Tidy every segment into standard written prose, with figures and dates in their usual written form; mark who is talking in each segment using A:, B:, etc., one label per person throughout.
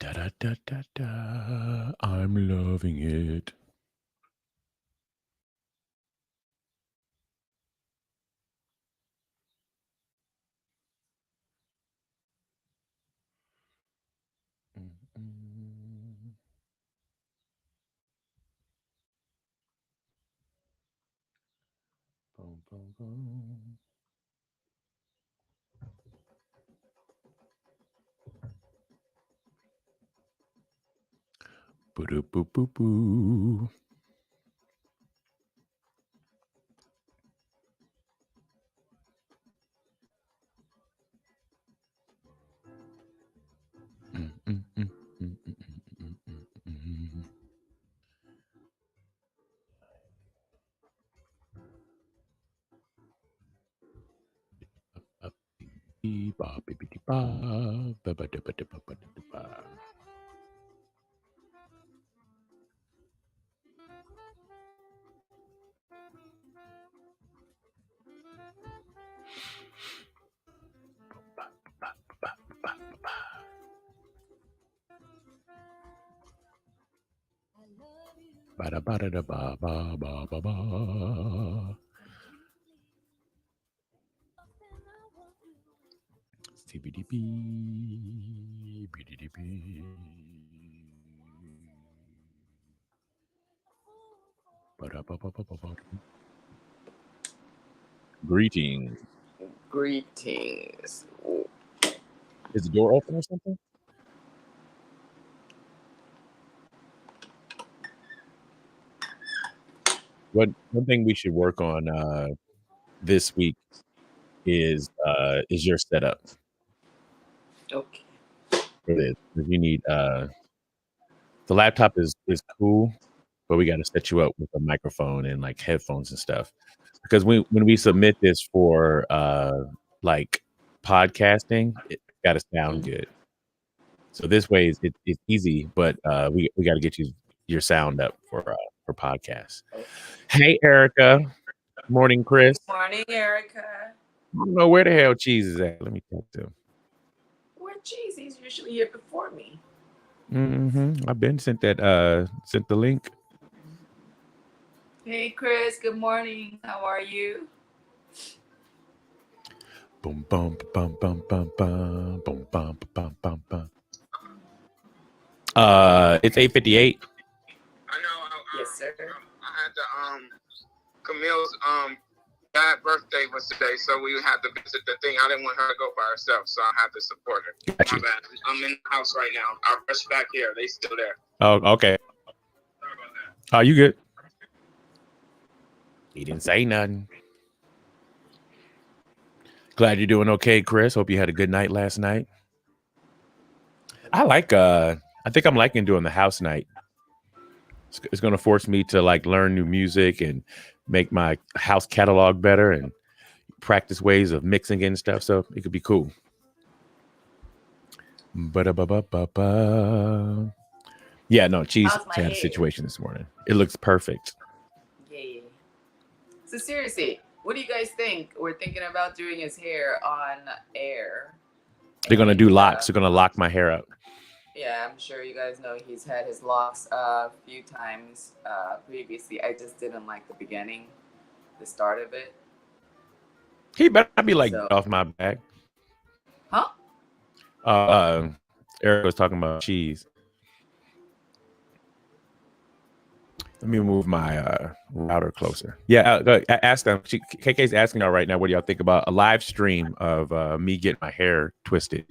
A: Da da da da da. I'm loving it. Boom, boom, boom. Boo boo boo boo. Greetings.
B: Greetings. Ooh.
A: Is the door open or something? One thing we should work on this week is your setup.
B: Okay.
A: For this. You need the laptop is cool, but we got to set you up with a microphone and like headphones and stuff. Because when we submit this for like podcasting, it got to sound good. So this way it's easy, but we got to get your sound up for podcasts. Hey, Erica. Morning, Chris.
B: Morning, Erica.
A: I don't know where the hell Cheese is at. Let me talk to him.
B: Where Cheese? He's usually here before me.
A: I've been sent the link.
B: Hey, Chris. Good morning. How are you?
A: Boom, bum, bum, bum, bum, bum, boom, bum, bum, bum, bum. It's 8:58.
C: I know.
B: Yes, sir.
C: I had to Camille's bad birthday was today, so we had to visit the thing. I didn't want her to go by herself, so I had to support her.
A: Gotcha.
C: My bad. I'm in the house right now. I'll rush back here. They still there.
A: Oh, okay.
C: Sorry about that.
A: Oh, you good? He didn't say nothing. Glad you're doing okay, Chris. Hope you had a good night last night. I like I think I'm liking doing the house night. It's going to force me to like learn new music and make my house catalog better and practice ways of mixing and stuff. So it could be cool. Yeah, no, Cheese had a situation this morning. It looks perfect.
B: Yeah. So seriously, what do you guys think? We're thinking about doing his hair on air.
A: They're going to do locks. They're going to lock my hair up.
B: Yeah, I'm sure you guys know he's had his locks a few times previously. I just didn't like the beginning, the start of it.
A: He better not be like off my back.
B: Huh?
A: Eric was talking about Cheese. Let me move my router closer. Yeah, ask them. KK's asking y'all right now, what do y'all think about a live stream of me getting my hair twisted?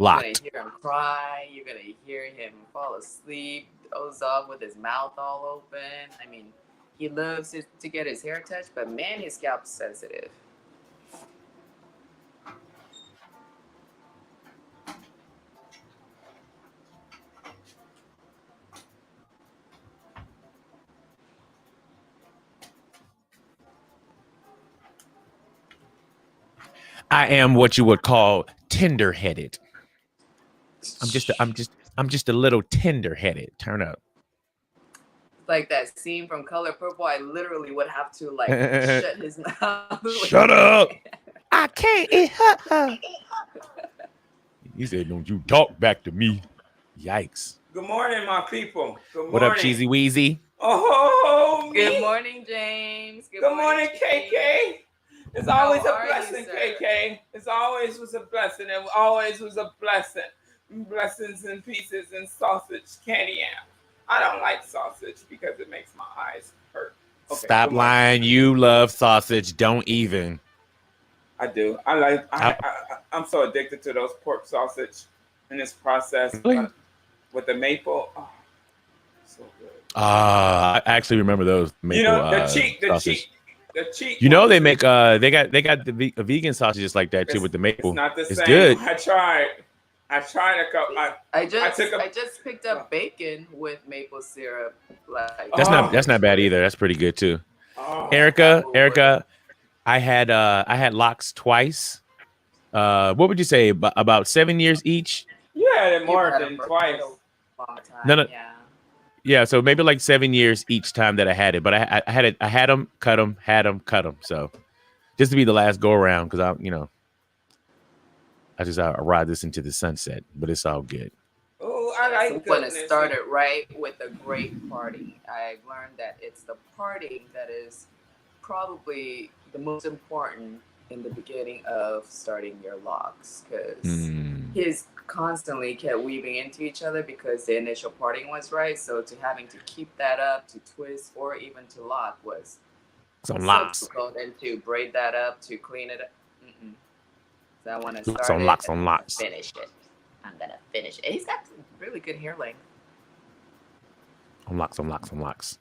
A: Locked.
B: You're gonna hear him cry. You're gonna hear him fall asleep, doze off with his mouth all open. I mean, he loves to get his hair touched, but man, his scalp's sensitive.
A: I am what you would call tender-headed. I'm just a little tender-headed. Turn up.
B: Like that scene from Color Purple, I literally would have to like shut his mouth.
A: Shut up! I can't eat her. He said, "Don't you talk back to me." Yikes.
D: Good morning, my people. Good morning.
A: What up, Cheesy Weezy?
D: Oh, me.
B: Good morning, James.
D: Good morning, KK. It's always a blessing, KK. It's always was a blessing. It always was a blessing. Blessings and pieces and sausage candy yam. I don't like sausage because it makes my eyes hurt. Okay,
A: Stop lying. You love sausage. Don't even.
D: I do. I'm so addicted to those pork sausage in this process with the maple. Oh, so good.
A: I actually remember those maple.
D: You know the
A: sausage.
D: The cheek.
A: You know they make they got the vegan sausages like that too with the maple.
D: It's not the same.
A: It's good.
D: I tried a couple.
B: I just picked up bacon with maple syrup. Like
A: that's not bad either. That's pretty good too.
D: Oh,
A: Erica, I had locks twice. What would you say about 7 years each?
D: You had it more than twice.
A: No. Yeah, so maybe like 7 years each time that I had it, but I had them, cut them. So just to be the last go around, because I ride this into the sunset, but it's all good.
D: Oh, I like
B: when it started right with a great party. I learned that it's the party that is probably the most important in the beginning of starting your locks, because his constantly kept weaving into each other because the initial parting was right. So to having to keep that up, to twist, or even to lock was
A: some locks.
B: difficult, and to braid that up, to clean it up. So I want to start
A: some locks.
B: Finish it. I'm gonna finish it. He's got really good hair length.
A: Some locks.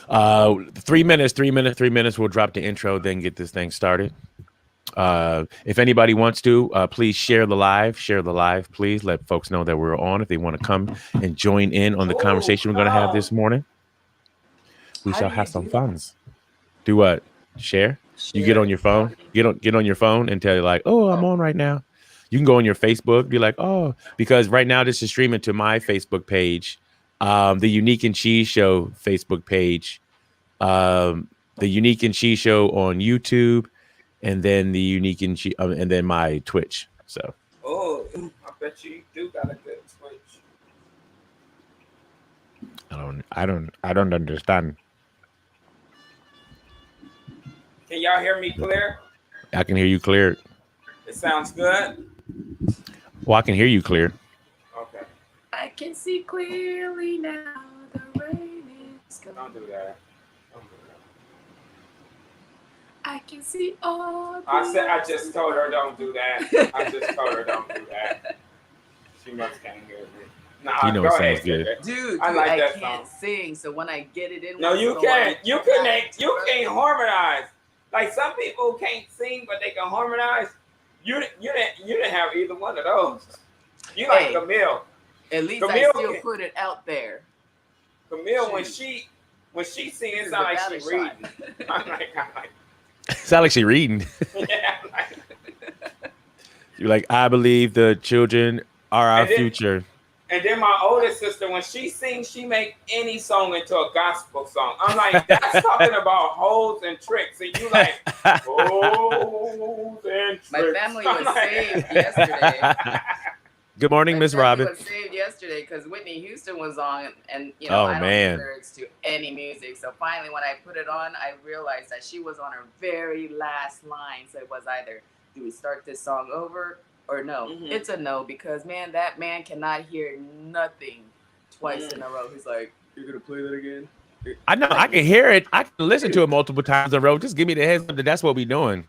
A: 3 minutes. We'll drop the intro, then get this thing started. If anybody wants to, please share the live. Please let folks know that we're on if they want to come and join in on the conversation we're going to have this morning. We shall have some fun. Do what? Share? You get on your phone. Get on your phone and tell you like, oh, I'm on right now. You can go on your Facebook. Be like, oh, because right now this is streaming to my Facebook page, the Unique and Cheese Show Facebook page, the Unique and Cheese Show on YouTube, and then the Unique and Cheese, and then my Twitch. So.
D: Oh, I bet you do got a good Twitch.
A: I don't understand.
D: Can y'all hear me clear?
A: I can hear you clear.
D: It sounds good.
A: Well, I can hear you clear.
D: Okay.
B: I can see clearly now. The rain is coming.
D: Don't do that.
B: I can see all.
D: I just told her don't do that. I just told her don't do that. She must can't hear me. Nah,
A: you know it sounds good.
B: Dude,
D: I
B: can't sing, so when I get it in,
D: no, you can't. You can't harmonize. Like some people can't sing, but they can harmonize. You didn't have either one of those. You like Camille.
B: At least Camille I still put it out there.
D: Camille, when she sings, it sounds like she reading. I'm like.
A: Sound like she reading.
D: Yeah.
A: You're like, I believe the children are our future.
D: And then my oldest sister, when she sings, she make any song into a gospel song. I'm like, that's talking about hoes and tricks. And you like, hoes and tricks.
B: My family was saved yesterday.
A: Good morning, Miss Robin.
B: Was saved yesterday because Whitney Houston was on, and I don't know lyrics to any music. So finally, when I put it on, I realized that she was on her very last line. So it was either, do we start this song over or no? It's a no, because man, that man cannot hear nothing twice in a row. He's like, you're gonna play that again?
A: I know, I can hear it. I can listen to it multiple times in a row. Just give me the heads up that that's what we're doing.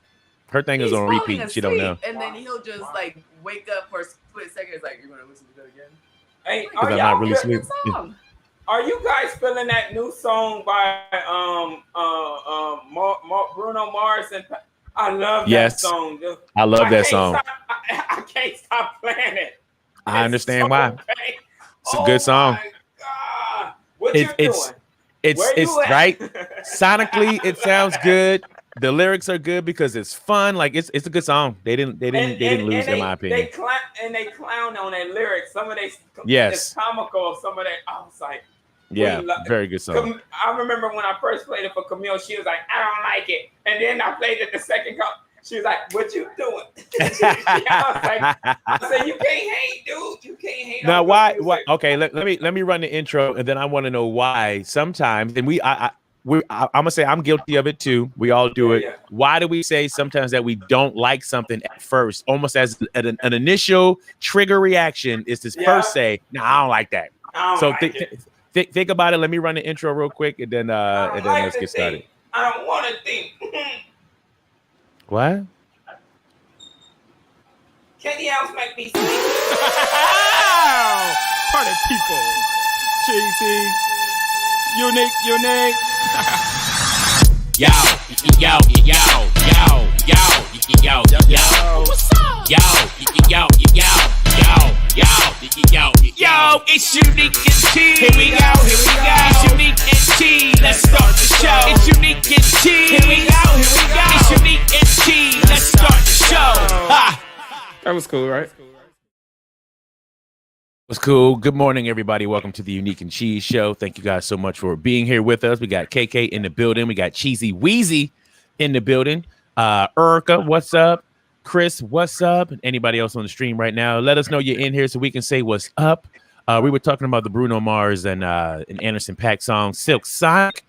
A: Her thing is on repeat. She don't know.
B: And then he'll just like wake up for a split second. It's like, you're gonna listen to that again?
D: Hey,
A: I'm not really sleeping.
D: Are you guys feeling that new song by Bruno Mars and? I love that song. Dude.
A: I love that song.
D: I can't stop playing it.
A: I understand why. It's a good song.
D: My God. What you doing?
A: It's right. Sonically, it sounds good. The lyrics are good because it's fun. Like it's a good song. They didn't lose, in my opinion.
D: They clown on their lyrics. Some of they
A: it's
D: comical. Some of they, I was like,
A: yeah, very good song.
D: I remember when I first played it for Camille, she was like, I don't like it. And then I played it the second call. She was like, what you doing? I said, you can't hate, dude. You can't hate.
A: Now, why? Okay, let me run the intro, and then I want to know why sometimes, and I'm gonna say I'm guilty of it too. We all do it.
D: Yeah.
A: Why do we say sometimes that we don't like something at first, almost as an initial trigger reaction is to first say, "No, I don't like that." Think about it. Let me run the intro real quick, and then let's get started.
D: I don't want to think.
A: What?
D: Kenny else make me sing.
E: Party people. Cheesy. Unique.
F: Yo. What's up? Yo, it's Unique and Cheese. Here we go. It's Unique and Cheese. Let's start the show. It's Unique and Cheese. Here we go. It's Unique and Cheese. Let's start the show. Ha.
E: That was cool, right?
A: What's cool? Good morning, everybody. Welcome to the Unique and Cheese Show. Thank you guys so much for being here with us. We got KK in the building. We got Cheesy Weezy in the building. Erica, what's up? Chris, what's up? And anybody else on the stream right now, let us know you're in here so we can say what's up. We were talking about the Bruno Mars and Anderson .Paak song Silk Sonic.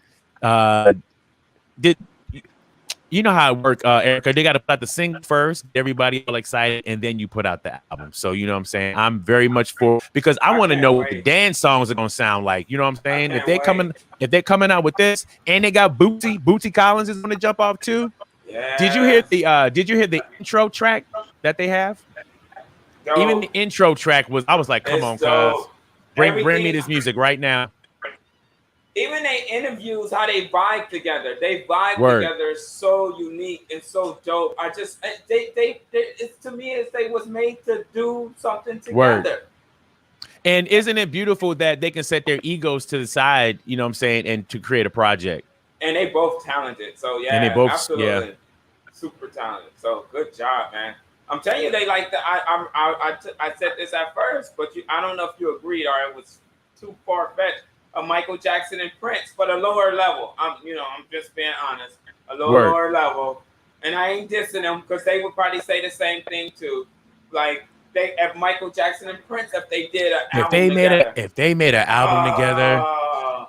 A: You know how it works, Erica? They got to put out the single first, everybody all excited, and then you put out the album. So you know what I'm saying? I'm very much for, because I want to know what the dance songs are gonna sound like. You know what I'm saying? If they're coming out with this, and they got Bootsy Collins is gonna jump off too.
D: Yeah.
A: Did you hear the intro track that they have?
D: Dope.
A: Even the intro track I was like, come on, cuz bring me this music right now.
D: Even they interviews, how they vibe together. They vibe together so unique and so dope. I just it's, to me, it's they was made to do something together.
A: Word. And isn't it beautiful that they can set their egos to the side, you know what I'm saying, and to create a project.
D: And they both talented. So yeah,
A: and they both,
D: absolutely super talented. So good job, man. I'm telling you, they like the I said this at first, but I don't know if you agreed or it was too far fetched. Michael Jackson and Prince, but a lower level. I'm just being honest, a lower level, and I ain't dissing them because they would probably say the same thing too. Like if Michael Jackson and Prince, if they did an album together.
A: If they made an album together,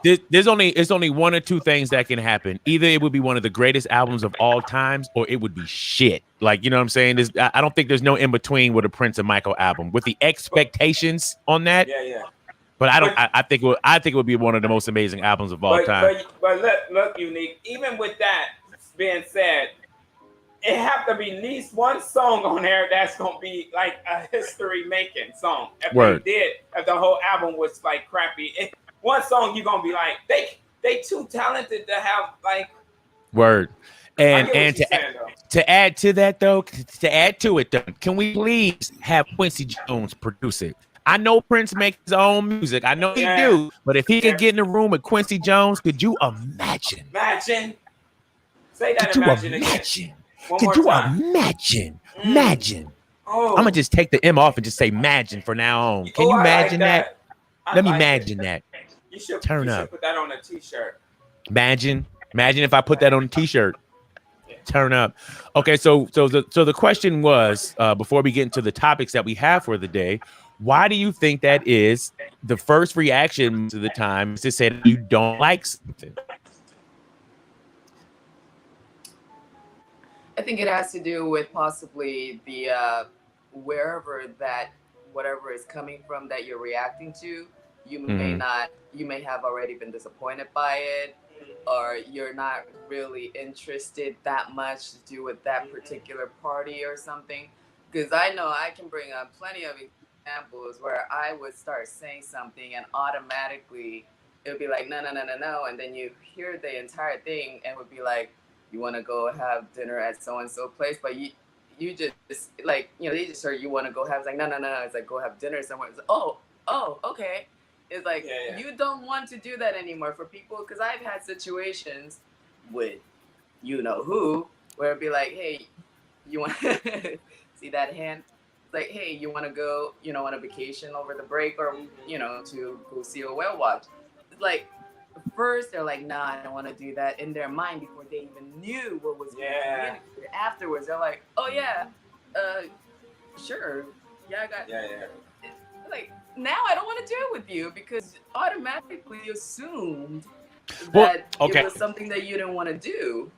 A: it's only one or two things that can happen. Either it would be one of the greatest albums of all times, or it would be shit. Like, you know what I'm saying? I don't think there's no in between with a Prince and Michael album with the expectations on that.
D: Yeah.
A: But I think it would be one of the most amazing albums of all time.
D: But look, Unique. Even with that being said, it have to be at least one song on there that's gonna be like a history-making song. If the whole album was like crappy, one song you're gonna be like, they too talented to have like.
A: Word. And to add to that though, can we please have Quincy Jones produce it? I know Prince makes his own music. I know he do. But if he could get in the room with Quincy Jones, could you imagine?
D: Say that. Imagine.
A: Could you imagine? Imagine.
D: Oh.
A: I'm gonna just take the M off and just say imagine for now on. Can you imagine that? Let me imagine that.
D: You should
A: turn up.
D: Put that on a t-shirt.
A: Imagine if I put that on a t-shirt. Turn up. Okay, so the question was, before we get into the topics that we have for the day, why do you think that is? The first reaction to the time is to say that you don't like something.
B: I think it has to do with possibly the wherever that whatever is coming from that you're reacting to, you may have already been disappointed by it, or you're not really interested that much to do with that particular party or something. Because I know I can bring up plenty of examples where I would start saying something and automatically it would be like, no. And then you hear the entire thing and it would be like, you want to go have dinner at so-and-so place, but you just like, they just heard you want to go have, it's like, no. It's like, go have dinner somewhere. It's like, oh, okay. It's like, you don't want to do that anymore for people. Because I've had situations with who, where it'd be like, hey, you want see that hand? Like, hey, you want to go, on a vacation over the break or, to go see a whale watch. It's like, first they're like, nah, I don't want to do that in their mind before they even knew what was going on. Afterwards, they're like, oh yeah, sure. Yeah, I got.
D: Yeah.
B: Like now, I don't want to deal with you because automatically assumed
A: Well,
B: that
A: okay.
B: it was something that you didn't want to do.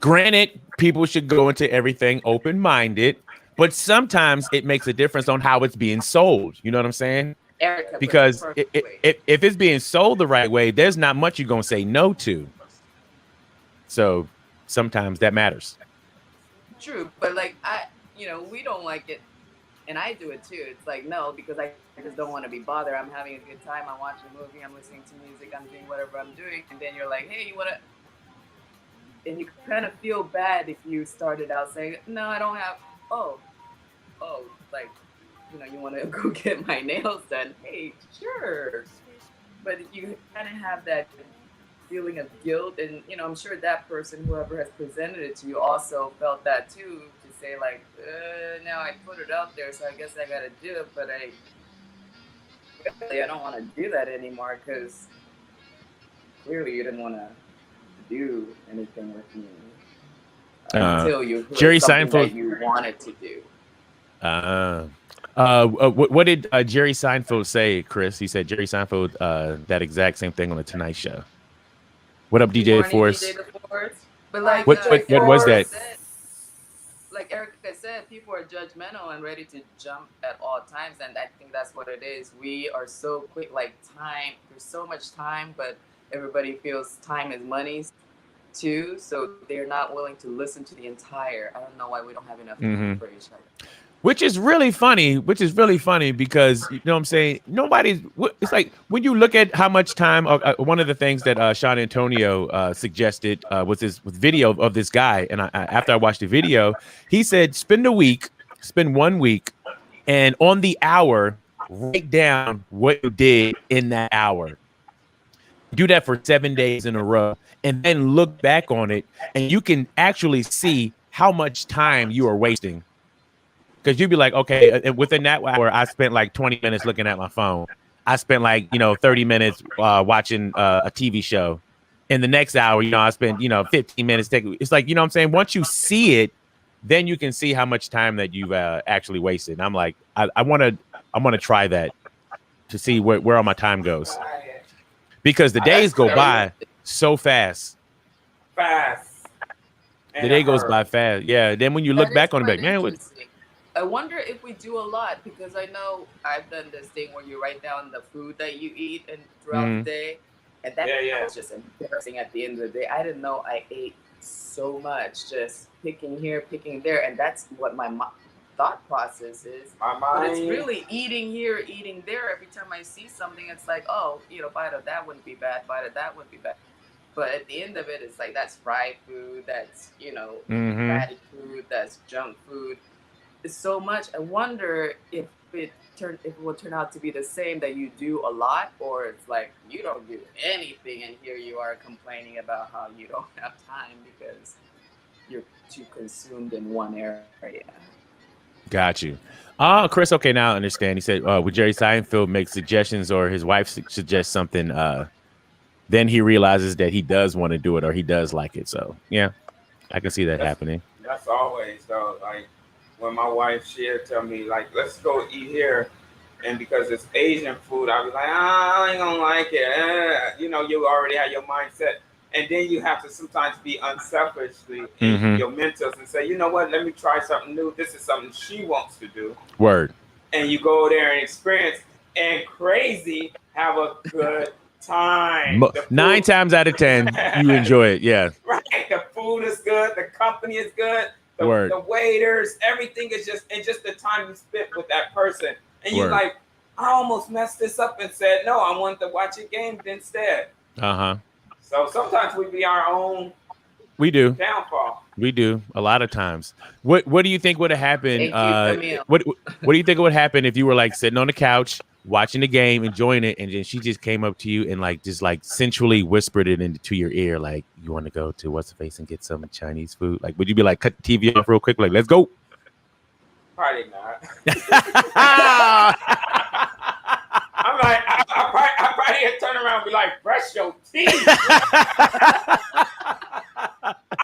A: Granted, people should go into everything open-minded, but sometimes it makes a difference on how it's being sold. You know what I'm saying?
B: Erica,
A: Because if it's being sold the right way, there's not much you're going to say no to. So sometimes that matters.
B: True, but like we don't like it, and I do it too. It's like no, because I just don't want to be bothered. I'm having a good time. I'm watching a movie. I'm listening to music. I'm doing whatever I'm doing, and then you're like, hey, you wanna? And you kind of feel bad if you started out saying, no, I don't have. Oh, like you want to go get my nails done. Hey, sure, but you kind of have that feeling of guilt, and I'm sure that person, whoever has presented it to you, also felt that too, to say like, now I put it out there, so I guess I gotta do it, but I don't want to do that anymore because clearly you didn't want to do anything with me until you heard
A: Jerry
B: something
A: Seinfeld
B: that you wanted to do.
A: What did Jerry Seinfeld say, Chris? He said Jerry Seinfeld that exact same thing on the Tonight Show. What up, DJ Force?
B: But like,
A: what was that?
B: Like Erica said, people are judgmental and ready to jump at all times, and I think that's what it is. We are so quick, like time. There's so much time, but everybody feels time is money too, so they're not willing to listen to the entire. I don't know why we don't have enough time for each other.
A: Which is really funny because, you know what I'm saying, it's like when you look at how much time, one of the things that Sean Antonio suggested was this video of this guy. And after I watched the video, he said, spend 1 week, and on the hour, write down what you did in that hour. Do that for 7 days in a row, and then look back on it, and you can actually see how much time you are wasting. Because you'd be like, okay, within that hour, I spent like 20 minutes looking at my phone. I spent like, 30 minutes watching a TV show. In the next hour, I spent, 15 minutes. It's like, what I'm saying? Once you see it, then you can see how much time that you've actually wasted. And I'm like, I want to try that to see where all my time goes. Because the days go by so fast. The day goes by fast. Yeah. Then when you look back on it, like, man,
B: I wonder if we do a lot, because I know I've done this thing where you write down the food that you eat and throughout the day, and that was just embarrassing at the end of the day. I didn't know I ate so much, just picking here, picking there, and that's what my thought process is. But it's really eating here, eating there. Every time I see something, it's like, oh, bite of that wouldn't be bad, bite of that wouldn't be bad. But at the end of it, it's like that's fried food, that's fatty food, that's junk food. It's so much. I wonder if it will turn out to be the same, that you do a lot, or it's like you don't do anything, and here you are complaining about how you don't have time because you're too consumed in one area.
A: Got you. Chris, okay, now I understand. He said, would Jerry Seinfeld make suggestions, or his wife suggests something, then he realizes that he does want to do it, or he does like it. So, yeah, I can see that happening.
D: That's always, though, like, when my wife, she'll tell me, like, let's go eat here. And because it's Asian food, I'll be like, I ain't gonna like it. You already have your mindset. And then you have to sometimes be unselfishly in your mentals and say, you know what, let me try something new. This is something she wants to do.
A: Word.
D: And you go there and experience and crazy, have a good time.
A: 9 times out of 10, you enjoy it. Yeah.
D: Right. The food is good. The company is good. The waiters, everything is just the time you spent with that person. And you're like, I almost messed this up and said, no, I wanted to watch a game instead. So sometimes we be our own downfall.
A: We do a lot of times. What do you think would have happened? What do you think would happen if you were like sitting on the couch watching the game, enjoying it, and then she just came up to you and like just like sensually whispered it into your ear, like, you want to go to what's the face and get some Chinese food? Like, would you be like, cut the TV off real quick, like, let's go?
D: Probably not. I'm like, I probably turn around and be like, brush your teeth.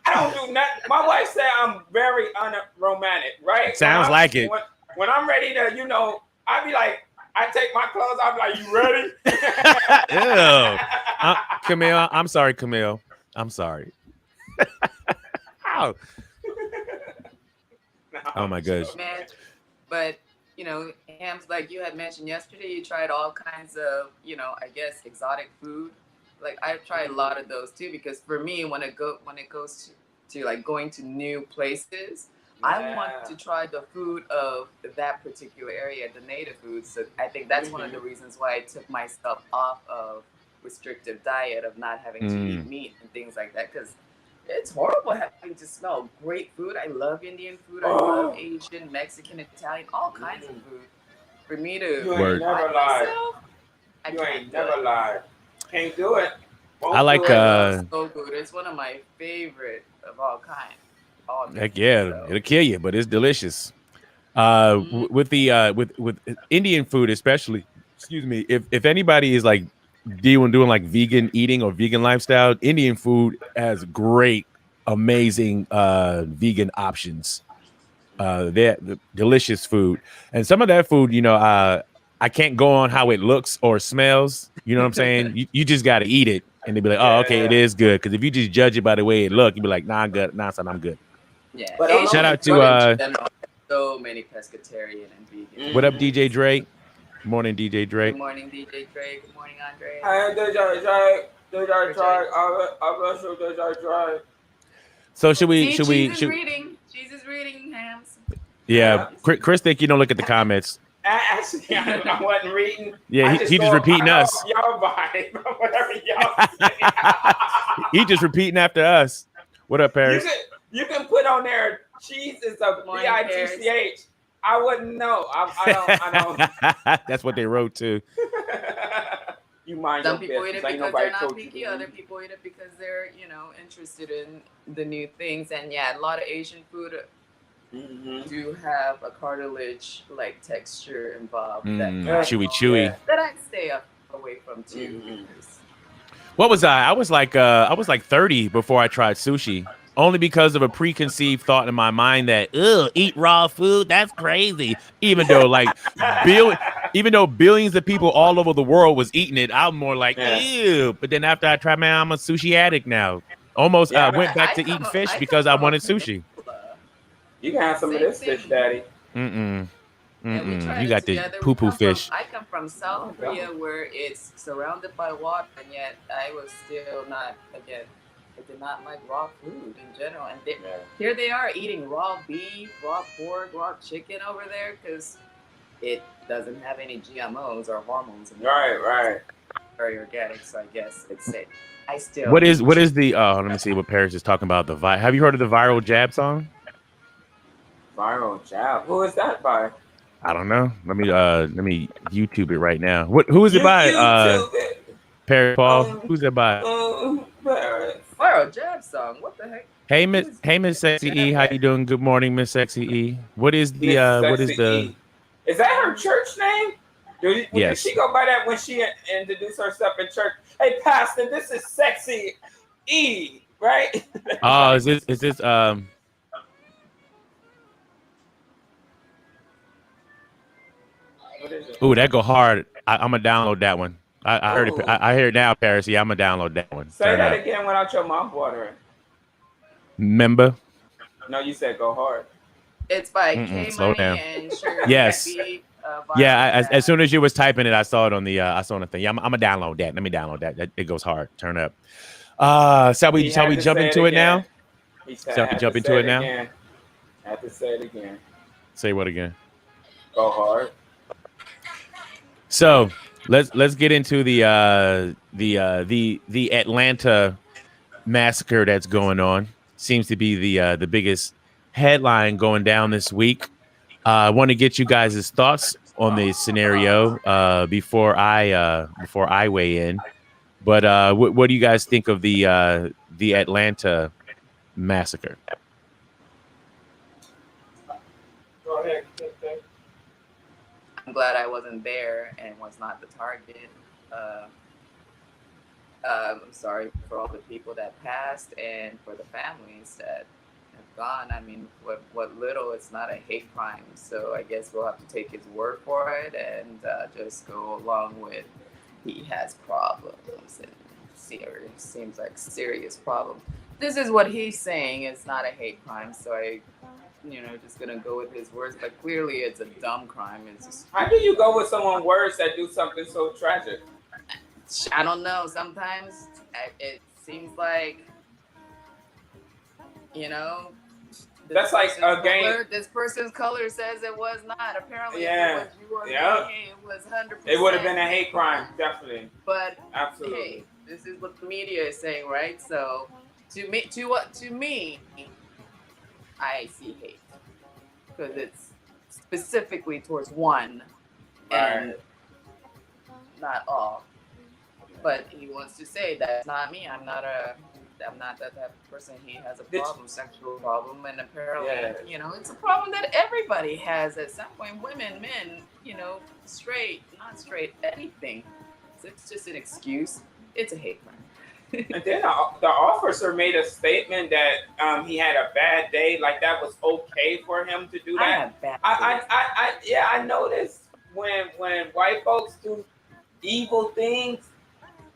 D: I don't do nothing. My wife said I'm very unromantic, right?
A: Sounds like it.
D: When I'm ready to, I be like, I take my clothes. I be like, you ready?
A: Ew. Camille, I'm sorry, Camille. I'm sorry. Ow. Oh my gosh.
B: Man, but Hams, like you had mentioned yesterday, you tried all kinds of, I guess exotic food. Like I've tried a lot of those too, because for me, when it goes to like going to new places, I want to try the food of that particular area, the native foods. So I think that's one of the reasons why I took myself off of restrictive diet, of not having to eat meat and things like that, because it's horrible having to smell great food. I love Indian food. I love Asian, Mexican, Italian, all kinds of food. For me to
D: you ain't never lied.
B: You
D: ain't never lied. Can't do it.
A: I like
B: so good. It's one of my favorite of all kind.
A: Heck yeah, it'll kill you, but it's delicious. With Indian food, especially, excuse me, if anybody is like doing like vegan eating or vegan lifestyle, Indian food has great, amazing vegan options. They're delicious food, and some of that food, I can't go on how it looks or smells. You know what I'm saying? you just got to eat it, and they be like, oh, okay, it is good. Because if you just judge it by the way it look, you be like, nah, I'm good. Nah, son, I'm good.
B: Yeah.
A: But shout out to
B: so many pescatarian and vegan.
A: What up, DJ Drake? Good morning, DJ Drake.
B: Good morning, DJ Drake. Good morning, Andre.
D: Hi, DJ Drake. DJ Drake. I bless you, DJ Drake.
A: So should we?
B: Cheese is reading, Hams.
A: Yeah, Chris, think you don't look at the comments.
D: Actually, I wasn't reading.
A: Yeah, he just repeating us.
D: Y'all vibe, whatever y'all say.
A: He just repeating after us. What up, Paris?
D: You can put on there, cheese is a B-I-T-C-H. I wouldn't know. I don't.
A: That's what they wrote too.
D: You mind
B: Some
D: your
B: people eat
D: business.
B: it
D: Ain't
B: because
D: nobody
B: they're not
D: told
B: picky.
D: you.
B: Other people eat it because they're, interested in the new things. And yeah, a lot of Asian food do have a cartilage-like texture involved.
A: Chewy.
B: That I stay away from too.
A: What was I? I was like 30 before I tried sushi. Only because of a preconceived thought in my mind that eat raw food, that's crazy. Even though billions of people all over the world was eating it, I'm more like ew. But then after I tried, man, I'm a sushi addict now. Almost went back to eating fish because I wanted sushi.
D: You can have some of this fish, Daddy.
A: You got the poo-poo fish.
B: I come from South Korea, where it's surrounded by water, and yet I was still not, again, I did not like raw food in general. And here they are eating raw beef, raw pork, raw chicken over there, because it doesn't have any GMOs or hormones.
D: Right.
B: Very organic, so I guess it's safe. I still.
A: What is the? Let me see what Paris is talking about. Have you heard of the Viral Jab song?
D: Viral Jab. Who is that by?
A: I don't know. Let me YouTube it right now. Who is it by? Paris Paul. Who's it by?
D: Paris.
B: Viral Jab song. What the heck?
A: Hey Miss Sexy E, how you doing? Good morning, Miss Sexy E. What is the
D: Is that her church name?
A: Yes.
D: Did she go by that when she introduced herself in church? Hey, Pastor, this is Sexy E, right?
A: Oh, is this Ooh, that go hard. I'm gonna download that one. I heard it. I hear it now, Paris. Yeah, I'm gonna download that one.
D: Say that again without your mouth watering.
A: Member?
D: No, you said go hard.
B: It's by K
A: slow down.
B: And Sugar
A: Yes.
B: Baby,
A: As soon as you was typing it, I saw it on the thing. Yeah, I'm gonna download that. Let me download that. It goes hard. Turn up. Shall we jump into it now? Shall we jump into it now?
D: I have to say it again.
A: Say what again?
D: Go hard.
A: So let's get into the Atlanta Massacre that's going on. Seems to be the biggest headline going down this week. I want to get you guys' thoughts on the scenario before I weigh in. But what do you guys think of the Atlanta Massacre?
D: Go ahead.
B: I'm glad I wasn't there and was not the target. I'm sorry for all the people that passed and for the families that have gone. I mean, what little, it's not a hate crime. So I guess we'll have to take his word for it and just go along with he has problems and seems like serious problems. This is what he's saying. It's not a hate crime. So I, just gonna go with his words. But clearly, it's a dumb crime. It's just,
D: how do you go with someone's words that do something so tragic?
B: I don't know. Sometimes it seems like,
D: that's like a game.
B: This person's color says it was not. Apparently,
D: yeah,
B: if it was, it was 100%.
D: It would have been a hate crime, definitely.
B: But
D: absolutely,
B: hey, this is what the media is saying, right? So, to me, I see hate because it's specifically towards one, and not all. But he wants to say that's not me. I'm not that type of person. He has a problem, sexual problem, and apparently, it's a problem that everybody has at some point. Women, men, straight, not straight, anything. So it's just an excuse. It's a hate crime.
D: And then the officer made a statement that he had a bad day, like that was okay for him to do that. I noticed when white folks do evil things,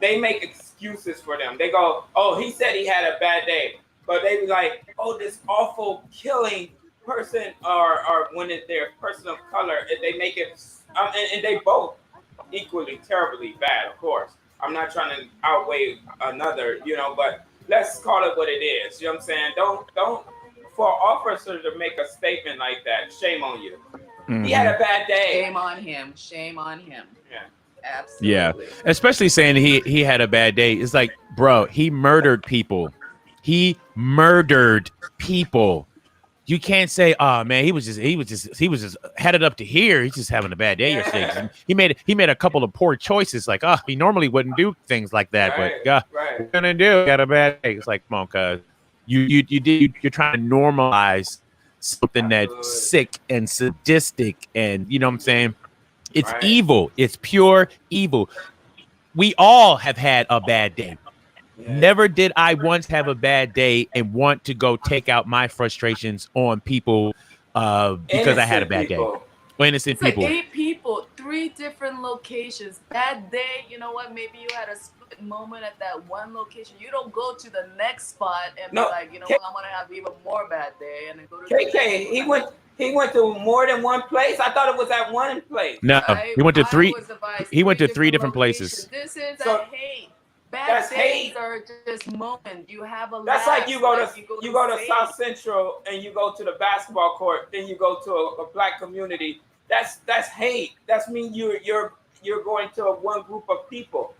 D: they make excuses for them. They go, oh, he said he had a bad day. But they be like, oh, this awful killing person, or when they're a person of color, they make it, and they both equally terribly bad, of course. I'm not trying to outweigh another, but let's call it what it is. You know what I'm saying? Don't, for an officer to make a statement like that, shame on you. Mm-hmm. He had a bad day.
B: Shame on him. Shame on him.
D: Yeah.
B: Absolutely.
A: Yeah, especially saying he had a bad day. It's like, bro, he murdered people. He murdered people. You can't say, oh man, he was just headed up to here. He's just having a bad day or something. He made a couple of poor choices. Like, oh, he normally wouldn't do things like that, but what you gonna do? Got a bad day. It's like, come on, cuz you're trying to normalize something that's sick and sadistic, and you know what I'm saying? It's evil. It's pure evil. We all have had a bad day. Yeah. Never did I once have a bad day and want to go take out my frustrations on people because I had a bad day. Or innocent people.
B: Like 8 people, 3 different locations. Bad day, you know what? Maybe you had a split moment at that one location. You don't go to the next spot and be like, you know what? I'm gonna have even more bad day, and then go to
D: KK. He went to more than one place. I thought it was at one place.
A: No, he went to 3. He went to 3 different places.
B: This is a hate. Bad days are just moments. You have a.
D: That's like you go to South Central and you go to the basketball court. Then you go to a black community. That's hate. That's mean you're going to one group of people.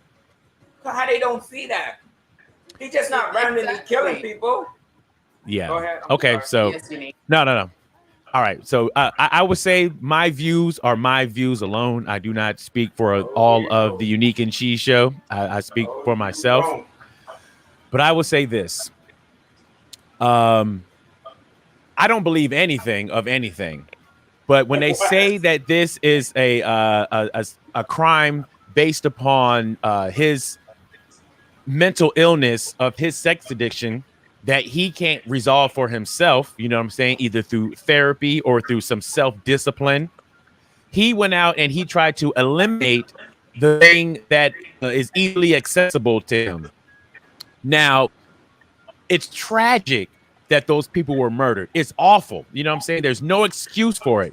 D: How they don't see that? He's just not randomly killing people.
A: Yeah.
D: Go ahead.
A: Okay. So no. All right. So I would say my views are my views alone. I do not speak for all of the Unique and Cheese show. I speak for myself. But I will say this. I don't believe anything of anything. But when they say that this is a crime based upon his mental illness of his sex addiction, that he can't resolve for himself, you know what I'm saying, either through therapy or through some self-discipline. He went out and he tried to eliminate the thing that is easily accessible to him. Now, it's tragic that those people were murdered. It's awful. You know what I'm saying? There's no excuse for it.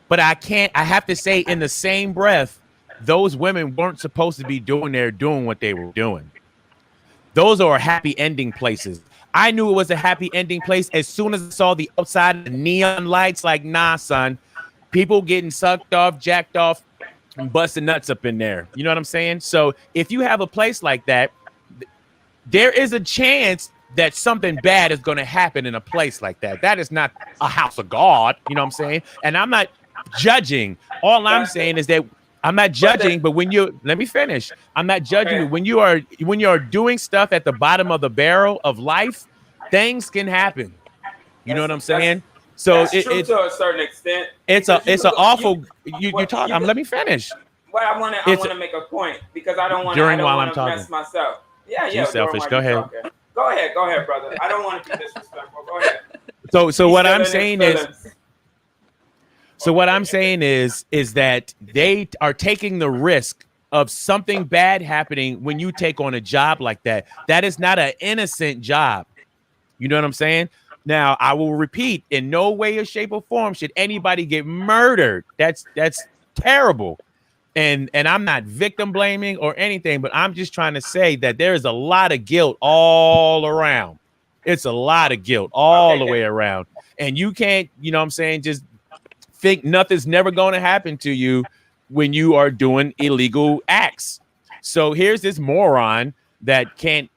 A: But I have to say in the same breath, those women weren't supposed to be doing what they were doing. Those are happy ending places. I knew it was a happy ending place as soon as I saw the outside of the neon lights. Like, nah, son, people getting sucked off, jacked off, and busting nuts up in there. You know what I'm saying? So if you have a place like that, there is a chance that something bad is going to happen in a place like that. That is not a house of God. You know what I'm saying? And I'm not judging. All I'm saying is that I'm not judging, but let me finish. I'm not judging. When you are doing stuff at the bottom of the barrel of life, things can happen. You know what I'm saying? So
D: it's true to a certain extent.
A: It's an awful. You talk. Let me finish.
D: Well, I want to make a point because I don't want to mess myself. Yeah.
A: You selfish. Go ahead.
D: Go ahead, brother. I don't want to be disrespectful. Go ahead.
A: So what I'm saying is that they are taking the risk of something bad happening when you take on a job like that. That is not an innocent job. You know what I'm saying? Now, I will repeat, in no way or shape or form should anybody get murdered. That's terrible. And I'm not victim blaming or anything, but I'm just trying to say that there is a lot of guilt all around. It's a lot of guilt all the way around. And you can't, you know what I'm saying, just think nothing's never going to happen to you when you are doing illegal acts. So here's this moron that can't,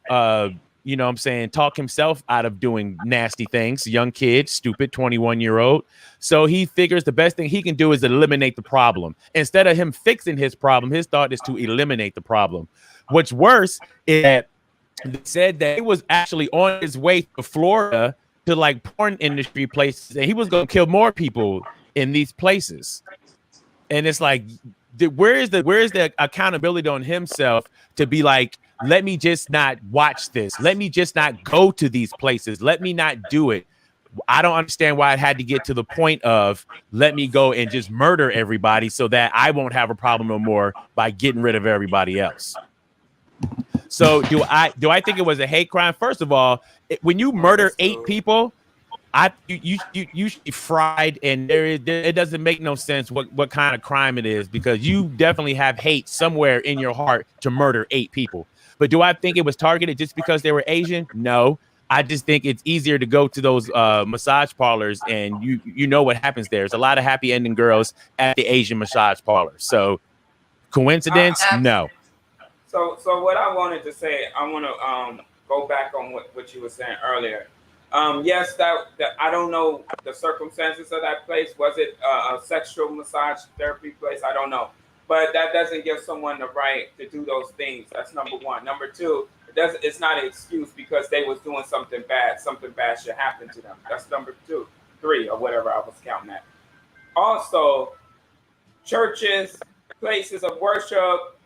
A: you know what I'm saying, talk himself out of doing nasty things. Young kid, stupid 21-year-old. So he figures the best thing he can do is eliminate the problem. Instead of him fixing his problem, his thought is to eliminate the problem. What's worse is that they said that he was actually on his way to Florida to like porn industry places, and he was going to kill more people in these places. And it's like, where is the accountability on himself to be like, let me just not watch this. Let me just not go to these places. Let me not do it. I don't understand why it had to get to the point of let me go and just murder everybody so that I won't have a problem no more by getting rid of everybody else. So do I think it was a hate crime? First of all, when you murder 8 people, you should be fried, and it doesn't make no sense what kind of crime it is, because you definitely have hate somewhere in your heart to murder 8 people. But do I think it was targeted just because they were Asian? No. I just think it's easier to go to those massage parlors, and you know what happens there. There's a lot of happy ending girls at the Asian massage parlors. So coincidence? No.
D: So what I wanted to say, I want to go back on what you were saying earlier. Yes, that I don't know the circumstances of that place. Was it a sexual massage therapy place? I don't know. But that doesn't give someone the right to do those things. That's number one. Number two, it's not an excuse because they was doing something bad. Something bad should happen to them. That's number 2, 3, or whatever I was counting at. Also, churches, places of worship,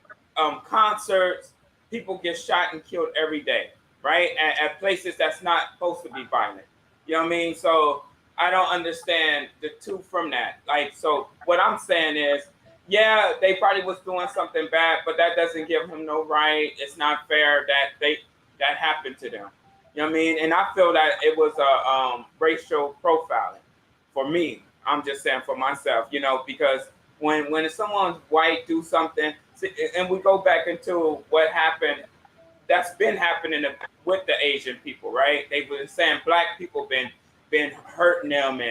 D: concerts, people get shot and killed every day, right? At places that's not supposed to be violent. You know what I mean? So I don't understand the two from that. Like, so what I'm saying is, yeah, they probably was doing something bad, but that doesn't give him no right. It's not fair that happened to them. You know what I mean? And I feel that it was a racial profiling for me. I'm just saying for myself, you know, because when someone's white do something, and we go back into what happened, that's been happening with the Asian people, right? They've been saying black people been hurting them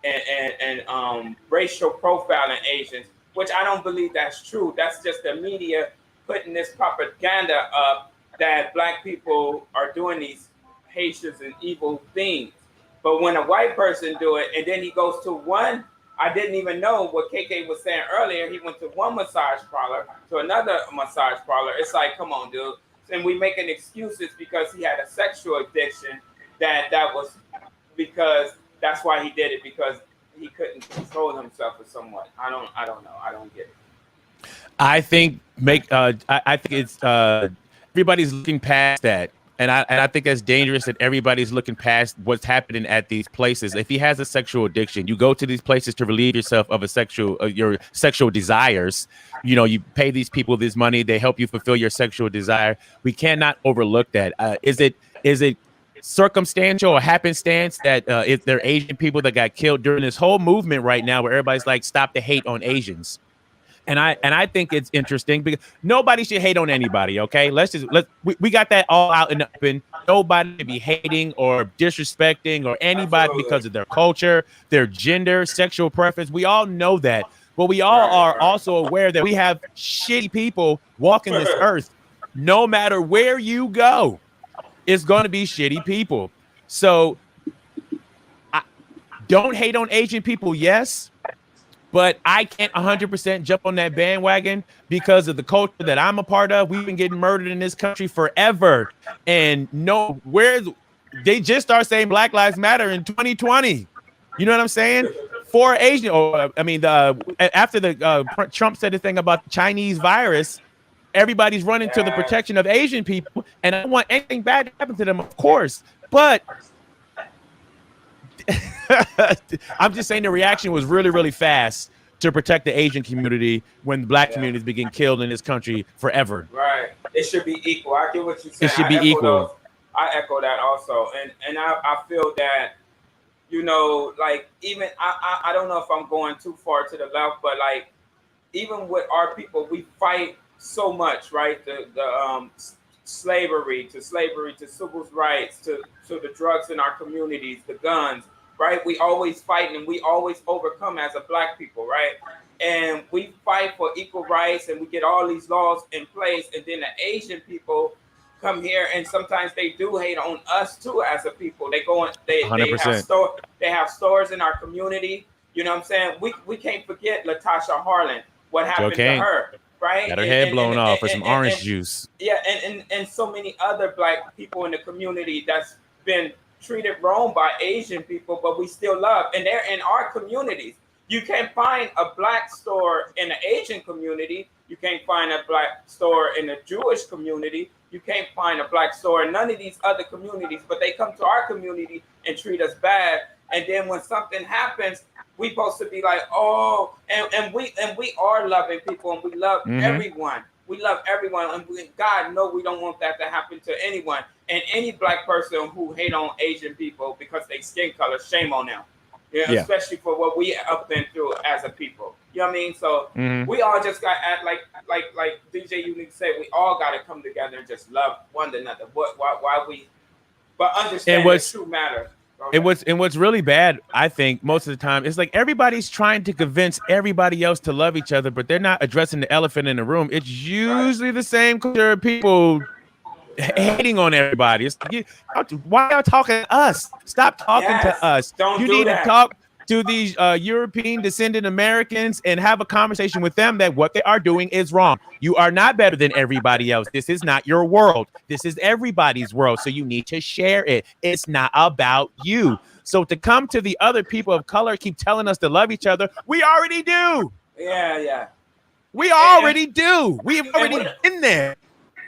D: and racial profiling Asians, which I don't believe that's true. That's just the media putting this propaganda up that black people are doing these Haitians and evil things. But when a white person do it, and then he goes to one, I didn't even know what KK was saying earlier. He went to one massage parlor, to another massage parlor. It's like, come on, dude. And we making excuses because he had a sexual addiction that was because that's why he did it, because he couldn't control himself or somewhat. I don't know. I don't get it.
A: I think it's everybody's looking past that. And I think that's dangerous that everybody's looking past what's happening at these places. If he has a sexual addiction, you go to these places to relieve yourself of your sexual desires. You know, you pay these people this money, they help you fulfill your sexual desire. We cannot overlook that. Is it circumstantial or happenstance that if they're Asian people that got killed during this whole movement right now, where everybody's like, stop the hate on Asians? And I think it's interesting because nobody should hate on anybody. Okay, we got that all out in the open. Nobody should be hating or disrespecting or anybody because of their culture, their gender, sexual preference. We all know that, but we all are also aware that we have shitty people walking this earth. No matter where you go, it's going to be shitty people. So don't hate on Asian people. Yes. But I can't 100% jump on that bandwagon because of the culture that I'm a part of. We've been getting murdered in this country forever. And they just start saying Black Lives Matter in 2020. You know what I'm saying? for Asian. Or I mean, after the Trump said the thing about the Chinese virus, everybody's running to the protection of Asian people, and I don't want anything bad to happen to them, of course. But I'm just saying the reaction was really, really fast to protect the Asian community when the black communities begin killed in this country forever.
D: Right. It should be equal. I get what you're saying.
A: It should be equal.
D: I echo that also. And I feel that, you know, like even I don't know if I'm going too far to the left, but like even with our people, we fight so much, right? The slavery to civil rights, to the drugs in our communities, the guns, right? We always fight and we always overcome as a black people, right? And we fight for equal rights and we get all these laws in place, and then the Asian people come here and sometimes they do hate on us too as a people. They go and they have stores in our community. You know what I'm saying? We can't forget Latasha Harlan, what happened to her, right?
A: Got her head blown off for some orange juice.
D: Yeah, and so many other black people in the community that's been treated wrong by Asian people, but we still love, and they're in our communities. You can't find a black store in the Asian community. You can't find a black store in the Jewish community. You can't find a black store in none of these other communities, but they come to our community and treat us bad. And then when something happens, we supposed to be like, oh, and we are loving people, and we love everyone. We love everyone, and God knows we don't want that to happen to anyone. And any black person who hate on Asian people because they skin color, shame on them. Yeah, especially for what we have been through as a people. You know what I mean? So we all just got at like DJ Unique said, we all got to come together and just love one another. Why we? But understand the true matter.
A: And what's really bad, I think, most of the time, is like everybody's trying to convince everybody else to love each other, but they're not addressing the elephant in the room. It's usually the same culture of people hating on everybody. It's like, why y'all talking to us? Stop talking to us. You need to talk to these European descendant Americans and have a conversation with them that what they are doing is wrong. You are not better than everybody else. This is not your world. This is everybody's world. So you need to share it. It's not about you. So to come to the other people of color, keep telling us to love each other, we already do.
D: Yeah.
A: We already do. We've already been there.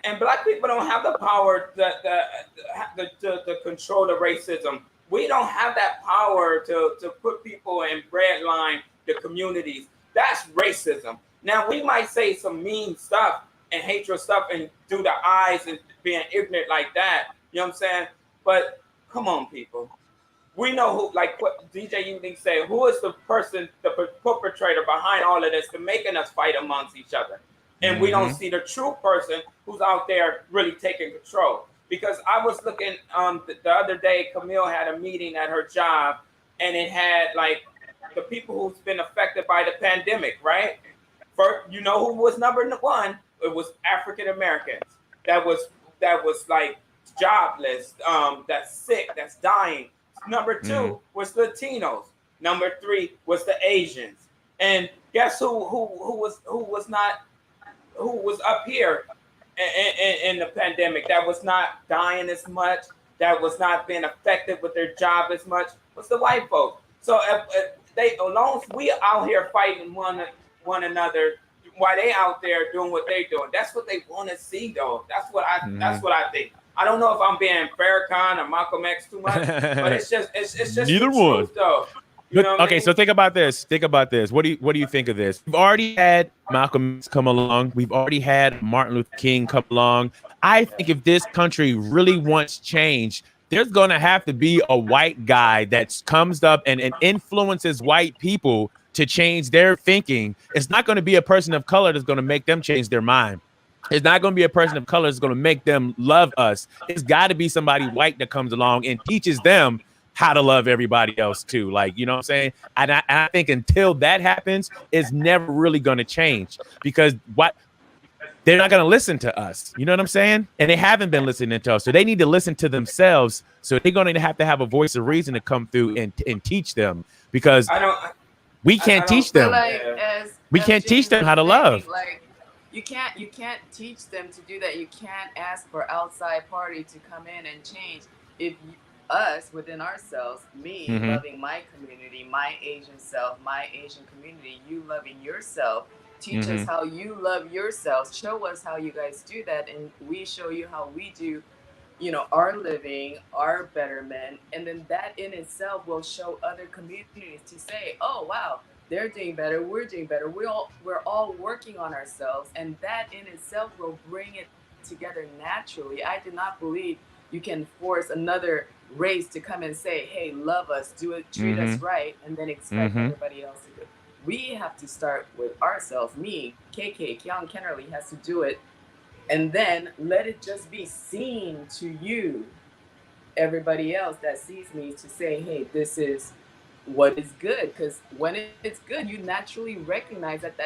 D: And black people don't have the power to control the racism. We don't have that power to put people in red line the communities. That's racism. Now, we might say some mean stuff and hatred stuff and do the eyes and being ignorant like that. You know what I'm saying? But come on, people. We know who, like what DJ Unique said, who is the person, the perpetrator behind all of this, to making us fight amongst each other. And we don't see the true person who's out there really taking control. Because I was looking the other day, Camille had a meeting at her job, and it had like the people who's been affected by the pandemic, right? First, you know who was number one? It was African Americans. That was like jobless, that's sick, that's dying. Number two was Latinos. Number three was the Asians. And guess who was up here in the pandemic, that was not dying as much, that was not being affected with their job as much, was the white folks. So as long as we out here fighting one another, while they out there doing what they doing, that's what they want to see, though. That's what I think. I don't know if I'm being Farrakhan or Malcolm X too much, but it's just
A: neither one,
D: truth, though.
A: But, okay, so think about this. What do you think of this? We've already had Malcolm X come along. We've already had Martin Luther King come along. I think if this country really wants change, there's going to have to be a white guy that comes up and influences white people to change their thinking. It's not going to be a person of color that's going to make them change their mind. It's not going to be a person of color that's going to make them love us. It's got to be somebody white that comes along and teaches them how to love everybody else too. Like, you know what I'm saying? And I think until that happens, it's never really going to change, because they're not going to listen to us. You know what I'm saying? And they haven't been listening to us. So they need to listen to themselves. So they're going to have a voice of reason to come through and teach them, because we can't teach them. We can't teach them how to love.
B: Like, you can't teach them to do that. You can't ask for outside party to come in and change. us within ourselves, me
A: Mhm.
B: loving my community, my Asian self, my Asian community, you loving yourself. Teach us how you love yourselves. Show us how you guys do that, and we show you how we do, our living, our betterment, and then that in itself will show other communities to say, oh wow, they're doing better, we're doing better. We're all working on ourselves, and that in itself will bring it together naturally. I do not believe you can force another race to come and say, hey, love us, do it, treat us right, and then expect everybody else to do it. We have to start with ourselves. Me, KK, Keon Kennerly has to do it, and then let it just be seen to you, everybody else that sees me, to say, hey, this is what is good. Because when it's good, you naturally recognize that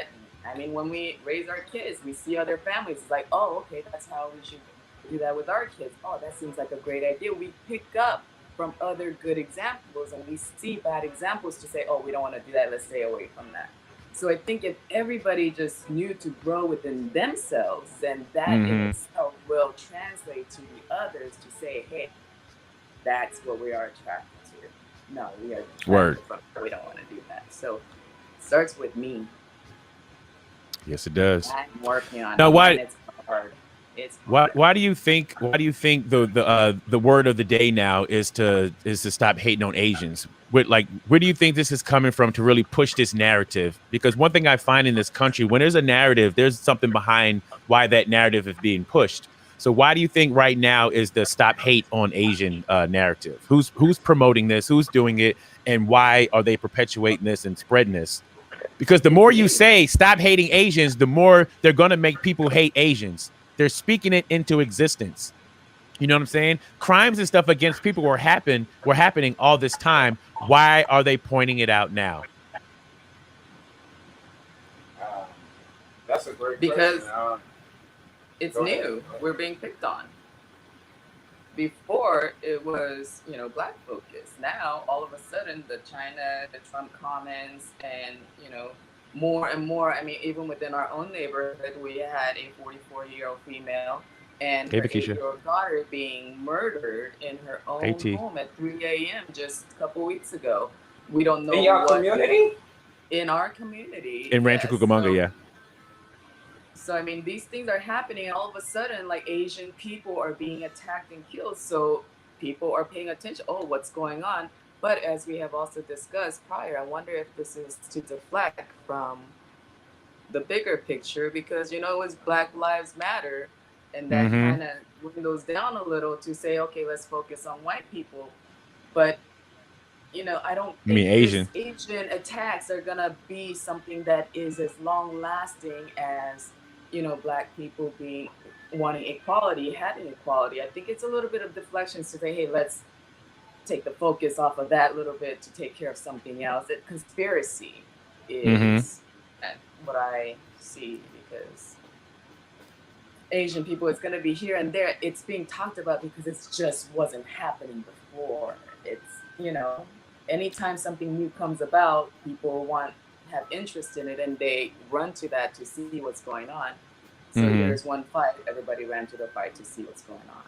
B: when we raise our kids, we see other families, it's like, oh, okay, that's how we should do that with our kids. Oh, that seems like a great idea. We pick up from other good examples, and we see bad examples to say, oh, we don't want to do that, let's stay away from that. So I think if everybody just knew to grow within themselves, then that in itself will translate to the others to say, hey, that's what we are attracted to. No, we are attracted to, we don't want to do that. So it starts with me.
A: Yes, it does.
B: I'm working on
A: now,
B: it.
A: why?
B: It's hard. It's
A: why do you think the word of the day now is to stop hating on Asians? Where do you think this is coming from to really push this narrative? Because one thing I find in this country, when there's a narrative, there's something behind why that narrative is being pushed. So why do you think right now is the stop hate on Asian narrative? Who's promoting this? Who's doing it? And why are they perpetuating this and spreading this? Because the more you say stop hating Asians, the more they're going to make people hate Asians. They're speaking it into existence. You know what I'm saying? Crimes and stuff against people were happening all this time. Why are they pointing it out now?
D: That's a great
B: because
D: question.
B: It's new. We're being picked on. Before it was, black focused. Now all of a sudden the Trump comments, and more and more. I mean, even within our own neighborhood, we had a 44-year-old female and her 8-year-old daughter being murdered in her own home at 3 a.m. just a couple weeks ago. We don't know
D: in your community.
B: In our community,
A: in Rancho Cucamonga, yeah.
B: So, I mean, these things are happening, and all of a sudden, like, Asian people are being attacked and killed. So people are paying attention. Oh, what's going on? But as we have also discussed prior, I wonder if this is to deflect from the bigger picture, because, it was Black Lives Matter, and that kind of windows down a little to say, okay, let's focus on white people. But, I don't think Asian attacks are going to be something that is as long lasting as, Black people wanting equality, having equality. I think it's a little bit of deflections to say, hey, let's take the focus off of that little bit to take care of something else. That conspiracy is what I see, because Asian people, it's going to be here and there. It's being talked about because it just wasn't happening before. It's, anytime something new comes about, people have interest in it, and they run to that to see what's going on. So there's one fight, everybody ran to the fight to see what's going on.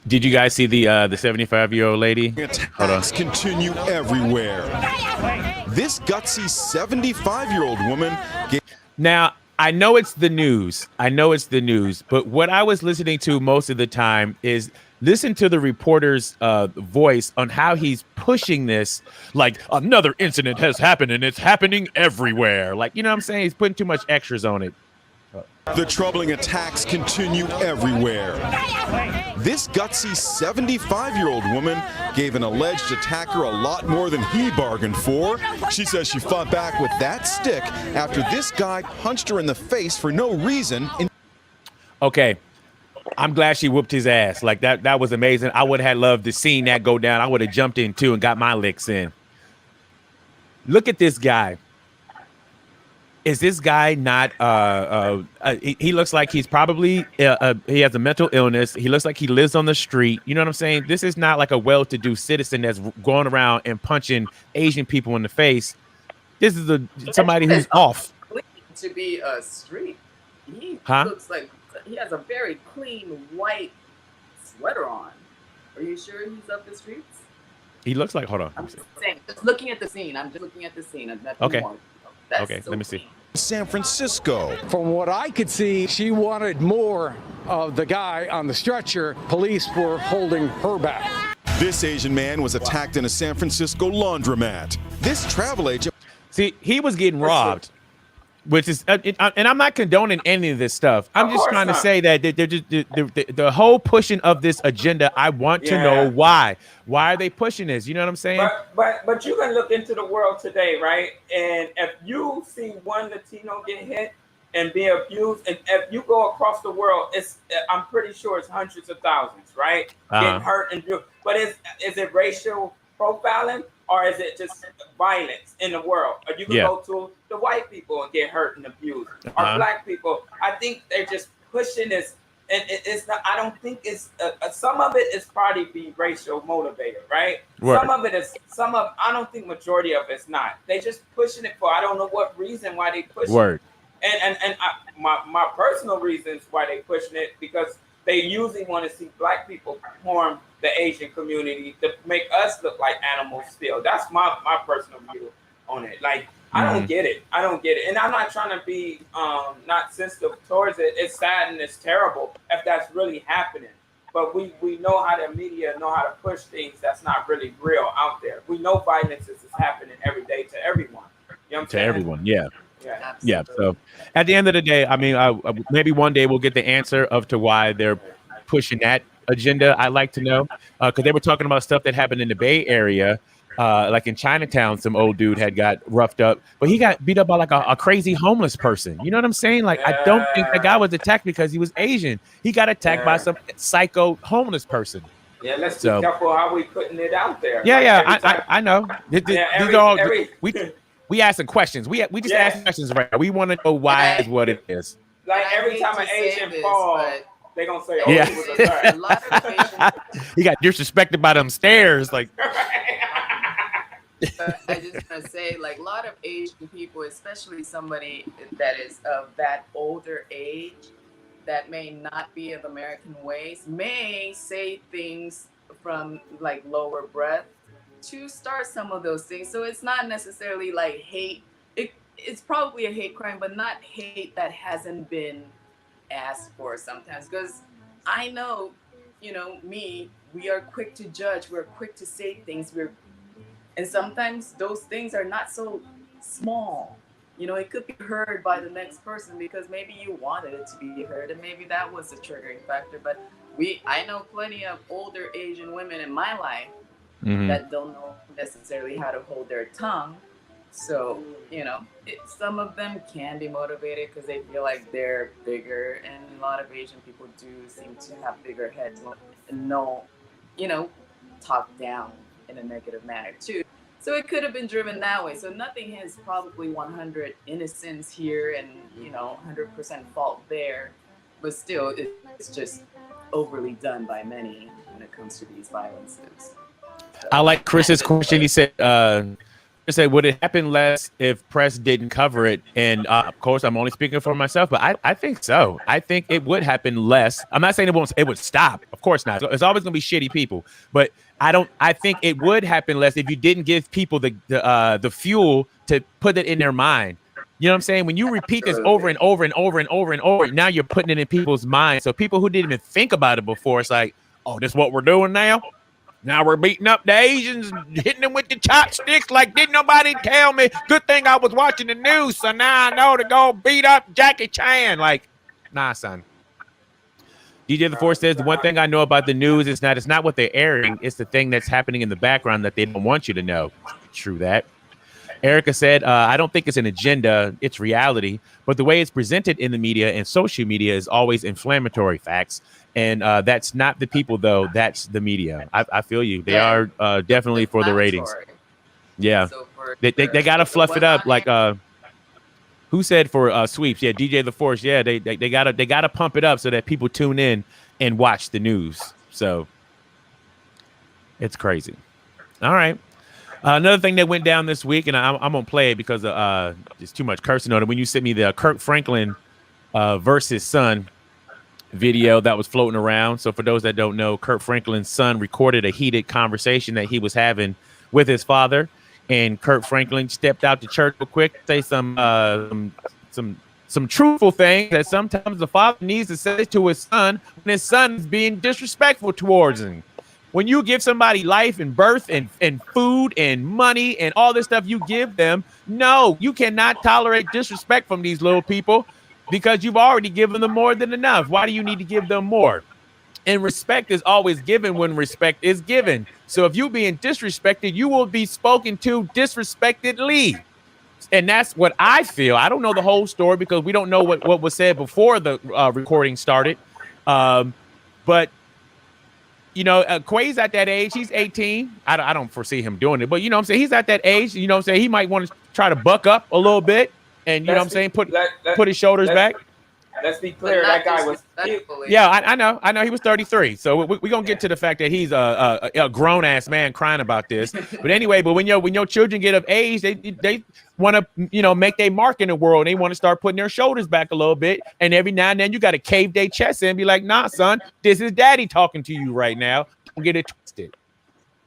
A: Did you guys see the 75-year-old lady?
G: Attacks continue everywhere. This gutsy 75-year-old woman
A: Now, I know it's the news. But what I was listening to most of the time is listen to the reporter's voice on how he's pushing this, like another incident has happened and it's happening everywhere. Like, you know what I'm saying? He's putting too much extras on it.
G: The troubling attacks continue everywhere. This gutsy 75-year-old woman gave an alleged attacker a lot more than he bargained for. She says she fought back with that stick after this guy punched her in the face for no reason.
A: Okay. I'm glad she whooped his ass. Like, that was amazing. I would have loved to seen that go down. I would have jumped in too and got my licks in. Look at this guy. Is this guy not he looks like he's probably he has a mental illness. He looks like he lives on the street. You know what I'm saying? This is not like a well-to-do citizen that's going around and punching Asian people in the face. This is somebody who's off.
B: To be a street. He
A: Huh?
B: looks like he has a very clean white sweater on. Are you sure he's up the streets?
A: He looks like. Hold on.
B: I'm just saying. Just looking at the scene. I'm just looking at the scene.
A: Okay.
B: More. That's
A: Okay.
B: so
A: Let me
B: clean.
A: see.
G: San Francisco.
H: From what I could see, she wanted more of the guy on the stretcher. Police were holding her back.
G: This Asian man was attacked in a San Francisco laundromat. This travel agent.
A: See, he was getting robbed, which is, and I'm not condoning any of this stuff. I'm just trying to say that they're just the whole pushing of this agenda. I want to know why. Why are they pushing this? You know what I'm saying?
D: But you can look into the world today, right? And if you see one Latino get hit and be abused, and if you go across the world, I'm pretty sure it's hundreds of thousands, right? Getting hurt and abused. But is it racial profiling, or is it just violence in the world? Or you can go to the white people and get hurt and abused, or black people. I think they're just pushing this, and it's not. I don't think it's some of it is probably be racial motivated, right?
A: Word.
D: Some of it is. I don't think majority of it's not. They just pushing it for I don't know what reason why they push it. And my personal reasons why they pushing it, because they usually want to see black people harm the Asian community to make us look like animals still. That's my personal view on it. Like, I don't get it. And I'm not trying to be not sensitive towards it. It's sad and it's terrible if that's really happening. But we know how the media know how to push things that's not really real out there. We know violence is happening every day to everyone. You know what I'm saying? To
A: everyone, yeah.
D: Yeah.
A: So at the end of the day, I mean, maybe one day we'll get the answer to why they're pushing that agenda. I'd like to know, because they were talking about stuff that happened in the Bay Area, like in Chinatown. Some old dude had got roughed up, but he got beat up by like a crazy homeless person. You know what I'm saying? Like, I don't think the guy was attacked because he was Asian. He got attacked by some psycho homeless person.
D: Yeah, let's be careful how we putting it out there.
A: I know. We asking questions. We just asking questions right now. We want to know why is what it is.
D: Like every time an Asian falls, they're gonna say, "Oh, he was a lot of Asian.
A: He got disrespected by them stairs." Like,
B: I just want to say, like, a lot of Asian people, especially somebody that is of that older age, that may not be of American ways, may say things from like lower breath to start some of those things. So it's not necessarily like hate. It's probably a hate crime, but not hate that hasn't been asked for sometimes. Because I know, we are quick to judge. We're quick to say things. And sometimes those things are not so small. It could be heard by the next person because maybe you wanted it to be heard, and maybe that was the triggering factor. But I know plenty of older Asian women in my life that don't know necessarily how to hold their tongue. So, some of them can be motivated because they feel like they're bigger, and a lot of Asian people do seem to have bigger heads and talk down in a negative manner too. So it could have been driven that way. So nothing has probably 100 innocence here and, 100% fault there. But still, it's just overly done by many when it comes to these violences.
A: I like Chris's question. He said, would it happen less if press didn't cover it? And of course, I'm only speaking for myself, but I think so. I think it would happen less. I'm not saying it would stop. Of course not. It's always going to be shitty people. But I think it would happen less if you didn't give people the fuel to put it in their mind. You know what I'm saying? When you repeat this over and over and over and over and over, now you're putting it in people's minds. So people who didn't even think about it before, it's like, oh, this is what we're doing now? Now we're beating up the Asians, hitting them with the chopsticks like didn't nobody tell me. Good thing I was watching the news, so now I know to go beat up Jackie Chan. Like, nah, son. DJ The Force says, the one thing I know about the news is it's not what they're airing. It's the thing that's happening in the background that they don't want you to know. True that. Erica said, I don't think it's an agenda. It's reality. But the way it's presented in the media and social media is always inflammatory facts. And that's not the people, though. That's the media. I feel you. They are definitely for the ratings. Yeah. So they got to fluff it up. Like who said for sweeps? Yeah, DJ The Force. Yeah, they gotta pump it up so that people tune in and watch the news. So it's crazy. All right. Another thing that went down this week, and I'm going to play it because there's too much cursing on it. When you sent me the Kirk Franklin versus Son video that was floating around. So for those that don't know, Kirk Franklin's son recorded a heated conversation that he was having with his father, and Kirk Franklin stepped out to church real quick, say some truthful things that sometimes the father needs to say to his son when his son is being disrespectful towards him. When you give somebody life and birth and food and money and all this stuff you give them, no, you cannot tolerate disrespect from these little people, because you've already given them more than enough. Why do you need to give them more? And respect is always given when respect is given. So if you're being disrespected, you will be spoken to disrespectedly. And that's what I feel. I don't know the whole story because we don't know what was said before the recording started. But, you know, Quay's at that age. He's 18. I don't foresee him doing it. But, you know what I'm saying? He's at that age. You know what I'm saying? He might want to try to buck up a little bit. And you know what I'm saying? Put his shoulders back.
D: Let's be clear. That guy was.
A: Yeah, I know. He was 33. So we're going to get to the fact that he's a grown-ass man crying about this. But anyway, but when your children get of age, they want to, you know, make their mark in the world. They want to start putting their shoulders back a little bit. And every now and then you got to cave their chest in and be like, nah, son, this is daddy talking to you right now. Don't get it twisted.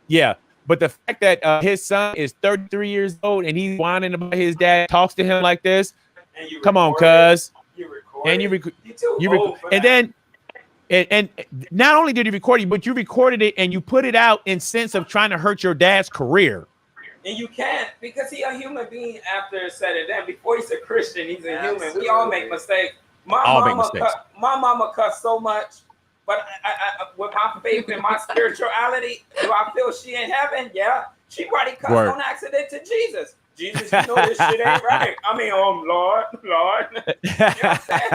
A: Yeah. But the fact that his son is 33 years old and he's whining about his dad, talks to him like this. Come on, cuz. And and then and not only did he record it, but you recorded it and you put it out in sense of trying to hurt your dad's career.
D: And you can't, because he's a human being after it's said and done. Before he's a Christian, he's a human. We all make mistakes. My mama cussed so much. But I, with my faith and my spirituality, do I feel she in heaven? Yeah. She probably cussed on accident to Jesus. Jesus, you know this shit ain't right. I mean, Lord. You know what I'm saying?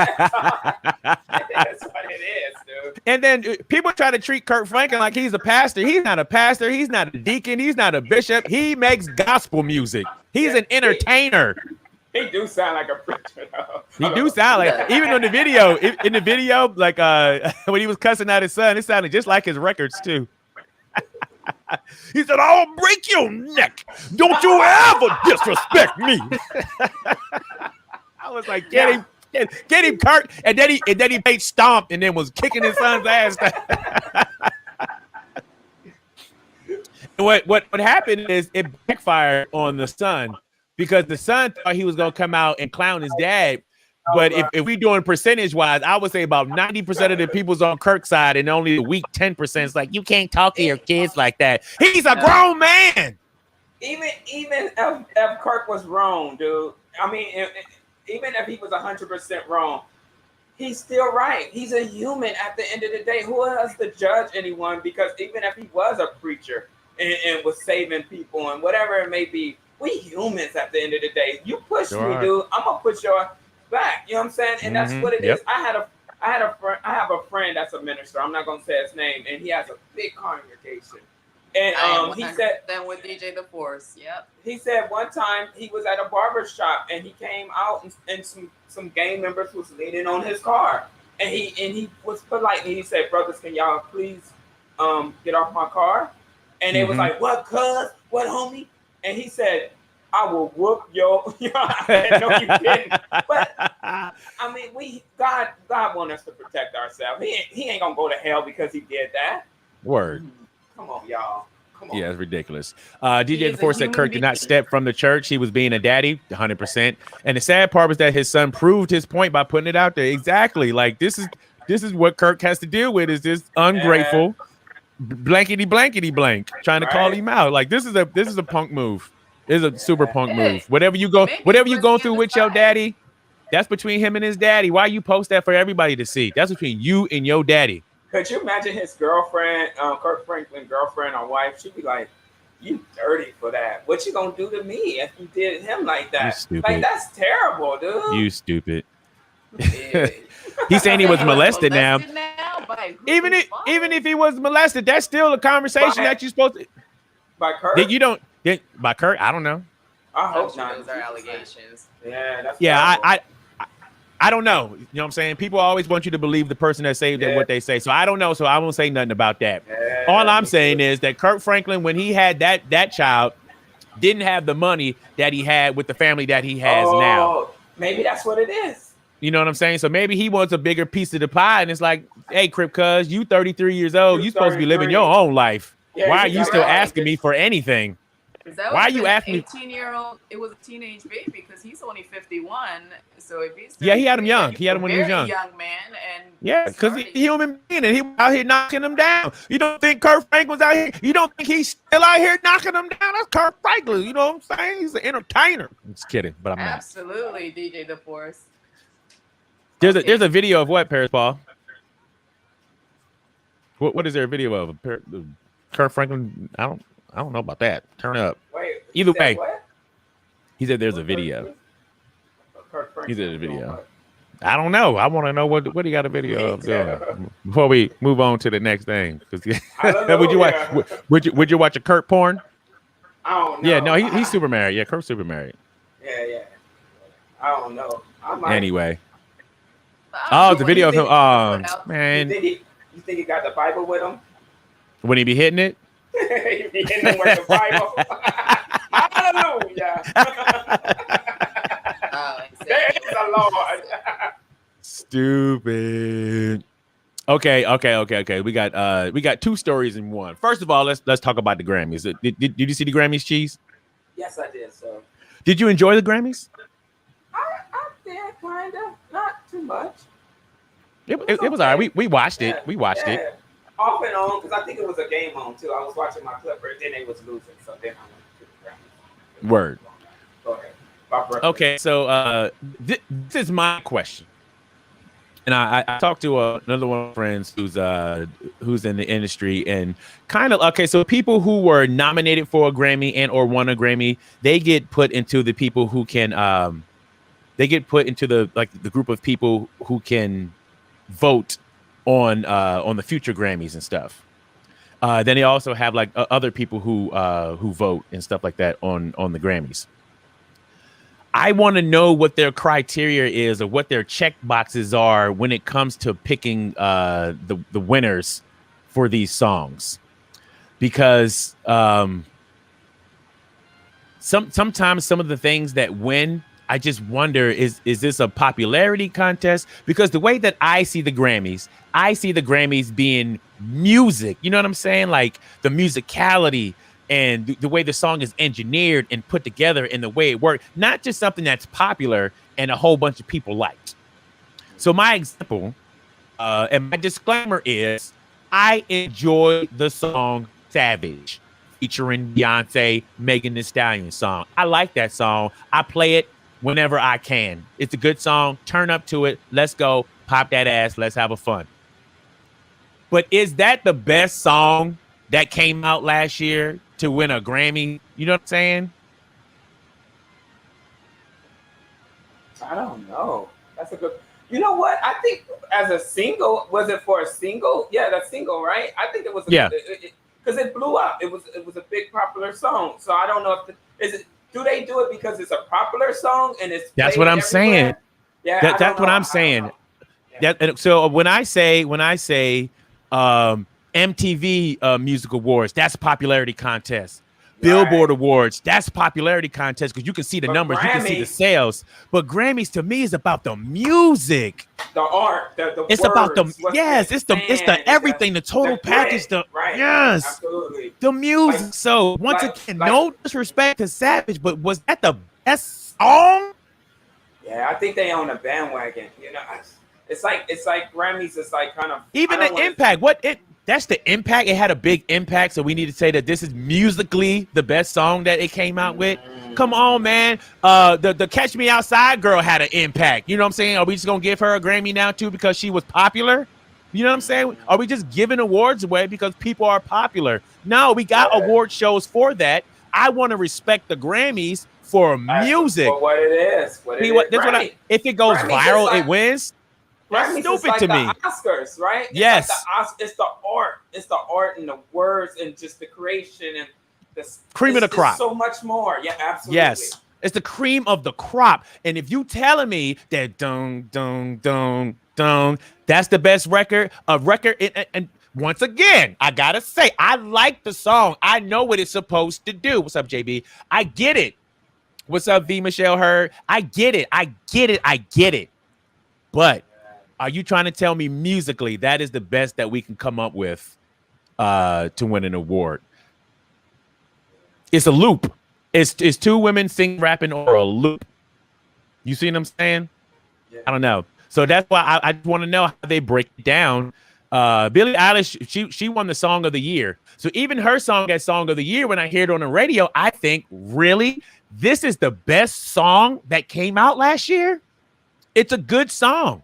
D: That's what it is, dude.
A: And then people try to treat Kirk Franklin like he's a pastor. He's not a pastor. He's not a deacon. He's not a bishop. He makes gospel music. He's an entertainer.
D: He do sound like a preacher, though.
A: He do sound like, even in the video, like when he was cussing out his son, it sounded just like his records too. He said, "I'll break your neck. Don't you ever disrespect me." I was like, get him, Kirk. And then he made stomp and then was kicking his son's ass. What happened is it backfired on the son, because the son thought he was gonna come out and clown his dad. But if we doing percentage wise, I would say about 90% of the people's on Kirk's side, and only the weak 10% is like, you can't talk to your kids like that. He's a grown man.
D: Even if Kirk was wrong, dude. I mean, even if he was 100% wrong, he's still right. He's a human at the end of the day. Who else to judge anyone? Because even if he was a preacher and was saving people and whatever it may be, we humans at the end of the day. You push me, dude. I'm gonna push your back. You know what I'm saying? And that's what it is. I have a friend that's a minister. I'm not gonna say his name, and he has a big congregation. And he said,
B: then with DJ The Force. Yep.
D: He said one time he was at a barber shop and he came out and some gang members was leaning on his car, and he was polite and he said, "Brothers, can y'all please get off my car?" And they was like, "What, cuz? What, homie?" And he said, "I will whoop your." I said, "No, you didn't." But I mean, God want us to protect ourselves. He ain't gonna go to hell because he did that.
A: Word.
D: Come on, y'all. Come on.
A: Yeah, it's ridiculous. DJ The Force said Kirk did not step from the church. He was being a daddy, 100%. And the sad part was that his son proved his point by putting it out there. Exactly. Like this is what Kirk has to deal with, is this ungrateful blankety blank trying to call him out. Like this is a punk move. It's a super punk move. Whatever you go through with your daddy, that's between him and his daddy. Why you post that for everybody to see? That's between you and your daddy.
D: Could you imagine his girlfriend, Kirk Franklin girlfriend or wife? She'd be like, "You dirty for that. What you gonna do to me if you did him like that?
A: You stupid.
D: Like that's terrible, dude.
A: You stupid." He's saying he was molested now. Even if he was molested, that's still a conversation that you're supposed to.
D: By Kirk?
A: By Kirk? I don't know.
D: I hope not.
B: Those are allegations.
D: Yeah, that's
A: I don't know. You know what I'm saying? People always want you to believe the person that saved it, what they say. So I don't know. So I won't say nothing about that. Yeah, all I'm saying is that Kirk Franklin, when he had that child, didn't have the money that he had with the family that he has now.
D: Maybe that's what it is.
A: You know what I'm saying? So maybe he wants a bigger piece of the pie, and it's like, hey, Crip, cuz you 33 years old, you supposed to be living your own life.
D: Yeah,
A: why are you still asking me for anything? Why are you asking me?
B: 18-year-old, it was a teenage baby because he's only 51. So if he's
A: he had him young. He had him when he was young.
B: Young man, and
A: because he's human being, and he was out here knocking them down. You don't think Kirk Franklin's out here? You don't think he's still out here knocking them down? That's Kirk Franklin. You know what I'm saying? He's an entertainer. I'm just kidding, but I'm not.
B: Absolutely, DJ The Force.
A: There's a video of what, Paris Paul? What is there a video of? Kirk Franklin? I don't know about that. Turn up.
D: Wait,
A: either way,
D: what?
A: he said there's a video. He said a video. I don't know. I want to know what he got a video of doing before we move on to the next thing. Would you watch a Kirk porn?
D: I don't know.
A: Yeah, no, he's super married. Yeah, Kirk's super married.
D: Yeah. I don't know.
A: Anyway. Oh, the video of him. Man.
D: You think he got the Bible with him?
A: When he be hitting it?
D: He be hitting him with the Bible. Hallelujah. There is a Lord.
A: Stupid. Okay. We got two stories in one. First of all, let's talk about the Grammys. Did you see the Grammys, Cheese?
D: Yes, I did. So.
A: Did you enjoy the Grammys?
D: I did, kind of. Not too much.
A: It was all right. We watched it. We watched it.
D: Off and on, because I think it was a game on too. I was watching my Clippers, then they was losing, so then I went to the Grammys.
A: Word.
D: Go ahead.
A: Okay, so this is my question, and I talked to another one of my friends who's in the industry, and kind of okay. So people who were nominated for a Grammy and or won a Grammy, they get put into the people who can they get put into the group of people who can vote on the future Grammys and stuff. Then they also have other people who vote and stuff like that on the Grammys. I want to know what their criteria is or what their check boxes are when it comes to picking the winners for these songs, because sometimes some of the things that win, I just wonder, is this a popularity contest? Because the way that I see the Grammys being music. You know what I'm saying? Like the musicality and the way the song is engineered and put together and the way it worked. Not just something that's popular and a whole bunch of people liked. So my example and my disclaimer is I enjoy the song Savage featuring Beyonce, Megan Thee Stallion song. I like that song. I play it whenever I can. It's a good song. Turn up to it. Let's go. Pop that ass. Let's have a fun. But is that the best song that came out last year to win a Grammy? You know what I'm saying?
D: I don't know. That's a good. You know what? I think as a single, was it for a single? Yeah, that's single, right? I think it was. Because it blew up. It was a big popular song. So I don't know if do they do it because it's a popular song and it's.
A: That's what I'm saying.
D: Yeah,
A: that's what I'm saying. Yeah. So when I say MTV Music Awards, that's a popularity contest. Billboard Awards, that's a popularity contest because you can see the numbers, you can see the sales. But Grammys to me is about the music,
D: the art, the
A: it's
D: words,
A: about it's the everything, the total package,
D: absolutely,
A: the music. So once again, no disrespect to Savage, but was that the best song?
D: Yeah, I think they own a bandwagon. You know, it's like Grammys. It's like kind of
A: even the impact. That's the impact. It had a big impact. So we need to say that this is musically the best song that it came out with. Come on, man. The Catch Me Outside girl had an impact. You know what I'm saying? Are we just gonna give her a Grammy now too because she was popular? You know what I'm saying? Are we just giving awards away because people are popular? No, we got award shows for that. I want to respect the Grammys for music.
D: For what it is.
A: If it goes
D: Grammys
A: viral, it wins. That's stupid
D: like
A: to me.
D: The Oscars, right?
A: Yes.
D: It's the art. It's the art and the words and just the creation and the
A: cream of the crop.
D: So much more. Yeah, absolutely.
A: Yes. It's the cream of the crop. And if you telling me that dun dun dun dun, that's the best record, and once again, I gotta say, I like the song. I know what it's supposed to do. What's up, JB? I get it. What's up, V Michelle Hurd? I get it. But are you trying to tell me musically that is the best that we can come up with to win an award? It's a loop. It's two women singing, rapping, or a loop. You see what I'm saying? Yeah. I don't know. So that's why I want to know how they break it down. Billie Eilish, she won the Song of the Year. So even her song as Song of the Year, when I hear it on the radio, I think, really? This is the best song that came out last year? It's a good song.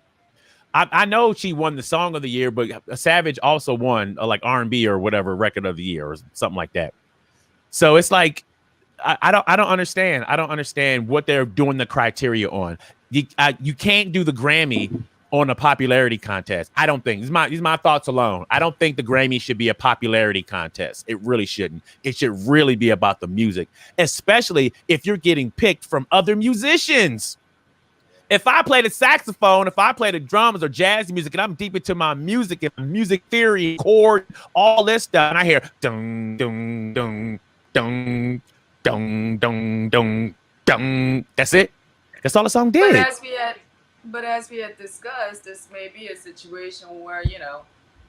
A: I know she won the Song of the Year, but Savage also won like R&B or whatever Record of the Year or something like that. So it's like, I don't understand. I don't understand what they're doing the criteria on. You can't do the Grammy on a popularity contest. I don't think. These are my thoughts alone. I don't think the Grammy should be a popularity contest. It really shouldn't. It should really be about the music, especially if you're getting picked from other musicians. If I play the saxophone, if I play the drums or jazz music, and I'm deep into my music and music theory, chord, all this stuff, and I hear dung dung dung dung dung dung dung dung. That's it. That's all the song did.
B: But as we had discussed, this may be a situation where, you know,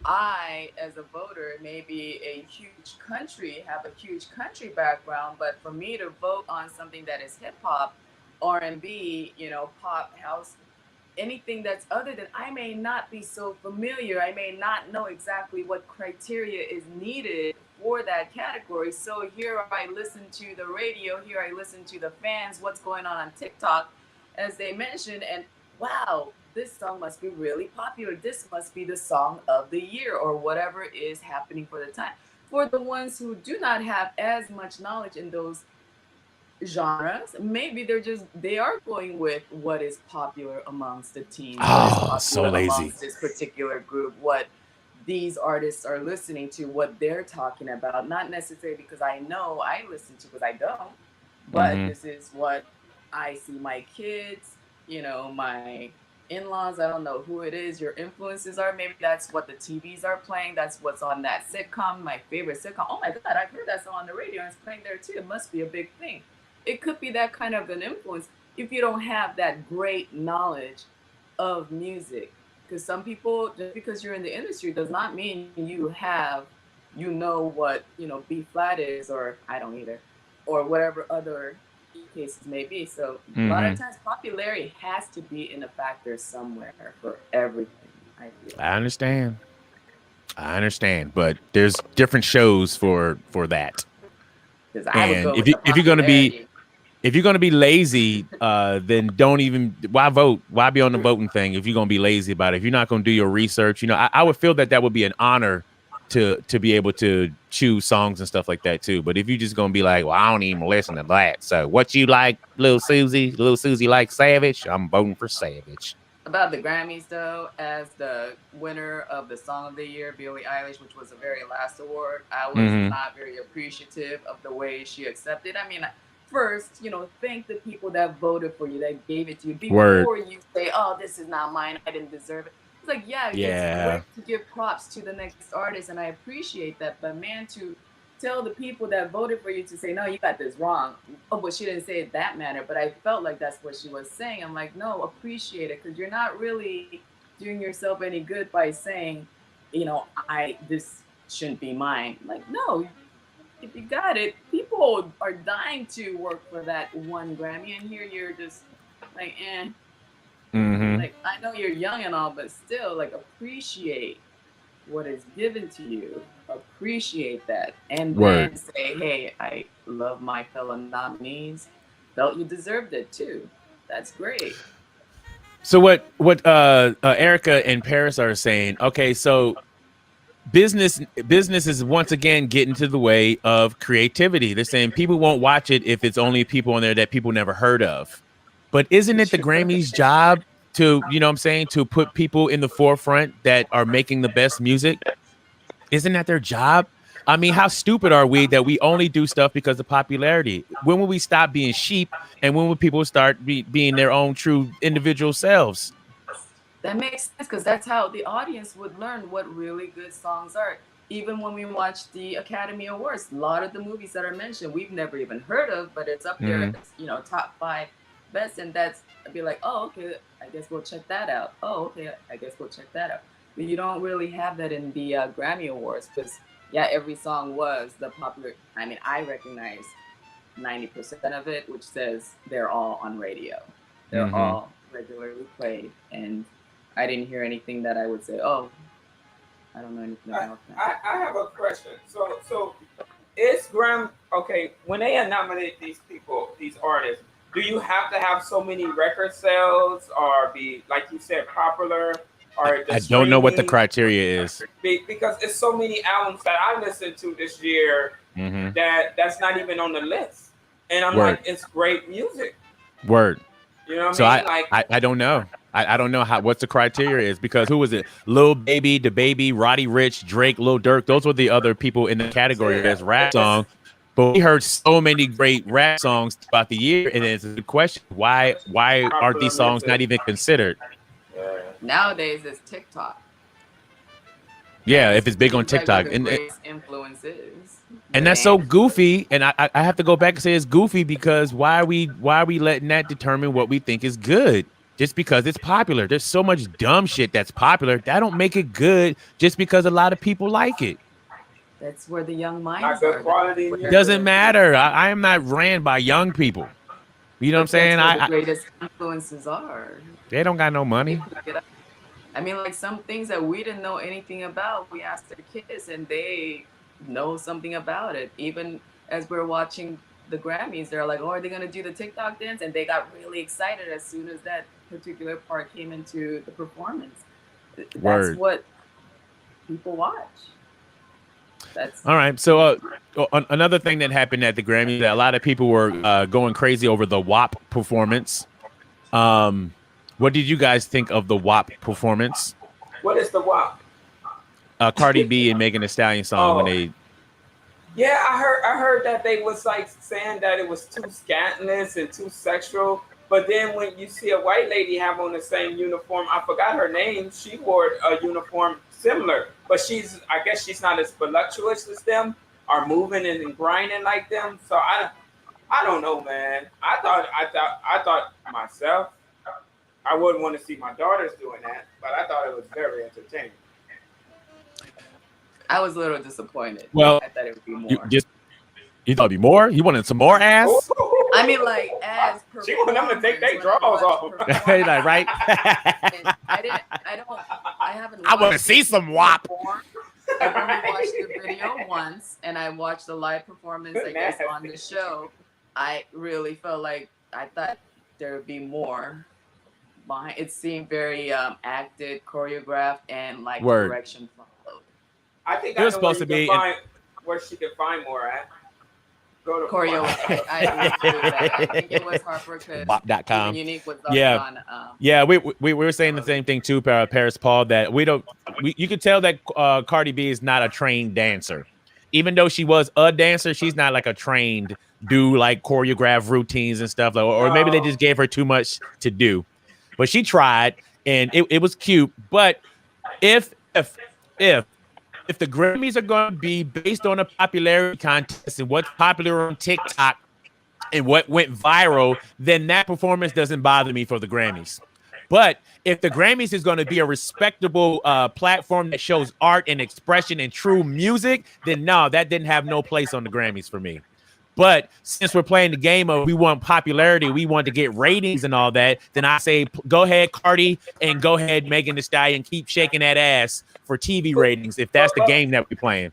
B: I, as a voter, may be a huge country, have a huge country background, but for me to vote on something that is hip hop, R&B, you know, pop, house, anything that's other than, I may not be so familiar. I may not know exactly what criteria is needed for that category. So here I listen to the radio, here I listen to the fans, what's going on TikTok, as they mentioned, and wow, this song must be really popular. This must be the song of the year or whatever is happening for the time. For the ones who do not have as much knowledge in those genres, maybe they are going with what is popular amongst the teens.
A: Oh, so lazy.
B: Amongst this particular group, what these artists are listening to, what they're talking about. Not necessarily because I know I listen to, because I don't, but this is what I see my kids, you know, my in-laws, I don't know who it is, your influences are. Maybe that's what the TVs are playing. That's what's on that sitcom, my favorite sitcom. Oh my God, I've heard that song on the radio and it's playing there too. It must be a big thing. It could be that kind of an influence if you don't have that great knowledge of music. Because some people, just because you're in the industry does not mean you know what, you know, B flat is, or I don't either, or whatever other cases may be. So a lot of times popularity has to be in a factor somewhere for everything.
A: I understand, but there's different shows for that. And if you're gonna be lazy, then don't even, why vote? Why be on the voting thing if you're gonna be lazy about it? If you're not gonna do your research, you know, I would feel that would be an honor to be able to choose songs and stuff like that too. But if you're just gonna be like, well, I don't even listen to that. So what you like, Little Susie? Little Susie likes Savage. I'm voting for Savage.
B: About the Grammys though, as the winner of the Song of the Year, Billie Eilish, which was the very last award, I was not very appreciative of the way she accepted. I mean, first, you know, thank the people that voted for you, that gave it to you before you say, oh, this is not mine, I didn't deserve it. It's like, it's great to give props to the next artist, and I appreciate that. But man, to tell the people that voted for you to say, no, you got this wrong. Oh, but she didn't say it that manner, but I felt like that's what she was saying. I'm like, no, appreciate it, because you're not really doing yourself any good by saying, you know, this shouldn't be mine. Like, no, if you got it, people are dying to work for that one Grammy, and here you're just like, Like, I know you're young and all, but still, like, appreciate what is given to you. Appreciate that. And then say, hey, I love my fellow nominees. Felt you deserved it too. That's great.
A: So what Erica and Paris are saying, okay, so business is once again getting to the way of creativity. They're saying people won't watch it if it's only people on there that people never heard of. But isn't it the Grammys' job to, you know what I'm saying, to put people in the forefront that are making the best music? Isn't that their job? I mean, how stupid are we that we only do stuff because of popularity? When will we stop being sheep, and when will people start being their own true individual selves?
B: That makes sense, because that's how the audience would learn what really good songs are. Even when we watch the Academy Awards, a lot of the movies that are mentioned, we've never even heard of, but it's up there, you know, top 5 best, and I'd be like, oh, okay, I guess we'll check that out. Oh, okay, I guess we'll check that out. But you don't really have that in the Grammy Awards, because every song was the popular. I mean, I recognize 90% of it, which says they're all on radio. They're all regularly played, and I didn't hear anything that I would say, oh, I don't know anything about that.
D: I have a question. So is Grammy, okay, when they nominate these people, these artists, do you have to have so many record sales or be, like you said, popular? Or
A: I don't know what the criteria is.
D: Because it's so many albums that I listened to this year that's not even on the list. And I'm like, it's great music.
A: Word.
D: You know what
A: so
D: I mean?
A: I don't know. I don't know what's the criteria is, because who was it? Lil Baby, DaBaby, Roddy Ricch, Drake, Lil Durk. Those were the other people in the category as rap song. But we heard so many great rap songs throughout the year, and it's a good question. Why aren't these songs not even considered?
B: Nowadays, it's TikTok.
A: Yeah, if it's big on TikTok.
B: And influences.
A: And that's so goofy. And I have to go back and say it's goofy, because why are we letting that determine what we think is good? Just because it's popular. There's so much dumb shit that's popular. That don't make it good just because a lot of people like it.
B: That's where the young minds are.
A: It doesn't matter. I am not ran by young people. You know what I'm saying?
B: The greatest influences are.
A: They don't got no money.
B: I mean, like some things that we didn't know anything about, we asked their kids and they know something about it. Even as we're watching the Grammys, they're like, oh, are they going to do the TikTok dance? And they got really excited as soon as that particular part came into the performance. That's what people watch. That's
A: all right. So another thing that happened at the Grammys, that a lot of people were going crazy over the WAP performance. What did you guys think of the WAP performance?
D: What is the WAP?
A: Cardi B and Megan Thee Stallion song when they.
D: Yeah, I heard that they was like saying that it was too scandalous and too sexual. But then when you see a white lady have on the same uniform, I forgot her name. She wore a uniform similar, but I guess she's not as voluptuous as them, or moving and grinding like them. So I don't know, man. I thought myself, I wouldn't want to see my daughters doing that, but I thought it was very entertaining.
B: I was a little disappointed.
A: Well,
B: I thought it would be more.
A: You thought it'd be more? You wanted some more ass?
B: I mean, like, as
D: she wanted them to take their drawers off.
A: Right? I want to see some WAP.
B: I only watched the video once, and I watched the live performance, I guess, on the show. I really felt like I thought there would be more behind. It seemed very acted, choreographed, and like direction followed.
D: I think it was supposed to be where she could find more at. Go to
B: choreo. I think it was Harper because
A: Bop.com.
B: Unique was
A: on. We were saying the same thing too, Paris Paul. That you could tell that Cardi B is not a trained dancer, even though she was a dancer. She's not like a trained like choreograph routines and stuff. Or maybe they just gave her too much to do. But she tried, and it was cute. But if the Grammys are going to be based on a popularity contest and what's popular on TikTok and what went viral, then that performance doesn't bother me for the Grammys. But if the Grammys is going to be a respectable platform that shows art and expression and true music, then no, that didn't have no place on the Grammys for me. But since we're playing the game of we want popularity, we want to get ratings and all that, then I say go ahead, Cardi, and go ahead, Megan Thee Stallion, keep shaking that ass for TV ratings if that's the game that we're playing.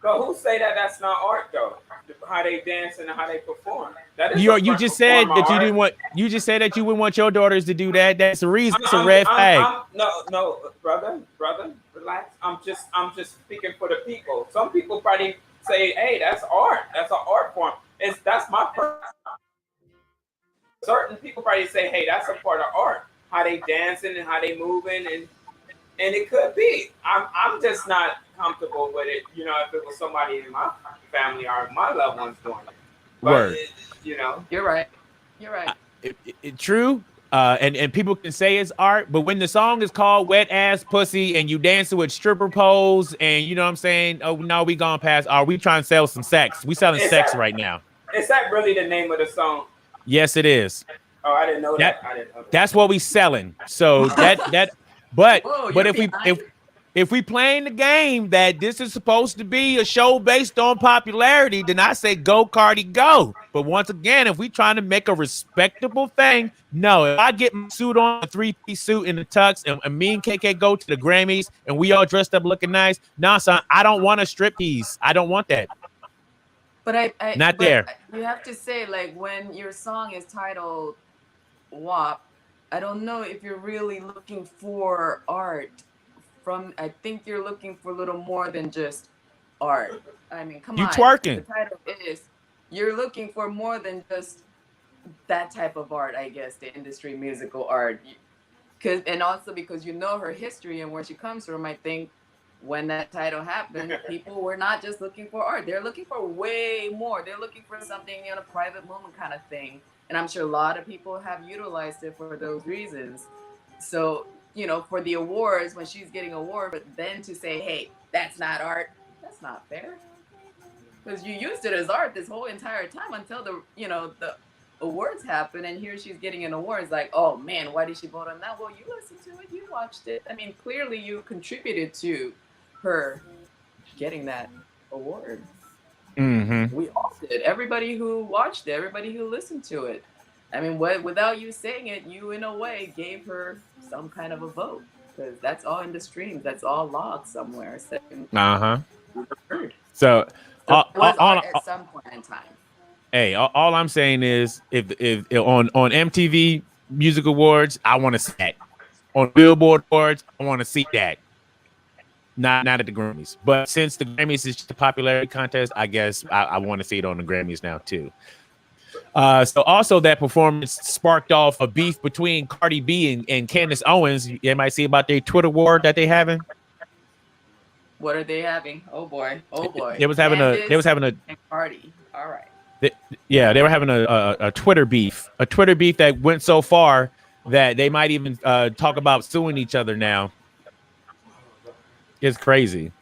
D: But who say that that's not art though? How they dance and how they perform. That is
A: you just said that you didn't want. You just said that you wouldn't want your daughters to do that. That's the reason. It's a red flag.
D: No, brother, relax. I'm just speaking for the people. Some people probably say, "Hey, that's art. That's an art form." That's my purpose. Certain people probably say, "Hey, that's a part of art. How they dancing and how they moving and it could be." I'm just not comfortable with it. You know, if it was somebody in my family or my loved ones doing it. But
A: Word.
B: You're right.
A: True. And people can say it's art, but when the song is called Wet Ass Pussy and you dancing with stripper poles and you know what I'm saying, oh no, we gone past, are we trying to sell some sex? We selling sex right now.
D: Is that really the name of the song?
A: Yes, it is.
D: Oh, I didn't know that. I didn't know that.
A: That's what we selling. So but
B: Whoa,
A: but
B: you're behind.
A: if we playing the game that this is supposed to be a show based on popularity, then I say go Cardi go. But once again, if we trying to make a respectable thing, no. If I get my suit on, a 3-piece suit in the tux, and me and KK go to the Grammys and we all dressed up looking nice, no, son, I don't want a striptease. I don't want that.
B: But I
A: Not there.
B: You have to say, like, when your song is titled WAP, I don't know if you're really looking for art. I think you're looking for a little more than just art. I mean, come on.
A: You twerking.
B: The title is, you're looking for more than just that type of art, I guess, the industry musical art. And also because you know her history and where she comes from, I think when that title happened, people were not just looking for art. They're looking for way more. They're looking for something in a private moment kind of thing. And I'm sure a lot of people have utilized it for those reasons. So, you know, for the awards, when she's getting an award, but then to say, hey, that's not art, that's not fair. Because you used it as art this whole entire time until the awards happen, and here she's getting an award. It's like, oh man, why did she vote on that? Well, you listened to it, you watched it. I mean, clearly you contributed to her getting that award.
A: Mm-hmm.
B: We all did. Everybody who watched it, everybody who listened to it. I mean, without you saying it, you in a way gave her some kind of a vote, because that's all in the streams. That's all logged somewhere.
A: So
B: it was art at some point in time.
A: Hey, all I'm saying is, if on MTV Music Awards, I want to see that. On Billboard Awards, I want to see that. Not at the Grammys, but since the Grammys is just a popularity contest, I guess I want to see it on the Grammys now too. So also that performance sparked off a beef between Cardi B and Candace Owens. You might see about their Twitter war that they having.
B: What are they having? Oh boy.
A: They was having a
B: party. All right.
A: They were having a Twitter beef. A Twitter beef that went so far that they might even talk about suing each other now. It's crazy.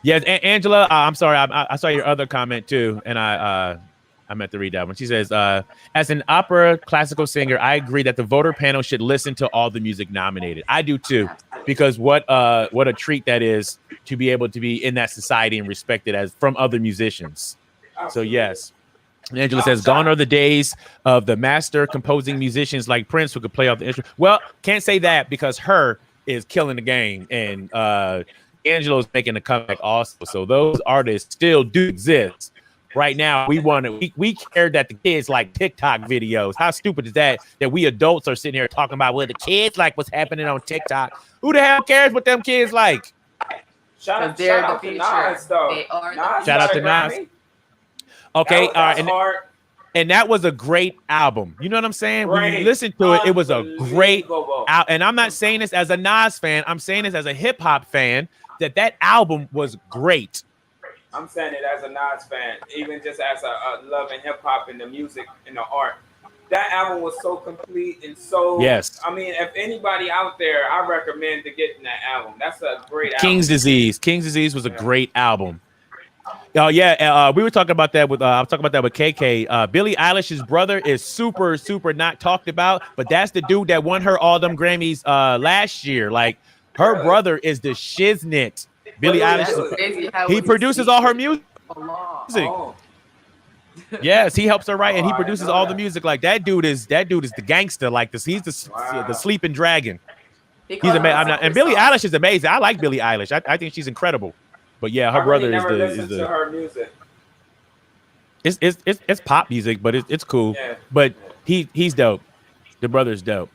A: Yes, Angela, I'm sorry. I saw your other comment too, and I meant to read that one. She says, as an opera classical singer, I agree that the voter panel should listen to all the music nominated. I do too, because what a treat that is to be able to be in that society and respected as from other musicians. So yes. And Angela says, gone are the days of the master composing musicians like Prince who could play off the instrument. Well, can't say that because Her is killing the game, and Angelo's making a comeback also. So those artists still do exist. Right now, we care that the kids like TikTok videos. How stupid is that we adults are sitting here talking about what the kids like what's happening on TikTok? Who the hell cares what them kids like?
D: Shout out to Nas, though.
B: They are
A: shout out to Nas. Okay, and that was a great album. You know what I'm saying? When you listen to it, it was a great album. And I'm not saying this as a Nas fan. I'm saying this as a hip hop fan, that album was great.
D: I'm saying it as a Nas fan, even just as a loving hip hop and the music and the art. That album was so complete and so.
A: Yes.
D: I mean, if anybody out there, I recommend to getting that album. That's a great album.
A: King's Disease was a great album. Oh yeah, we were talking about that with I was talking about that with KK. Billie Eilish's brother is super not talked about, but that's the dude that won her all them Grammys last year. Like her brother is the shiznit. Billie Eilish, he produces all her music. Yes, he helps her write, and he produces all the music. Like that dude is the gangster. Like this, he's the sleeping dragon. He's amazing. And Billie Eilish is amazing. I like Billie Eilish. I think she's incredible. But yeah, her brother is the
D: her music.
A: It's pop music, but it's cool. Yeah. But he's dope. The brother's dope.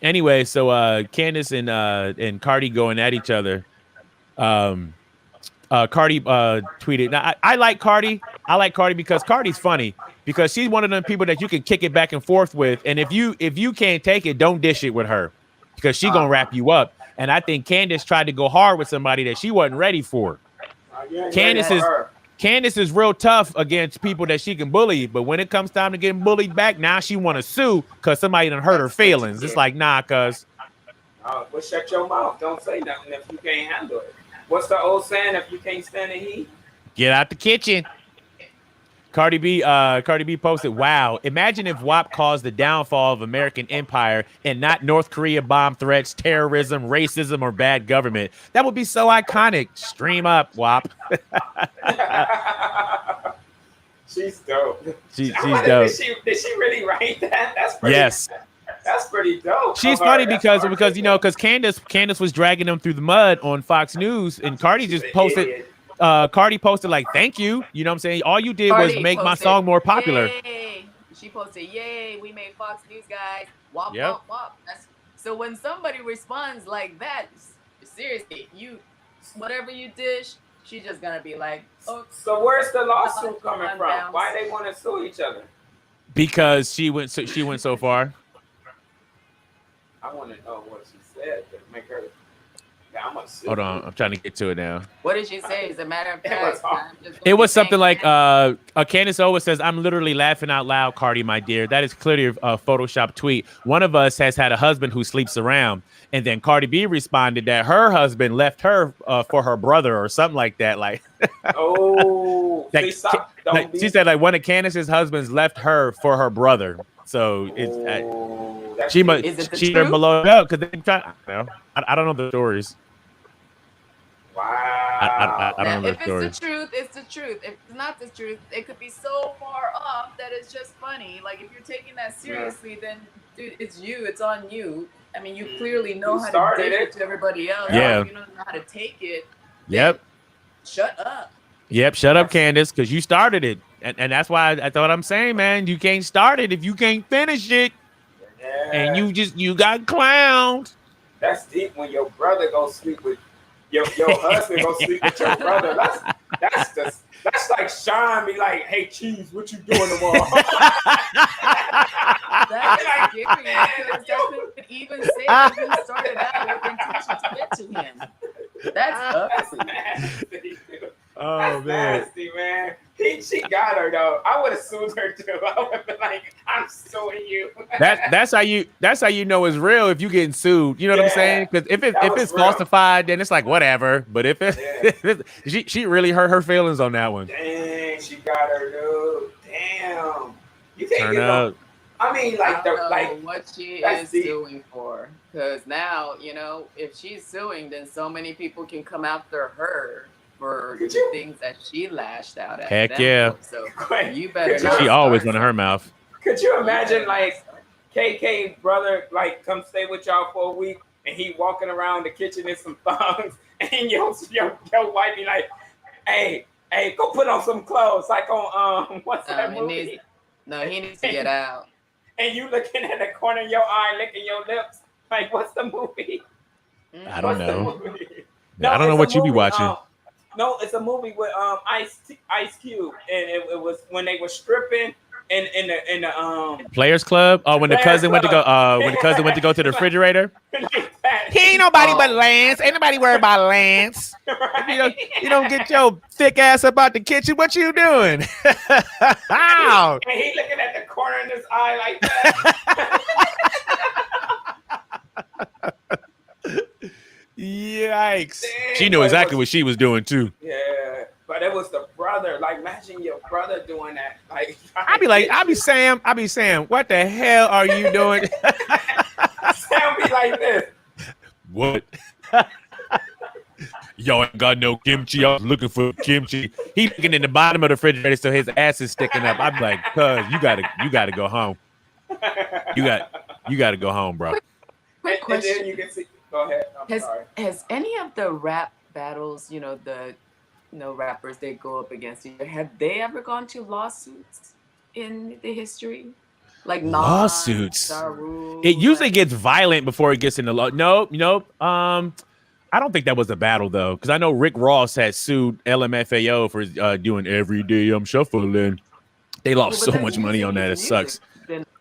A: Anyway, so Candace and Cardi going at each other. Cardi tweeted. Now I like Cardi. I like Cardi because Cardi's funny, because she's one of them people that you can kick it back and forth with. And if you can't take it, don't dish it with her, because she gonna wrap you up. And I think Candace tried to go hard with somebody that she wasn't ready for. Candace is real tough against people that she can bully, but when it comes time to getting bullied back, now she want to sue because somebody done hurt her feelings. It's like, nah, cuz.
D: Well, shut your mouth. Don't say nothing if you can't handle it. What's the old saying? If you can't stand the heat,
A: get out the kitchen. Cardi B posted, wow, imagine if WAP caused the downfall of American empire and not North Korea bomb threats, terrorism, racism, or bad government. That would be so iconic. Stream up, WAP.
D: She's dope.
A: She's dope.
D: Did she really write that? That's pretty,
A: yes.
D: That's pretty dope.
A: She's funny because Candace was dragging them through the mud on Fox News, and Cardi just posted. Cardi posted like, "Thank you." You know what I'm saying? All you did
B: Cardi
A: was make
B: posted,
A: my song more popular.
B: Yay. She posted, "Yay, we made Fox News, guys." Wop,
A: Yep.
B: wop, wop. So when somebody responds like that, seriously, whatever you dish, she's just gonna be like, "Oh."
D: So where's the lawsuit coming from? Why they want to sue each other?
A: Because she went so far.
D: I want to know what she said to make her. Yeah, I'm sue.
A: Hold on, I'm trying to get to it now.
B: What did she say? As a matter of fact,
A: it was something like, Candace Owens says, "I'm literally laughing out loud, Cardi, my dear. That is clearly a Photoshop tweet. One of us has had a husband who sleeps around." And then Cardi B responded that her husband left her for her brother or something like that. Like,
D: oh,
A: she said like one of Candace's husbands left her for her brother. So she must cheat below it up because they try. I don't know the stories.
D: Wow.
A: I don't know the
B: if
A: story.
B: it's the truth, it's the truth. If it's not the truth, it could be so far off that it's just funny. Like, if you're taking that seriously, then, dude, it's you. It's on you. I mean, you clearly know how to dish it to everybody else.
A: Yeah.
B: If you don't know how to take it.
A: Yep.
B: Shut up.
A: Yep. Shut up, Candace, because you started it. And that's why I thought I'm saying, man, you can't start it if you can't finish it.
D: Yeah.
A: And you got clowned.
D: That's deep when your brother goes sleep with your husband goes sleep with your brother. That's like Sean be like, "Hey, Cheese, what you doing tomorrow?"
B: That's scary because that could even say that he started out with intention to get to him. That's ugly.
A: Oh,
D: that's
A: man.
D: Nasty, man. She got her though. I would have sued her too. I would have been like, "I'm suing you."
A: That's how you know it's real if you getting sued. You know what I'm saying? Because if it's real. Falsified, then it's like whatever. But if she really hurt her feelings on that one.
D: Dang, she got her dude. Damn. You can't
A: Turn
D: get
A: up.
D: I mean, like
B: what she is suing for. Because now, if she's suing, then so many people can come after her for the things that she lashed out at.
A: Heck yeah.
B: So you better.
A: She always went in her mouth.
D: Could you imagine like KK's brother like come stay with y'all for a week and he walking around the kitchen in some thongs and your wife be like, hey, go put on some clothes like on what's that movie?
B: He needs to get out.
D: And you looking at the corner of your eye, licking your lips. Like, what's the movie?
A: I don't know.
D: No,
A: I don't know what you be watching.
D: No, it's a movie with Ice Cube, and it was when they were stripping in the
A: Players Club. Oh, when the cousin went to go to the refrigerator. He ain't nobody but Lance. Ain't nobody worried about Lance.
D: Right.
A: You don't get your thick ass up out the kitchen. What you doing? Ow.
D: And he looking at the corner in his eye like that.
A: Yikes.
D: Dang,
A: she knew exactly what she was doing too.
D: Yeah, but it was the brother. Like, imagine your brother doing that. Like,
A: I be Sam, what the hell are you doing?
D: Sam be like this.
A: What? Y'all ain't got no kimchi. I was looking for kimchi. He looking in the bottom of the refrigerator so his ass is sticking up. I'm like, cuz you gotta go home. You gotta go home, bro.
B: Quick question.
D: And then you can see. Go ahead. I'm sorry.
B: Has any of the rap battles, the rappers they go up against each other, have they ever gone to lawsuits in the history? Like
A: lawsuits.
B: Saru,
A: It usually gets violent before it gets into law. Nope. I don't think that was a battle though, because I know Rick Ross had sued LMFAO for doing Every Day I'm Shuffling. They lost so much money on that. It sucks.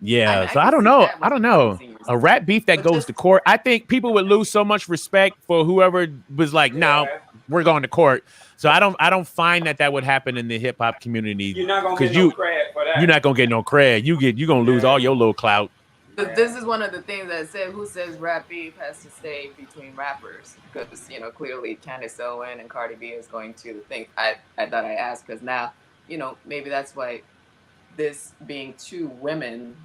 A: Yeah, so I don't know. A rap beef that goes to court. I think people would lose so much respect for whoever was like, "No, we're going to court." So I don't find that would happen in the hip hop community.
D: You're not gonna get no cred for that.
A: You're not gonna get no cred. You're gonna lose all your little clout.
B: But this is one of the things that said, who says rap beef has to stay between rappers? Because clearly Candace Owen and Cardi B is going to think. I thought I asked because now you know, maybe that's why this being two women,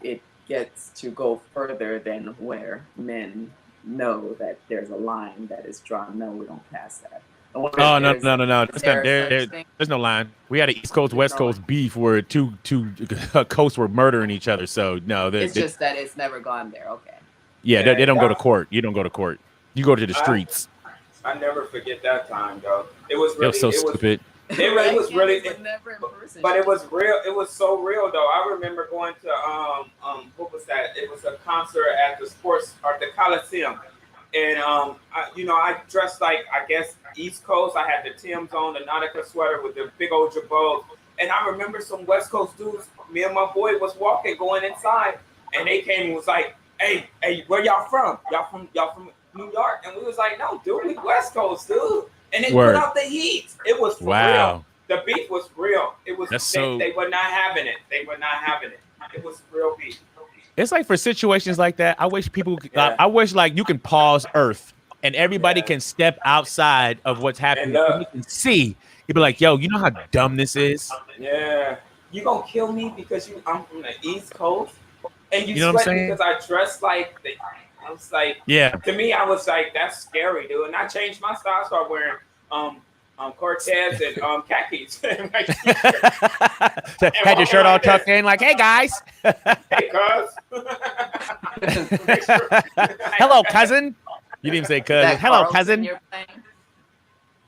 B: it gets to go further than where men know that there's a line that is drawn. No, we don't pass that.
A: Oh, no.
B: There's
A: There's no line. We had an East Coast, West Coast beef where two coasts were murdering each other. So no,
B: it's just that it's never gone there. Okay.
A: Yeah, they don't go to court. You don't go to court. You go to the streets.
D: I never forget that time, though. It was really
A: stupid.
D: It was really,
B: never in person.
D: But it was real. It was so real, though. I remember going to what was that? It was a concert at the Coliseum, and I dressed like, I guess, East Coast. I had the Tim's on, the Nautica sweater with the big old jabot, and I remember some West Coast dudes. Me and my boy was walking, going inside, and they came and was like, "Hey, where y'all from? Y'all from New York?" And we was like, "No, dude, we West Coast, dude." And they put out the heat. It was for real. The beef was real. It was. They were not having it. They were not having it. It was real beef.
A: It's like for situations like that, I wish people. I wish like you can pause Earth and everybody can step outside of what's happening. You can see. You'd be like, "Yo, you know how dumb this is?"
D: Yeah. You gonna kill me because I'm from the East Coast, and you
A: know what I'm
D: sweat
A: saying?
D: because I dress like. I was like,
A: yeah.
D: To me, I was like, that's scary, dude. And I changed my style, started wearing Cortez and khakis.
A: Had your shirt all tucked in, like, "Hey guys."
D: Hey cuz.
A: Hello, cousin. You didn't say cousin. Hello, cousin.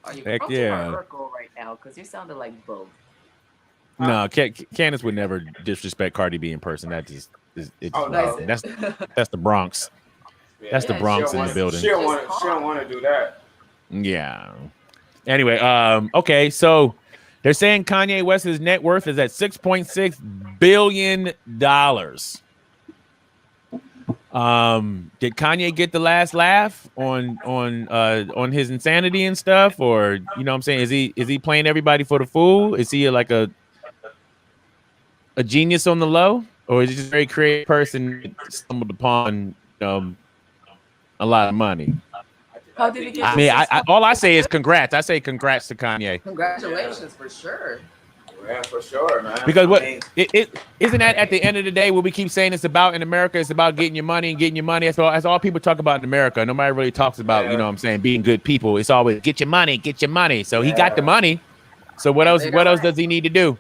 B: Are you
A: Heck yeah.
B: right now? Because you sounded like both.
A: No, Candace would never disrespect Cardi B in person. That just that's the Bronx. That's the Bronx in the building.
D: She don't want to do that.
A: Yeah. Anyway, okay, so they're saying Kanye West's net worth is at $6.6 billion. Did Kanye get the last laugh on his insanity and stuff, or you know what I'm saying? Is he playing everybody for the fool? Is he like a genius on the low, or is he just a very creative person that stumbled upon a lot of money?
B: How did he get?
A: I mean, all I say is congrats. I say congrats to Kanye.
B: Congratulations for sure.
D: Yeah, for sure, man.
A: Because it isn't that at the end of the day what we keep saying it's about in America. It's about getting your money and getting your money. That's all people talk about in America. Nobody really talks about you know what I'm saying, being good people. It's always get your money, get your money. So he got the money. So what else? What else does he need to do?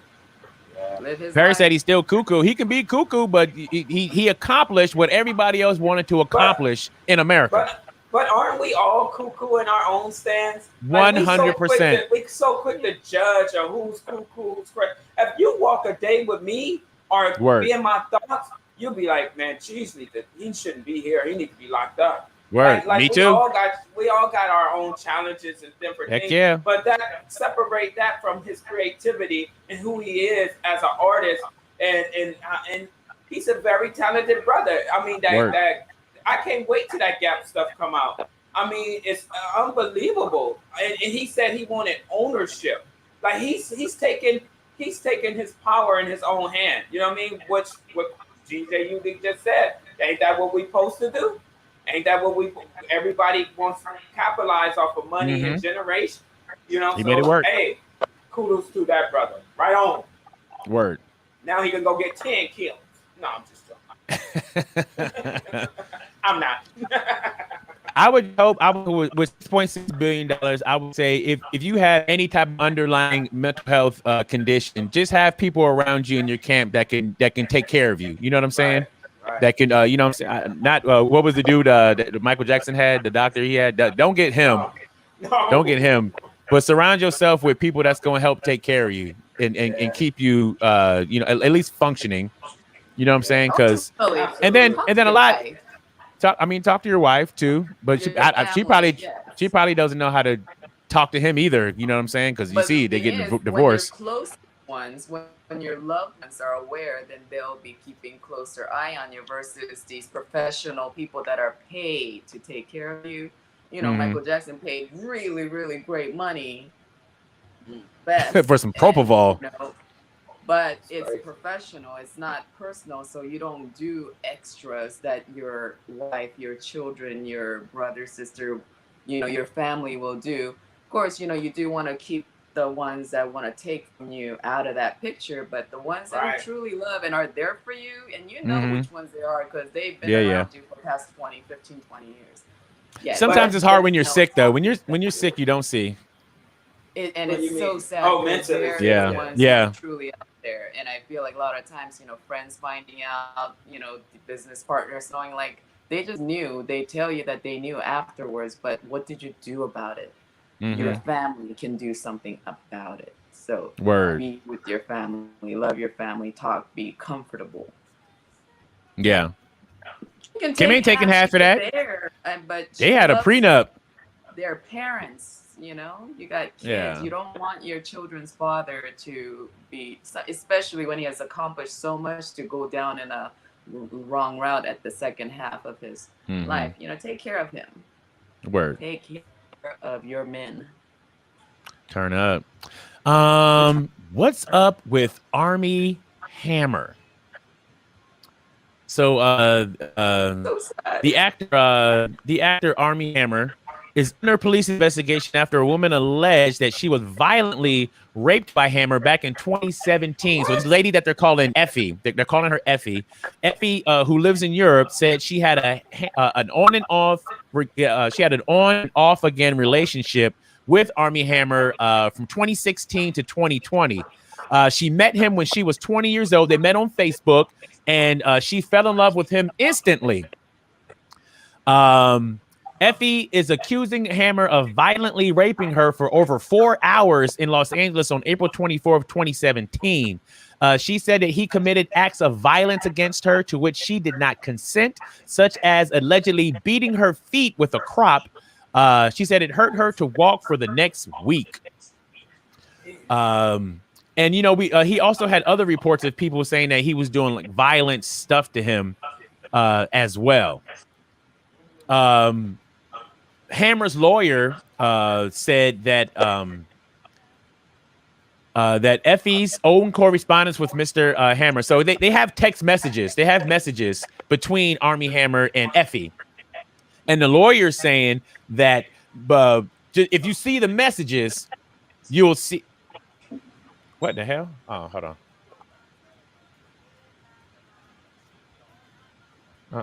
A: Perry said he's still cuckoo. He can be cuckoo, but he accomplished what everybody else wanted to accomplish in America.
D: But aren't we all cuckoo in our own stands?
A: 100%.
D: We so quick to judge on who's cuckoo, who's crazy. If you walk a day with me or be in my thoughts, you'll be like, man, he shouldn't be here. He needs to be locked up.
A: Word. Me too.
D: We all got our own challenges and different things.
A: Yeah.
D: But separate that from his creativity and who he is as an artist. And he's a very talented brother. I mean, that I can't wait till that Gap stuff come out. I mean, it's unbelievable. And he said he wanted ownership. Like he's taken his power in his own hand. You know what I mean? What GJ just said. Ain't that what we supposed to do? Ain't that what everybody wants to capitalize off of money and generation? You know,
A: he made it work.
D: Hey, kudos to that brother. Right on.
A: Word.
D: Now he can go get 10 kills. No, I'm just joking. I'm not.
A: I would hope with $6.6 billion, I would say if you have any type of underlying mental health condition, just have people around you in your camp that can take care of you. You know what I'm saying? Right. That can, you know what I'm saying? Not what was the dude that Michael Jackson had, the doctor he had? Don't get him. No. Don't get him. But surround yourself with people that's going to help take care of you and keep you, you know, at least functioning. You know what I'm saying? Because and then a lot. Talk to your wife too, but she probably doesn't know how to talk to him either. You know what I'm saying? Because you see, they get divorced.
B: When your close ones, when your loved ones are aware, then they'll be keeping closer eye on you versus these professional people that are paid to take care of you. You know, Michael Jackson paid really, really great money
A: for some propofol.
B: But it's professional, it's not personal, so you don't do extras that your wife, your children, your brother, sister, you know, your family will do. Of course, you know, you do want to keep the ones that want to take from you out of that picture, but the ones that you truly love and are there for you, and you know which ones they are because they've been around you for the past 15, 20 years. Yeah,
A: sometimes it's hard when you're sick, though. When you're sick, you don't see.
B: And it's so sad.
D: Oh, mentally.
B: The ones that are truly out there. And I feel like a lot of times, you know, friends finding out, you know, the business partners knowing, like, they just knew. They tell you that they knew afterwards, but what did you do about it? Your family can do something about it. So be with your family, love your family, talk, be comfortable.
A: Yeah. Kim ain't taking half of that.
B: But
A: they had a prenup.
B: Their parents, you know, you got kids. You don't want your children's father to be, especially when he has accomplished so much, to go down in a wrong route at the second half of his life. You know, take care of him. Take care of your men.
A: Turn up. What's up with Armie Hammer? So the actor Armie Hammer is under police investigation after a woman alleged that she was violently raped by Hammer back in 2017. So this lady that they're calling Effie, they're calling her Effie. Effie, who lives in Europe, said she had an on and off again relationship with Armie Hammer from 2016 to 2020. She met him when she was 20 years old. They met on Facebook, and she fell in love with him instantly. Effie is accusing Hammer of violently raping her for over 4 hours in Los Angeles on April 24th, 2017. She said that he committed acts of violence against her to which she did not consent, such as allegedly beating her feet with a crop. She said it hurt her to walk for the next week. And, you know, he also had other reports of people saying that he was doing like violent stuff to him as well. Hammer's lawyer said that that Effie's own correspondence with Mr. Hammer. So they have text messages. They have messages between Armie Hammer and Effie. And the lawyer's saying that if you see the messages, you'll see. What the hell? Oh, hold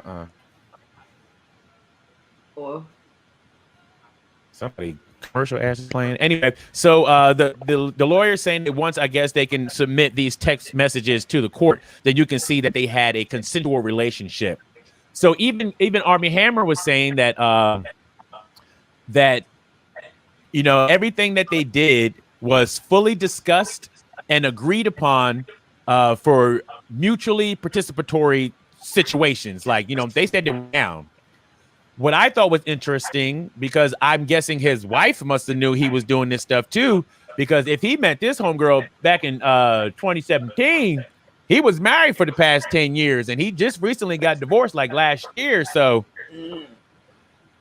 A: on. Somebody commercial ads is playing. Anyway, so the lawyer's saying that once I guess they can submit these text messages to the court, then you can see that they had a consensual relationship. So even Armie Hammer was saying that that you know everything that they did was fully discussed and agreed upon for mutually participatory situations. Like, you know, they said they were down. What I thought was interesting, because I'm guessing his wife must have knew he was doing this stuff too, because if he met this homegirl back in 2017, he was married for the past 10 years and he just recently got divorced like last year. So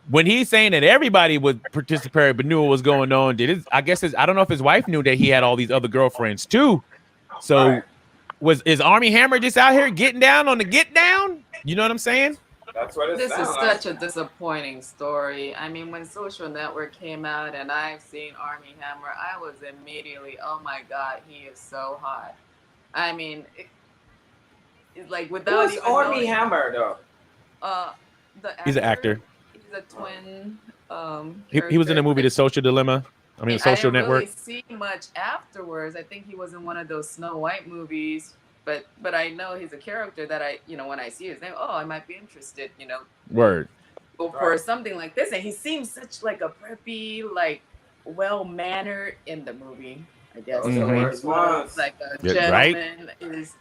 A: when he's saying that everybody would participate but knew what was going on, I don't know if his wife knew that he had all these other girlfriends too. So is Armie Hammer just out here getting down on the get down? You know what I'm saying?
D: That's what
B: this is such a disappointing story. I mean, when Social Network came out and I've seen Armie Hammer, I was immediately, oh my God, he is so hot. I mean, it's like without
D: even Armie Hammer though?
A: He's an actor.
B: He's a twin.
A: He was in the movie The Social Dilemma. I mean, Social Network.
B: I didn't really see much afterwards. I think he was in one of those Snow White movies. But I know he's a character that when I see his name, I might be interested, you know.
A: Word.
B: For something like this. And he seems such like a preppy, like well-mannered in the movie, I guess.
A: Mm-hmm.
B: So it's like a gentleman is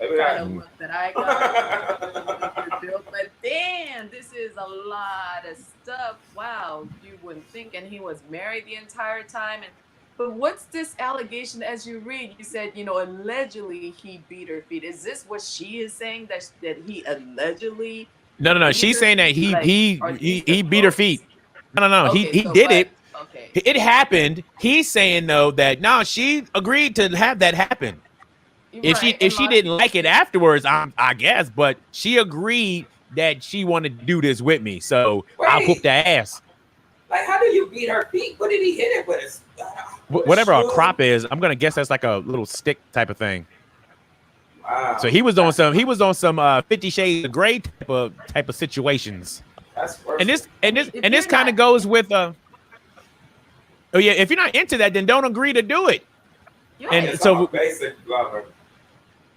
B: kind of look that I got. But damn, this is a lot of stuff. Wow, you wouldn't think. And he was married the entire time. But what's this allegation as you read? You said, you know, allegedly he beat her feet. Is this what she is saying, that he allegedly?
A: No. She's saying that he beat her feet. No.
B: Okay,
A: he did it. Okay. It happened. He's saying though that no, she agreed to have that happen. If she didn't like it afterwards, I guess, but she agreed that she wanted to do this with me. So I'll whoop that ass.
D: Like, how do you beat her feet? What did he hit it with?
A: whatever a crop is, I'm gonna guess that's like a little stick type of thing.
D: Wow.
A: So he was on some 50 Shades of Grey type of situations.
D: That's worse.
A: And this kind of goes with oh yeah, if you're not into that, then don't agree to do it.
B: Yeah,
A: And so
D: I'm a basic lover.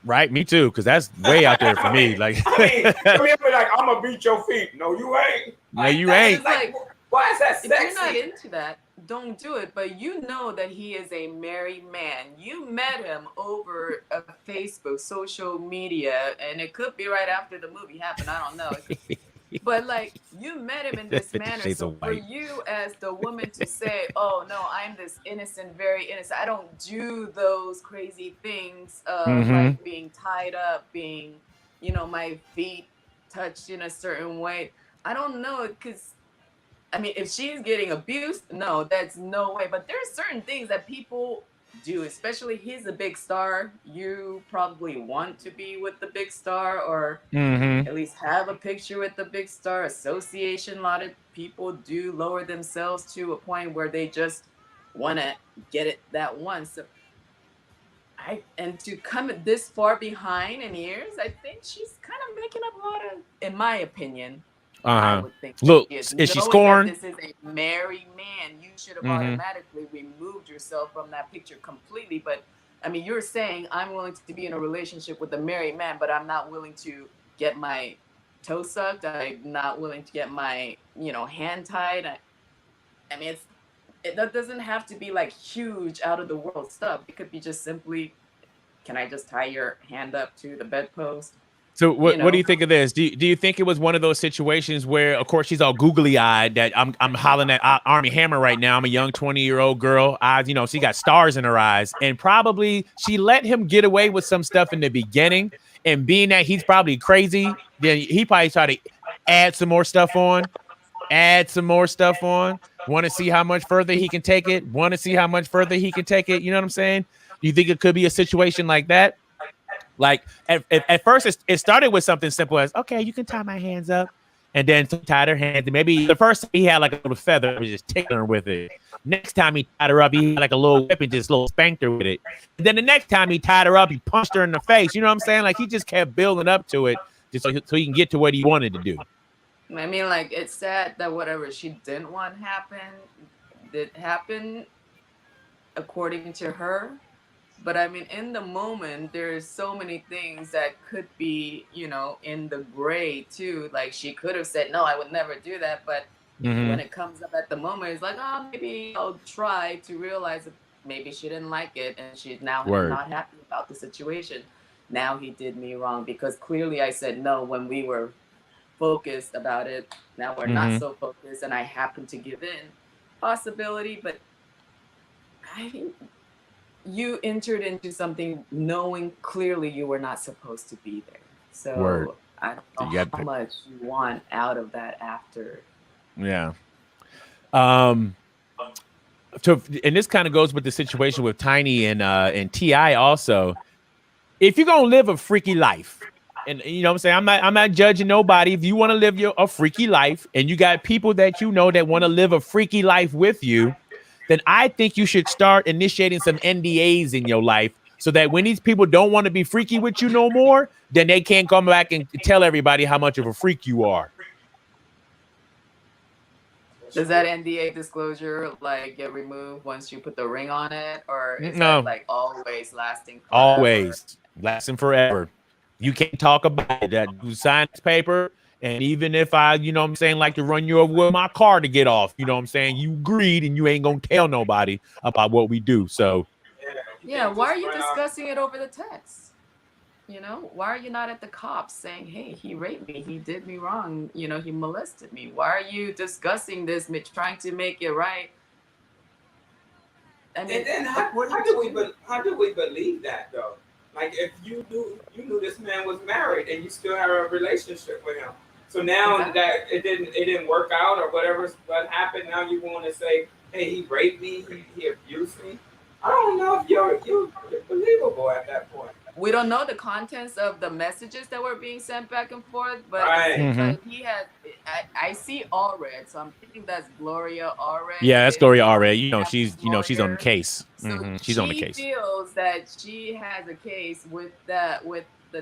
A: Right, me too, because that's way out there for me. Like,
D: I mean, come here, be like, I'm gonna beat your feet. No, you ain't.
A: No, you ain't.
D: Like, why is that sexy?
B: If you're not into that, don't do it. But you know that he is a married man. You met him over Facebook, social media, and it could be right after the movie happened. I don't know. But like, you met him in this manner. So for you as the woman to say, oh no, I'm this innocent, very innocent. I don't do those crazy things of like being tied up, being, you know, my feet touched in a certain way. I don't know, because I mean, if she's getting abused, no, that's no way. But there are certain things that people do, especially he's a big star. You probably want to be with the big star, or at least have a picture with the big star. Association, a lot of people do lower themselves to a point where they just want to get it that once. So and to come this far behind in years, I think she's kind of making up a lot of, in my opinion. I would think
A: Look,
B: is
A: she scorned?
B: This is a married man. You should have automatically removed yourself from that picture completely. But I mean, you're saying I'm willing to be in a relationship with a married man, but I'm not willing to get my toe sucked. I'm not willing to get my, you know, hand tied. I mean, that doesn't have to be like huge out of the world stuff. It could be just simply, can I just tie your hand up to the bedpost?
A: So what do you think of this? Do you think it was one of those situations where, of course, she's all googly eyed that I'm hollering at Armie Hammer right now. I'm a young 20-year-old girl. Eyes, you know, she got stars in her eyes, and probably she let him get away with some stuff in the beginning. And being that he's probably crazy, then he probably tried to add some more stuff on. Want to see how much further he can take it. You know what I'm saying? Do you think it could be a situation like that? Like at first, it started with something simple as, okay, you can tie my hands up, and then tied her hands. And maybe the first time he had like a little feather, was just tickling her with it. Next time he tied her up, he had like a little whip and just a little spanked her with it. And then the next time he tied her up, he punched her in the face. You know what I'm saying? Like he just kept building up to it, just so he can get to what he wanted to do.
B: I mean, like, it's sad that whatever she didn't want happen did happen, according to her. But I mean, in the moment, there's so many things that could be, you know, in the gray too. Like she could have said, no, I would never do that. But when it comes up at the moment, it's like, oh, maybe I'll try to realize that maybe she didn't like it. And she's now not happy about the situation. Now he did me wrong because clearly I said no when we were focused about it. Now we're not so focused and I happen to give in. Possibility, but I think you entered into something knowing clearly you were not supposed to be there. So I don't know how much you want out of that after.
A: Yeah. And this kind of goes with the situation with Tiny and T.I. also. If you're gonna live a freaky life, and you know what I'm saying, I'm not judging nobody. If you want to live a freaky life, and you got people that you know that want to live a freaky life with you, then I think you should start initiating some NDAs in your life so that when these people don't want to be freaky with you no more, then they can't come back and tell everybody how much of a freak you are.
B: Does that NDA disclosure like get removed once you put the ring on it, or is that like always lasting forever?
A: Always lasting forever. You can't talk about it. That you sign this paper. And even if I, you know what I'm saying, like to run you over with my car to get off, you know what I'm saying, you agreed and you ain't going to tell nobody about what we do. So,
B: yeah, why are you discussing it over the text? You know, why are you not at the cops saying, hey, he raped me, he did me wrong, you know, he molested me? Why are you discussing this, trying to make it right? I mean,
D: and then how do we believe that though? Like if you knew this man was married and you still have a relationship with him. So now that it didn't work out or what happened, now you want to say, hey, he raped me, he abused me. I don't know if you're believable at that point.
B: We don't know the contents of the messages that were being sent back and forth, but he had, I see Allred, so I'm thinking that's Gloria Allred.
A: Yeah, that's Gloria Allred. She's she's on the
B: lawyer.
A: case.
B: So
A: She's on the case.
B: She feels that she has a case with the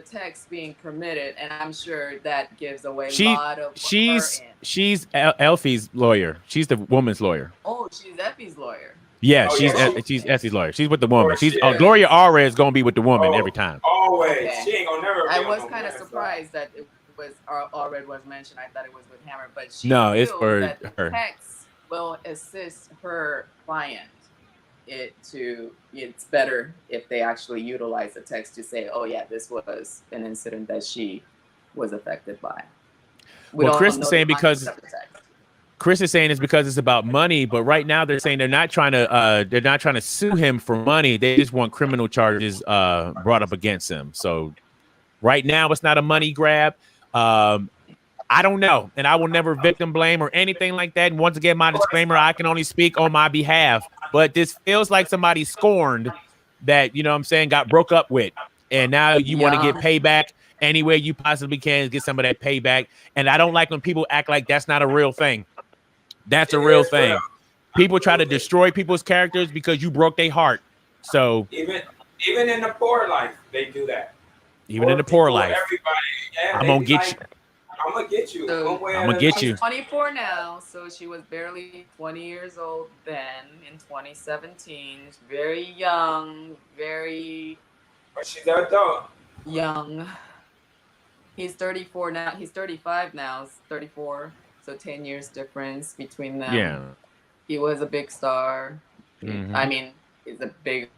B: text being permitted, and I'm sure that gives away a lot of
A: she's Elfie's lawyer. She's the woman's lawyer.
B: Oh, she's Effie's lawyer.
A: Yeah, she's Effie's lawyer. She's with the woman. Gloria Allred is gonna be with the woman every time.
D: Always.
B: Okay.
D: She ain't gonna never.
B: I was kind of surprised that it was Allred was mentioned. I thought it was with Hammer, but she
A: it's
B: feels
A: for
B: that
A: her.
B: the text will assist her client. It's better if they actually utilize the text to say, oh yeah, this was an incident that she was affected by.
A: Chris is saying it's because it's about money, but right now they're saying they're not trying to sue him for money. They just want criminal charges brought up against him. So right now it's not a money grab. I don't know, and I will never victim blame or anything like that. And once again, my disclaimer, I can only speak on my behalf. But this feels like somebody scorned that, got broke up with. And now you want to get payback any way you possibly can to get some of that payback. And I don't like when people act like that's not a real thing. That's a real thing. People try to destroy people's characters because you broke their heart. So
D: even in the poor life, they do that.
A: Even in the poor life.
D: Everybody,
A: I'm going to get you.
D: I'm going to get you.
B: So,
A: I'm going to get you.
B: She's 24 now, so she was barely 20 years old then in 2017. Very young, very...
D: But she's an adult.
B: Young. He's 34 now. He's 35 now. 34. So 10 years difference between them.
A: Yeah.
B: He was a big star.
A: Mm-hmm.
B: I mean, he's a big...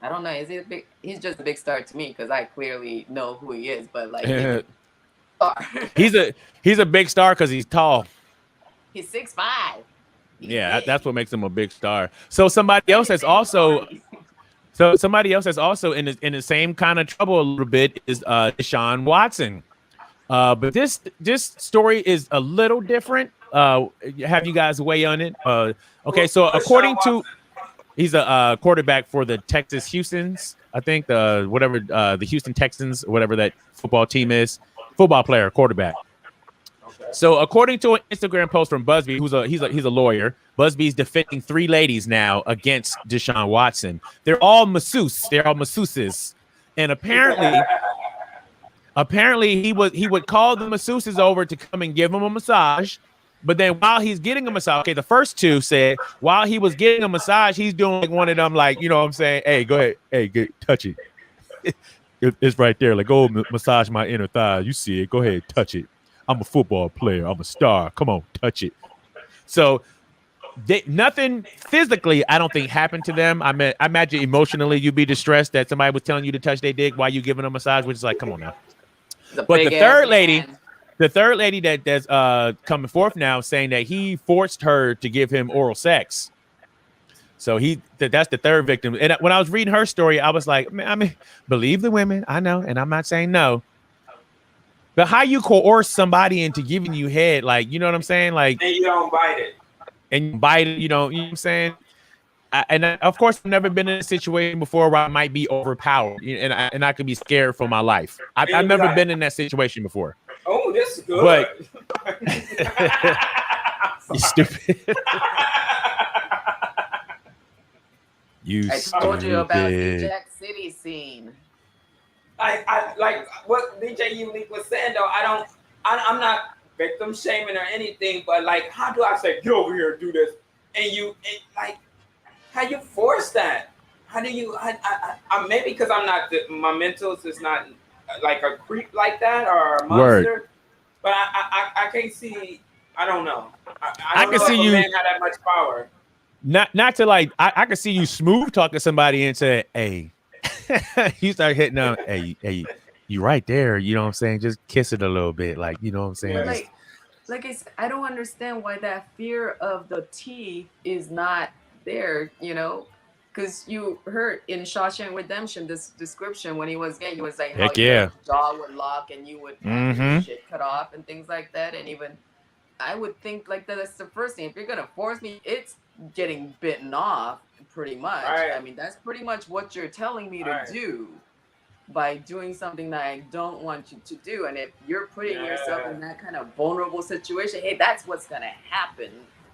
B: I don't know. Is he a big... He's just a big star to me because I clearly know who he is, but like...
A: he's a big star because he's tall.
B: He's 6'5".
A: Yeah, that's what makes him a big star. So somebody else that's also in the same kind of trouble a little bit is Deshuan Watson. But this story is a little different. Have you guys weigh on it? Okay, so according to he's a quarterback for the Texas Houstons, I think the Houston Texans, whatever that football team is. Football player, quarterback. Okay. So according to an Instagram post from Busby, he's a lawyer, Busby's defending 3 ladies now against Deshuan Watson. They're all masseuses. They're all masseuses. And apparently he would call the masseuses over to come and give him a massage. But then while he's getting a massage, okay, the first 2 said while he was getting a massage, he's doing like one of them, like, you know what I'm saying? Hey, go ahead. Hey, touch it. It's right there. Like, go massage my inner thigh. You see it. Go ahead, touch it. I'm a football player. I'm a star. Come on, touch it. So nothing physically, I don't think, happened to them. I imagine emotionally you'd be distressed that somebody was telling you to touch their dick while you giving them a massage, which is like, come on now. But the third lady that's coming forth now saying that he forced her to give him oral sex. So that's the third victim. And when I was reading her story, I was like, I mean, believe the women. I know. And I'm not saying no. But how you coerce somebody into giving you head, like, you know what I'm saying? Like,
D: and you don't bite it.
A: And you bite it, you know what I'm saying? Of course, I've never been in a situation before where I might be overpowered and I could be scared for my life. I've never been in that situation before.
D: Oh, this is good.
A: But you stupid.
B: I told you about the Jack City scene.
D: I like what DJ Unique was saying though. I'm not victim shaming or anything, but like, how do I say get over here and do this? And like, how you force that? How do you? I maybe because I'm not my mentals is not like a creep like that or a monster.
A: Word.
D: But I can't see. I don't know. I
A: can see you.
D: Man had that much power.
A: Not to like, I can see you smooth talking to somebody and say, hey, you start hitting them, hey, you right there, you know what I'm saying? Just kiss it a little bit, like, you know what I'm saying?
B: Like I said, I don't understand why that fear of the teeth is not there, you know? Because you heard in Shawshank Redemption, this description when he was gay, he was like,
A: heck yeah,
B: your jaw would lock and you would have your shit cut off and things like that. And even I would think like that's the first thing. If you're gonna force me, it's getting bitten off pretty much. Right. I mean, that's pretty much what you're telling me to do. by doing something that I don't want you to do. And if you're putting yourself in that kind of vulnerable situation, hey, that's what's gonna happen.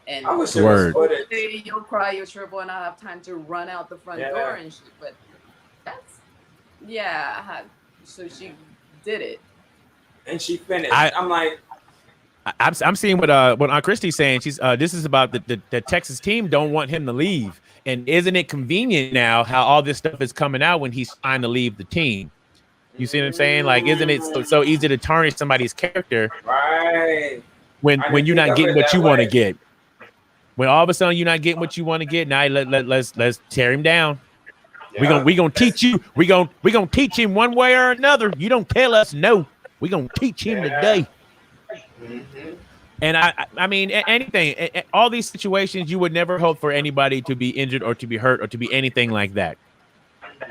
B: And
D: I wish it was footage.
B: You'll cry, you'll triple, and not have time to run out the front door and shit. But that's so she did it,
D: and she finished. I'm like,
A: I'm seeing what Aunt Christie's saying. She's this is about the Texas team don't want him to leave, and isn't it convenient now how all this stuff is coming out when he's trying to leave the team? You see what I'm saying? Like, isn't it so easy to tarnish somebody's character?
D: Right.
A: When you're not getting what you want to get. When all of a sudden you're not getting what you want to get, now let's tear him down. Yeah. We gonna teach you. We gonna teach him one way or another. You don't tell us no. We gonna teach him today. Mm-hmm. And I mean anything, all these situations, you would never hope for anybody to be injured or to be hurt or to be anything like that.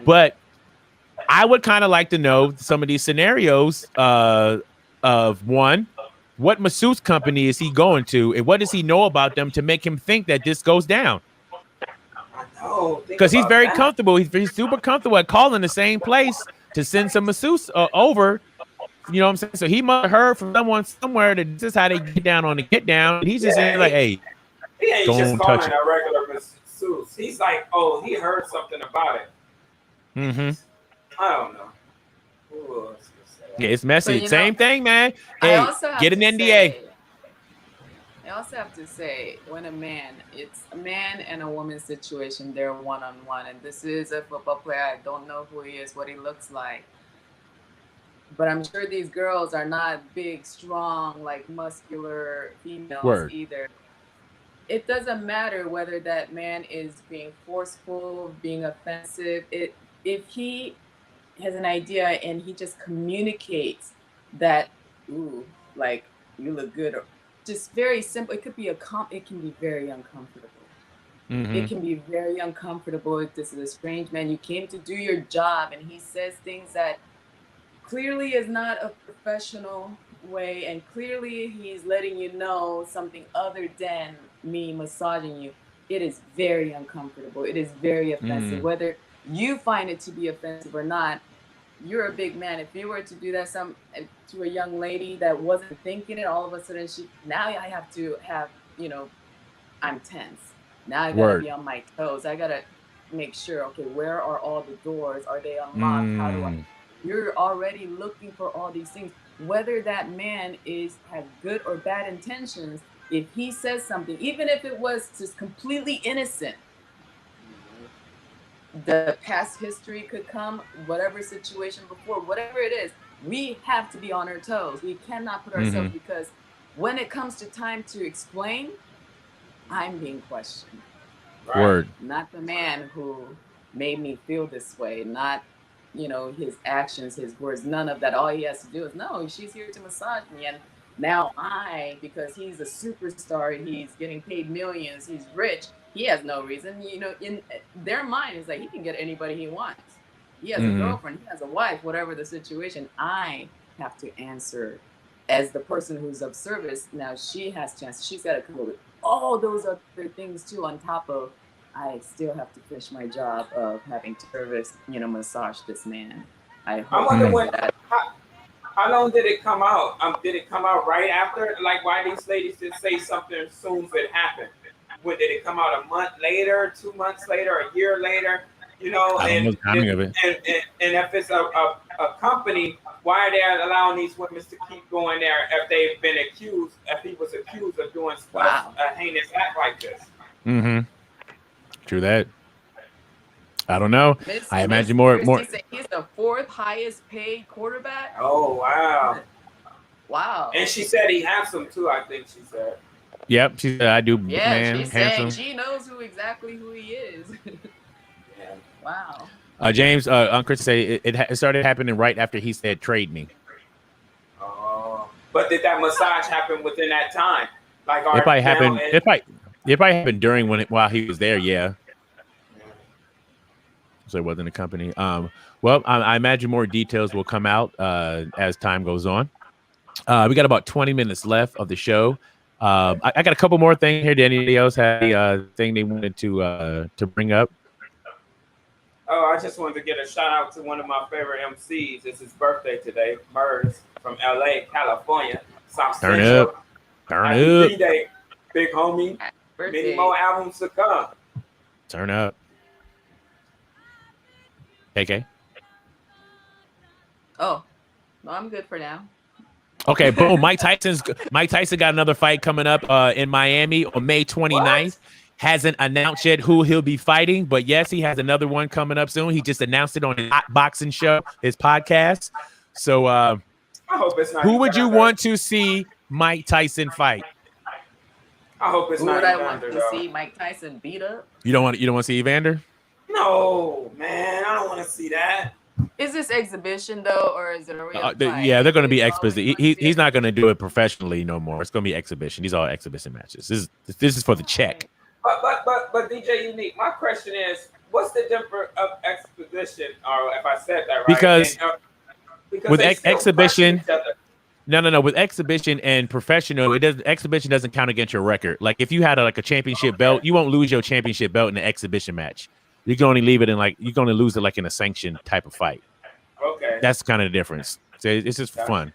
A: But I would kind of like to know some of these scenarios of one. What masseuse company is he going to, and what does he know about them to make him think that this goes down? Because he's very comfortable. He's super comfortable at calling the same place to send some masseuse over. You know what I'm saying? So he must have heard from someone somewhere that this is how they get down on the get down. And he's just saying like, hey,
D: he ain't just calling a regular masseuse. He's like, oh, he heard something about it.
A: Mm-hmm.
D: I don't know. Ooh,
A: yeah, it's messy. So, same thing, man. Hey, get an NDA.
B: I also have to say, when it's a man and a woman situation, they're one-on-one. And this is a football player. I don't know who he is, what he looks like. But I'm sure these girls are not big, strong, like muscular females either. It doesn't matter whether that man is being forceful, being offensive. If he has an idea and he just communicates that, ooh, like you look good, or just very simple. It could be it can be very uncomfortable. Mm-hmm. It can be very uncomfortable if this is a strange man. You came to do your job and he says things that clearly is not a professional way, and clearly he's letting you know something other than me massaging you. It is very uncomfortable. It is very offensive. Whether you find it to be offensive or not, you're a big man. If you were to do that to a young lady that wasn't thinking it, all of a sudden now I have to have, I'm tense. Now I gotta be on my toes. I gotta make sure, okay, where are all the doors? Are they unlocked? How do you're already looking for all these things. Whether that man has good or bad intentions, if he says something, even if it was just completely innocent, the past history could come, whatever situation before, whatever it is, we have to be on our toes. We cannot put ourselves, because when it comes to time to explain, I'm being questioned.
A: Word.
B: Not the man who made me feel this way, not, his actions, his words, none of that. All he has to do is, no, she's here to massage me. And now because he's a superstar and he's getting paid millions, he's rich, he has no reason, in their mind is like, he can get anybody he wants. He has a girlfriend, he has a wife, whatever the situation. I have to answer as the person who's of service. Now she has chance. She's got to come up with all those other things too, on top of, I still have to finish my job of having to service, massage this man. I wonder
D: how long did it come out? Did it come out right after? Like, why these ladies just say something as soon as it happened? Did it come out a month later, 2 months later, a year later? I don't know the timing of it. And if it's a company, why are they allowing these women to keep going there if they've been accused, if he was accused of doing a heinous act like this? Mm-hmm.
A: True that. I don't know. I imagine more.
B: He's the fourth highest paid quarterback.
D: Oh, wow.
B: Wow.
D: And she said he handsome too, I think she said.
A: Yep, she said I do.
B: Yeah,
A: man,
B: she
A: handsome.
B: said she knows exactly who he is.
D: Yeah.
B: Wow.
A: James, Uncle Chris say it started happening right after he said trade me.
D: Oh, but did that massage happen within that time? Like,
A: it probably happened. It probably happened during while he was there. Yeah. So it wasn't a company. Well, I imagine more details will come out as time goes on. We got about 20 minutes left of the show. I got a couple more things here. Did anybody else have a thing they wanted to bring up?
D: Oh, I just wanted to get a shout out to one of my favorite MCs. It's his birthday today, Murs from LA, California. South
A: Turn
D: Central.
A: up. Turn
D: Happy
A: up.
D: B-Day, big homie.
B: Birthday.
D: Many more albums to come.
A: Turn up. KK.
B: Oh, no, I'm good for now.
A: Okay, boom. Mike Tyson got another fight coming up in Miami on May 29th. What? Hasn't announced yet who he'll be fighting, but yes, he has another one coming up soon. He just announced it on his Hot Boxing show, his podcast. So
D: I hope it's not.
A: Who would you want to see Mike Tyson fight?
D: I hope it's
B: Who
D: not.
B: Would I
D: Evander,
B: want to see Mike Tyson beat up?
A: You don't want to see Evander?
D: No, man, I don't want to see that.
B: Is this exhibition though, or is it a real fight?
A: Yeah, they're going to be exhibition. He's not going to do it professionally no more. It's going to be exhibition. These are all exhibition matches. This is for the check.
D: But DJ Unique, my question is, what's the difference of exhibition, or if I said that right?
A: Because with exhibition,
D: no.
A: With exhibition and professional, exhibition doesn't count against your record. Like if you had a championship belt, you won't lose your championship belt in an exhibition match. You can only leave it in you can only lose it in a sanctioned type of fight.
D: Okay,
A: that's kind of the difference. So it's just fun.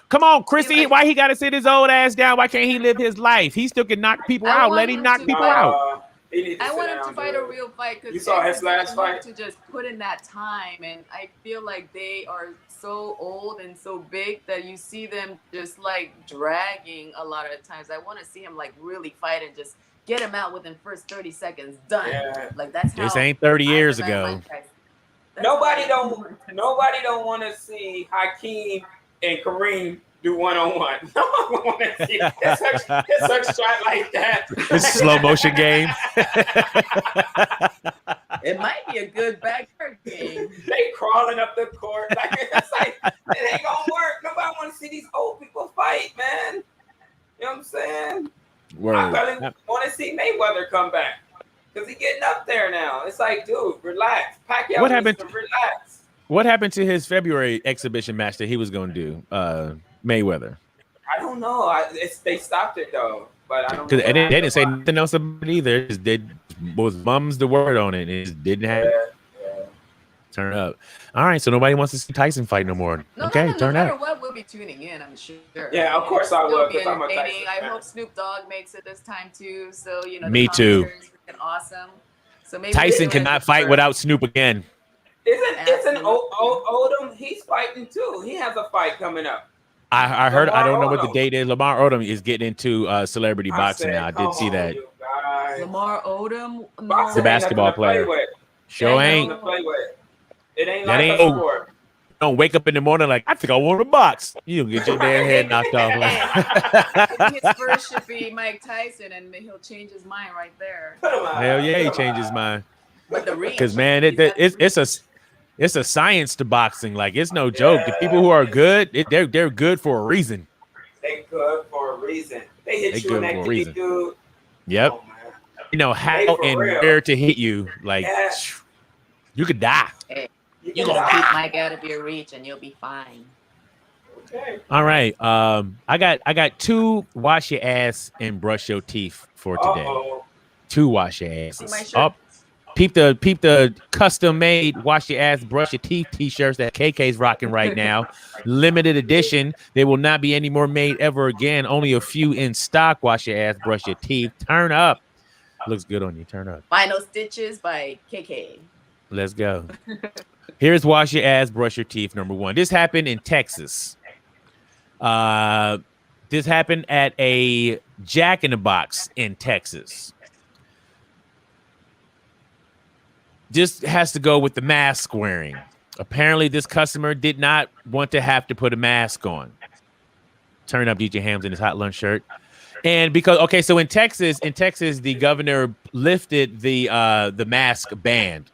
A: Come on, Chrissy. Why he got to sit his old ass down? Why can't he live his life? He still can knock people out. Let him knock people out.
B: I want him to fight a real fight because
D: you saw his last fight.
B: To just put in that time, and I feel like they are so old and so big that you see them just dragging a lot of times. I want to see him really fight and just get him out within first 30 seconds. Done.
D: Yeah.
B: That's how.
A: This ain't 30 years ago.
D: Nobody don't want to see Hakeem and Kareem do one-on-one. No one want to see such shot like that.
A: It's a slow motion game.
B: It might be a good backyard game.
D: They crawling up the court. It ain't gonna work. Nobody want to see these old people fight, man. You know what I'm saying?
A: Word.
D: I really want to see Mayweather come back because he's getting up there now. It's dude, relax. Pacquiao needs to relax.
A: What happened to his February exhibition match that he was going to do, Mayweather?
D: I don't know. They stopped it though, but I don't know.
A: Because they didn't say nothing else about it either. It just was bums the word on it. It just didn't happen.
D: Yeah.
A: Turn up. All right, so nobody wants to see Tyson fight no more. Okay, turn up.
B: No matter what, we'll be tuning in, I'm sure.
D: Yeah, of course I will.
B: Because I'm a Tyson fan. I hope Snoop Dogg makes it this time too. So
A: me too.
B: Freaking awesome. So maybe
A: Tyson cannot fight without Snoop again.
D: Isn't Odom? He's fighting too. He has a fight coming up.
A: I heard. I don't know what the date is. Lamar Odom is getting into celebrity boxing now. I did see that.
B: Lamar Odom,
A: the basketball player. Sure ain't.
D: It ain't
A: that
D: like a sport.
A: Don't wake up in the morning I think I want to box. You get your damn head knocked off.
B: His first should be Mike Tyson, and he'll change his mind right there.
A: Hell yeah, he changed his mind.
B: Because
A: man, it's a science to boxing. It's no joke. The people who are good, they're good for a reason.
D: They good for a reason. They hit you in that knee, dude.
A: Yep.
D: Oh,
A: you know how and where to hit you. You could die.
B: Hey, you gonna keep Mike out of your reach, and you'll be fine.
A: Okay. All right. I got 2 wash your ass and brush your teeth for today. 2 wash your asses. Peep the custom made wash your ass, brush your teeth t-shirts that KK's rocking right now. Limited edition. There will not be any more made ever again. Only a few in stock. Wash your ass, brush your teeth. Turn up. Looks good on you. Turn up.
B: Final Stitches by KK.
A: Let's go. Here's wash your ass, brush your teeth. Number 1. This happened in Texas. This happened at a Jack in the Box in Texas. This has to go with the mask wearing. Apparently, this customer did not want to have to put a mask on. Turn up DJ Hams in his hot lunch shirt. And because, so in Texas, the governor lifted the mask ban.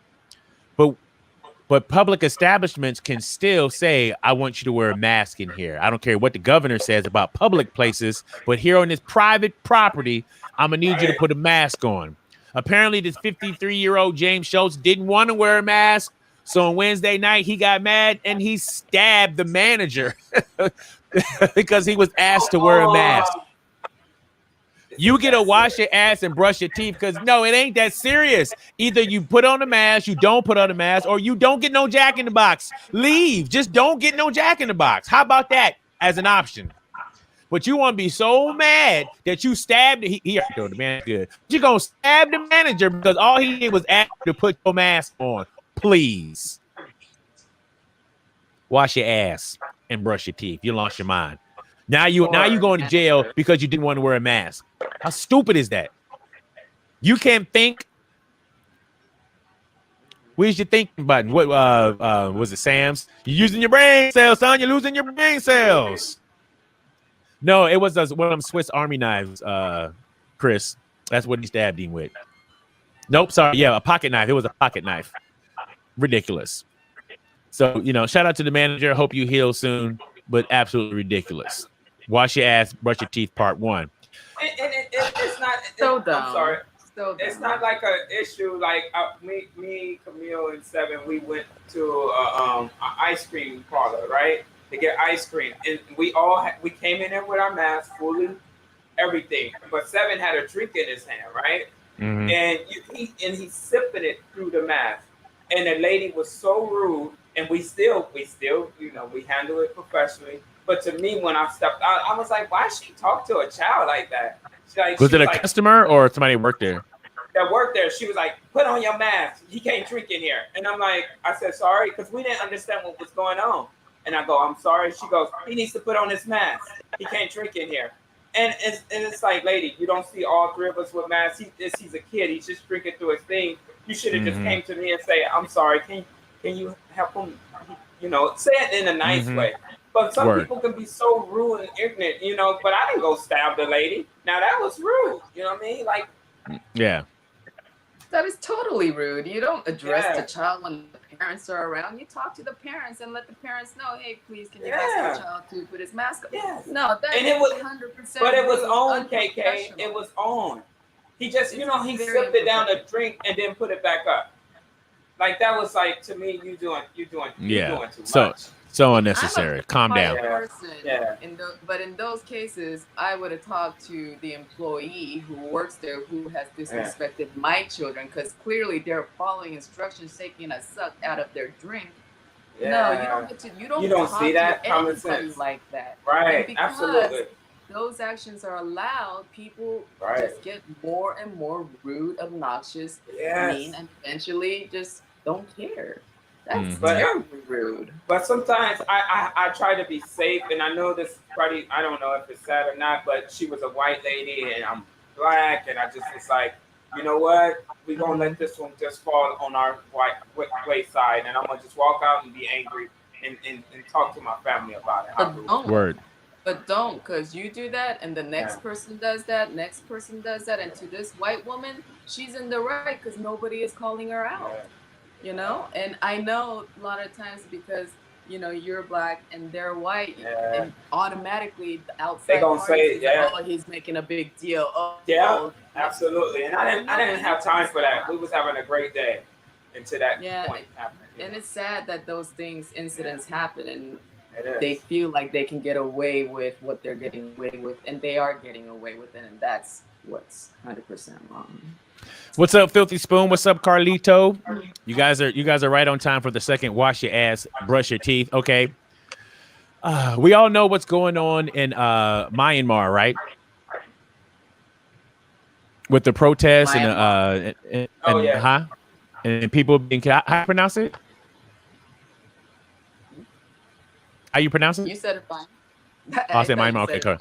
A: But public establishments can still say, I want you to wear a mask in here. I don't care what the governor says about public places, but here on this private property, I'm going to need you to put a mask on. Apparently, this 53-year-old James Schultz didn't want to wear a mask. So on Wednesday night, he got mad and he stabbed the manager because he was asked to wear a mask. You get to wash your ass and brush your teeth because no, it ain't that serious. Either you put on a mask, you don't put on a mask, or you don't get no Jack in the Box. Leave. Just don't get no Jack in the Box. How about that as an option? But you want to be so mad that you stabbed the man good. You're gonna stab the manager because all he did was ask you to put your mask on. Please. Wash your ass and brush your teeth. You lost your mind. Now you going to jail because you didn't want to wear a mask. How stupid is that? You can't think. Where's your thinking button? What was it, Sam's? You're using your brain cells, son. You're losing your brain cells. No, it was one of them Swiss Army knives, Chris. That's what he stabbed him with. Nope, sorry. Yeah, a pocket knife. It was a pocket knife. Ridiculous. So, shout out to the manager. Hope you heal soon, but absolutely ridiculous. Wash your ass, brush your teeth, part 1.
D: It's not
B: So dumb.
D: I'm sorry.
B: So dumb.
D: It's not like an issue like me, Camille, and Seven. We went to an ice cream parlor, right, to get ice cream, and we came in there with our masks, fully everything. But Seven had a drink in his hand, right, and he's sipping it through the mask, and the lady was so rude, and we still we handle it professionally. But to me, when I stepped out, I was like, why she talk to a child like that?
A: Was it a customer or somebody who worked there?
D: That worked there. She was like, put on your mask. He can't drink in here. And I'm like, I said, sorry, because we didn't understand what was going on. And I go, I'm sorry. She goes, he needs to put on his mask. He can't drink in here. And it's like, lady, you don't see all three of us with masks. He's a kid. He's just drinking through his thing. You should have just came to me and say, I'm sorry. Can you help him? Say it in a nice way. But some people can be so rude and ignorant, but I didn't go stab the lady. Now that was rude. You know what I mean? Like,
A: yeah.
B: That is totally rude. You don't address the child when the parents are around. You talk to the parents and let the parents know, hey, please, can you ask the child to put his mask on?
D: Yes.
B: No, that is 100%.
D: But it was on, KK. It was on. He just, he sipped it down the drink and then put it back up. Like, that was like, to me, you doing too much.
A: So unnecessary. Calm down.
B: But in those cases, I would have talked to the employee who works there who has disrespected my children because clearly they're following instructions, taking a suck out of their drink. Yeah. No, you don't get to. You don't
D: see that common
B: sense like that.
D: Right. Absolutely.
B: Those actions are allowed. People just get more and more rude, obnoxious, mean, and eventually just don't care. That's terribly rude.
D: But sometimes I try to be safe, and I know this probably, I don't know if it's sad or not, but she was a white lady and I'm black, and I just was like, you know what? We're going to let this one just fall on our wayside, and I'm going to just walk out and be angry and talk to my family about it.
B: But don't, because you do that, and the next person does that, and to this white woman, she's in the right because nobody is calling her out. And I know a lot of times because you're black and they're white, and automatically the outside
D: they gonna say,
B: oh, he's making a big deal.
D: Absolutely. And I didn't have time for that. We was having a great day until that point happened.
B: And it's sad that those incidents happen, and they feel like they can get away with what they're getting away with, and they are getting away with it, and that's what's 100% wrong.
A: What's up, Filthy Spoon? What's up, Carlito? You guys are right on time for the second wash your ass, brush your teeth. Okay. We all know what's going on in Myanmar, right? With the protests and people being, how do you pronounce it? How you pronounce it?
B: You said it fine.
A: I said Myanmar. Okay, cool.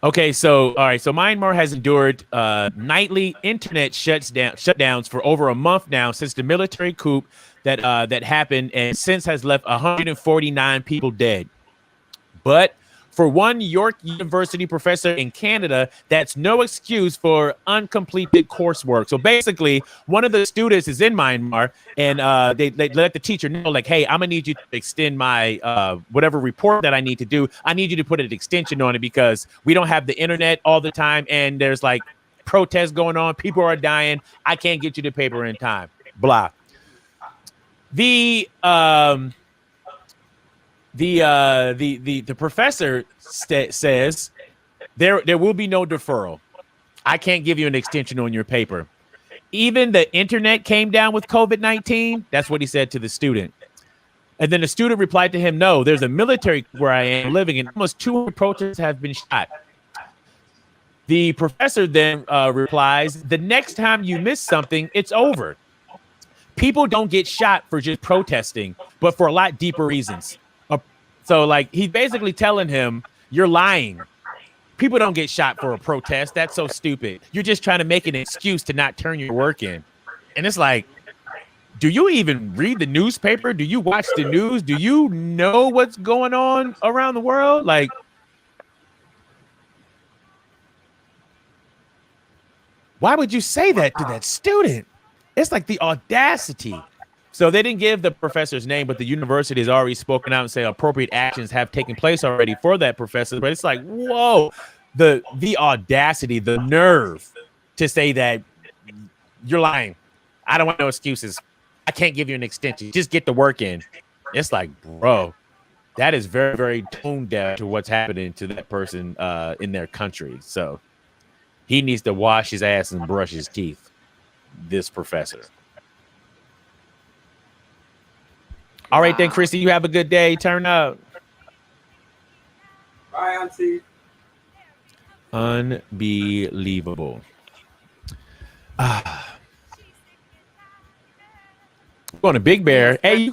A: Okay, so Myanmar has endured nightly internet shutdowns for over a month now since the military coup that happened, and since has left 149 people dead. But for one York University professor in Canada, that's no excuse for uncompleted coursework. So basically, one of the students is in Myanmar, and they let the teacher know, like, hey, I'm gonna need you to extend my whatever report that I need to do. I need you to put an extension on it because we don't have the internet all the time, and there's like protests going on. People are dying. I can't get you the paper in time. Blah. The professor says there will be no deferral. I can't give you an extension on your paper. Even the internet came down with COVID-19. That's what he said to the student. And then the student replied to him, no, there's a military where I am living, and almost 200 protesters have been shot. The professor then replies, the next time you miss something, it's over. People don't get shot for just protesting, but for a lot deeper reasons. So, like, he's basically telling him, you're lying. People don't get shot for a protest. That's so stupid. You're just trying to make an excuse to not turn your work in. And it's like, do you even read the newspaper? Do you watch the news? Do you know what's going on around the world? Like, why would you say that to that student? It's like the audacity. So they didn't give the professor's name, but the university has already spoken out and say appropriate actions have taken place already for that professor. But it's like, whoa, the audacity, the nerve to say that you're lying. I don't want no excuses. I can't give you an extension. Just get the work in. It's like, bro, that is very, very tone deaf to what's happening to that person in their country. So he needs to wash his ass and brush his teeth, this professor. All right, then, Chrissy, you have a good day. Turn up.
D: Bye, Auntie.
A: Unbelievable. Going to Big Bear. Hey,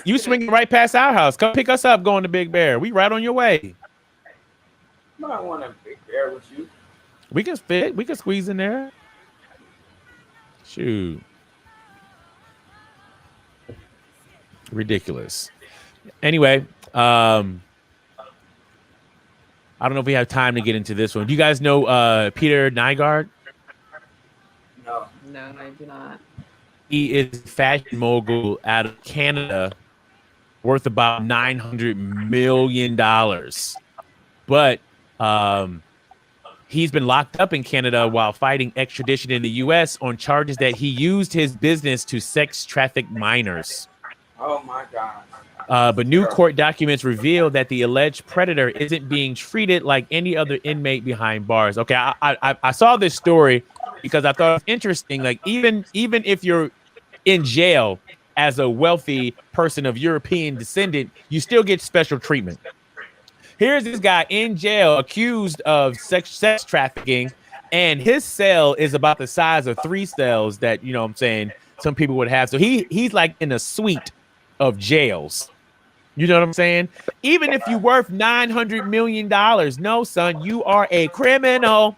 A: you swinging right past our house. Come pick us up going to Big Bear. We right on your way.
D: I want a Big Bear with you.
A: We can fit. We can squeeze in there. Shoot. Ridiculous. Anyway, I don't know if we have time to get into this one. Do you guys know Peter Nygard?
B: No, I do not.
A: He is a fashion mogul out of Canada, worth about $900 million. But he's been locked up in Canada while fighting extradition in the U.S. on charges that he used his business to sex traffic minors.
D: Oh, my God.
A: But new court documents reveal that the alleged predator isn't being treated like any other inmate behind bars. Okay, I saw this story because I thought it was interesting. Like, even if you're in jail as a wealthy person of European descent, you still get special treatment. Here's this guy in jail accused of sex trafficking, and his cell is about the size of 3 cells that, you know what I'm saying, some people would have. So he's like in a suite of jails. You know what I'm saying? Even if you're worth $900 million, no, son, you are a criminal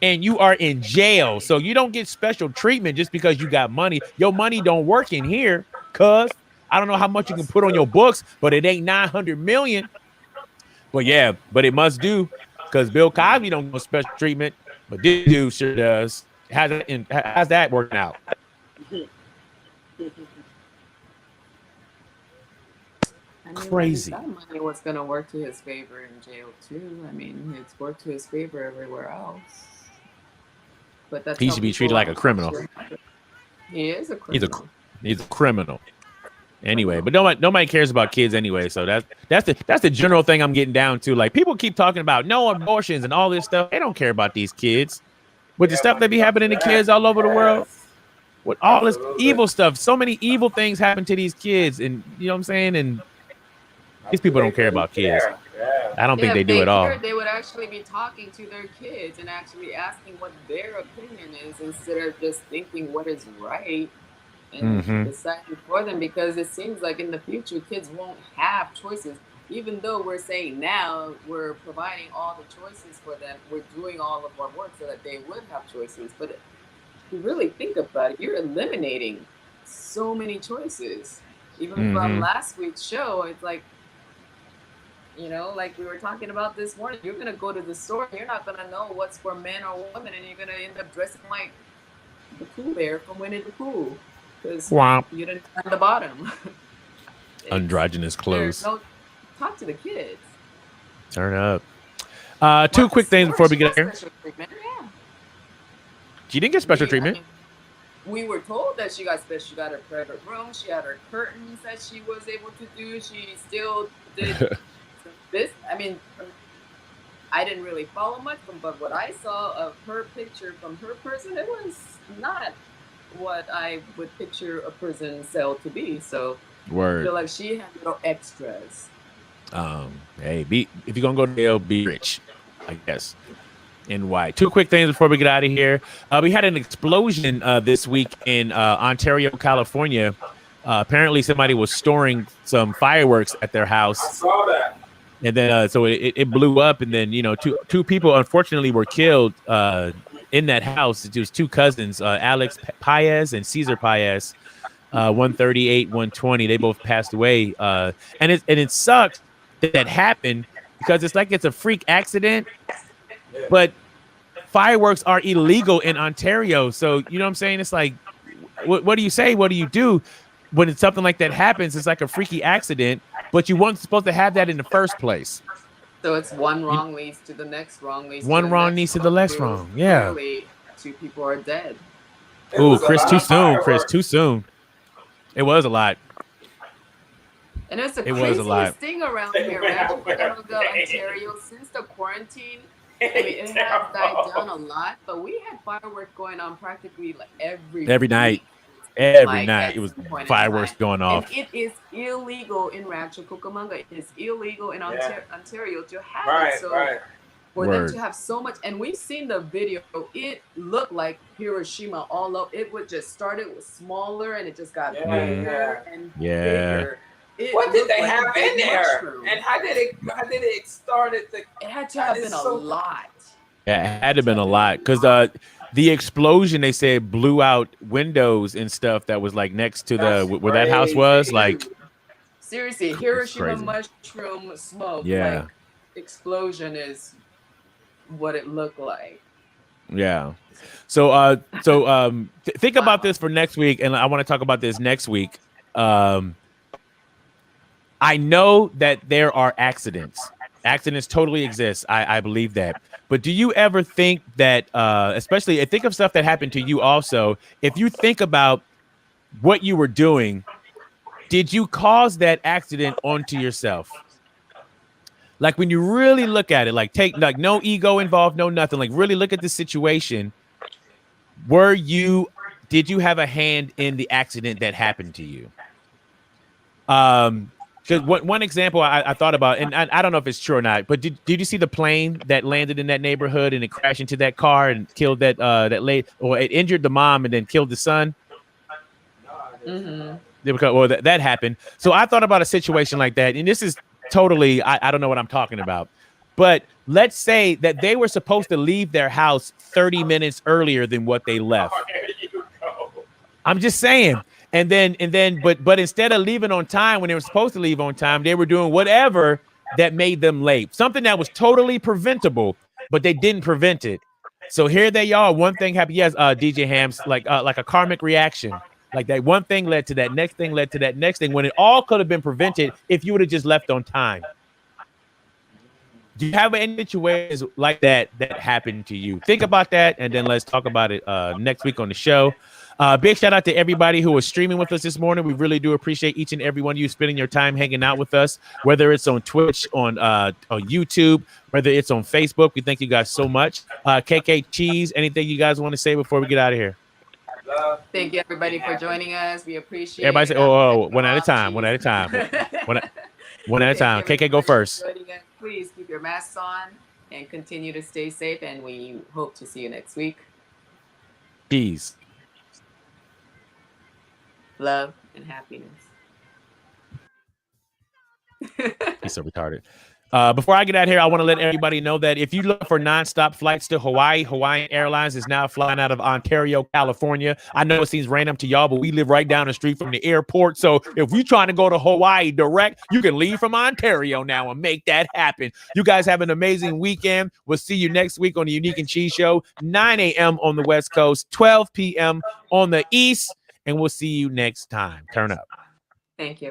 A: and you are in jail. So you don't get special treatment just because you got money. Your money don't work in here, cuz I don't know how much you can put on your books, but it ain't $900 million. But yeah, but it must do, because Bill Cosby don't get special treatment, but this dude sure does. How's that working out? Crazy.
B: That money was going to work to his favor in jail too. I mean, it's worked to his favor everywhere else. But that's
A: he should be treated like a criminal.
B: He is a criminal.
A: He's a criminal. Anyway, but nobody cares about kids anyway. So that's the general thing I'm getting down to. Like, people keep talking about no abortions and all this stuff. They don't care about these kids. With the stuff that be happening to kids all over the world, with all this evil stuff, so many evil things happen to these kids, and you know what I'm saying? And these people don't care about kids. I don't think they do at all.
B: They would actually be talking to their kids and actually asking what their opinion is, instead of just thinking what is right and deciding for them, because it seems like in the future kids won't have choices. Even though we're saying now we're providing all the choices for them, we're doing all of our work so that they would have choices. But if you really think about it, you're eliminating so many choices. Even from last week's show, it's like, you know, like we were talking about this morning, you're going to go to the store and you're not going to know what's for men or women, and you're going to end up dressing like the Pooh Bear from Winnie the Pooh, because you didn't find the bottom.
A: Androgynous clothes.
B: Talk to the kids.
A: Turn up. Two quick things before we get here.
B: Yeah.
A: She didn't get special treatment.
B: We were told that she got special. She got her private room. She had her curtains that she was able to do. She still did this. I mean, I didn't really follow much but what I saw of her picture from her person, it was not what I would picture a prison cell to be. So I feel like she had little extras.
A: Hey, if you're gonna go to jail, be rich, I guess. And why? Two quick things before we get out of here. We had an explosion this week in Ontario, California. Apparently, somebody was storing some fireworks at their house.
D: I saw that.
A: And then so it blew up, and then two people unfortunately were killed in that house. It was two cousins, Alex Paez and Cesar Paez, 138, 120. They both passed away, and it sucks that happened because it's like it's a freak accident, but fireworks are illegal in Ontario. So you know what I'm saying? It's like, what do you say? What do you do when it's something like that happens? It's like a freaky accident, but you weren't supposed to have that in the first place.
B: So it's one wrong leads to the next wrong leads.
A: One wrong leads to the next wrong. Yeah.
B: Clearly, two people are dead.
A: Ooh, Chris, too soon. Chris, too soon. It was a lot.
B: And it's the craziest thing around here, Ontario, since the quarantine. I mean, it has died down a lot, but we had fireworks going on practically like every night.
A: Every night it was fireworks going off.
B: And it is illegal in Rancho Cucamonga. It is illegal in Ontario to have it. So for them to have so much, and we've seen the video, it looked like Hiroshima all up. It would just started with smaller and it just got bigger and bigger.
D: What did they have in there? And how did it start at the?
B: It had to have been a lot.
A: Yeah, it had to have been a lot because the explosion, they said, blew out windows and stuff that was like next to where that house was. Like,
B: seriously, Hiroshima mushroom smoke.
A: Yeah,
B: like, explosion is what it looked like.
A: Yeah. So think about this for next week, and I want to talk about this next week. I know that there are accidents. Accidents totally exist. I believe that. But do you ever think that, especially think of stuff that happened to you also, if you think about what you were doing, did you cause that accident onto yourself? Like when you really look at it, like no ego involved, no nothing, like really look at the situation. Did you have a hand in the accident that happened to you? Because one example I thought about, and I don't know if it's true or not, but did you see the plane that landed in that neighborhood and it crashed into that car and killed that lady, or it injured the mom and then killed the son? Mm-hmm. Well, that happened. So I thought about a situation like that, and this is totally, I don't know what I'm talking about. But let's say that they were supposed to leave their house 30 minutes earlier than what they left. I'm just saying. And then, but instead of leaving on time when they were supposed to leave on time, they were doing whatever that made them late. Something that was totally preventable, but they didn't prevent it. So here they are. One thing happened. Yes, DJ Hams, like a karmic reaction. Like that one thing led to that next thing, led to that next thing, when it all could have been prevented if you would have just left on time. Do you have any situations like that happened to you? Think about that, and then let's talk about it next week on the show. Big shout out to everybody who was streaming with us this morning. We really do appreciate each and every one of you spending your time hanging out with us, whether it's on Twitch, on YouTube, whether it's on Facebook. We thank you guys so much. KK Cheese, anything you guys want to say before we get out of here?
B: Thank you, everybody, for joining us. We appreciate
A: everybody. Say, one at a time. One at a time. One at a time. KK, go first.
B: Please keep your masks on and continue to stay safe. And we hope to see you next week.
A: Peace.
B: Love and happiness.
A: He's so retarded. Before I get out here, I want to let everybody know that if you look for nonstop flights to Hawaii, Hawaiian Airlines is now flying out of Ontario, California. I know it seems random to y'all, but we live right down the street from the airport. So if you're trying to go to Hawaii direct, you can leave from Ontario now and make that happen. You guys have an amazing weekend. We'll see you next week on the Unique and Cheese Show, 9 a.m. on the West Coast, 12 p.m. on the East, and we'll see you next time. Turn up.
B: Thank you, everybody.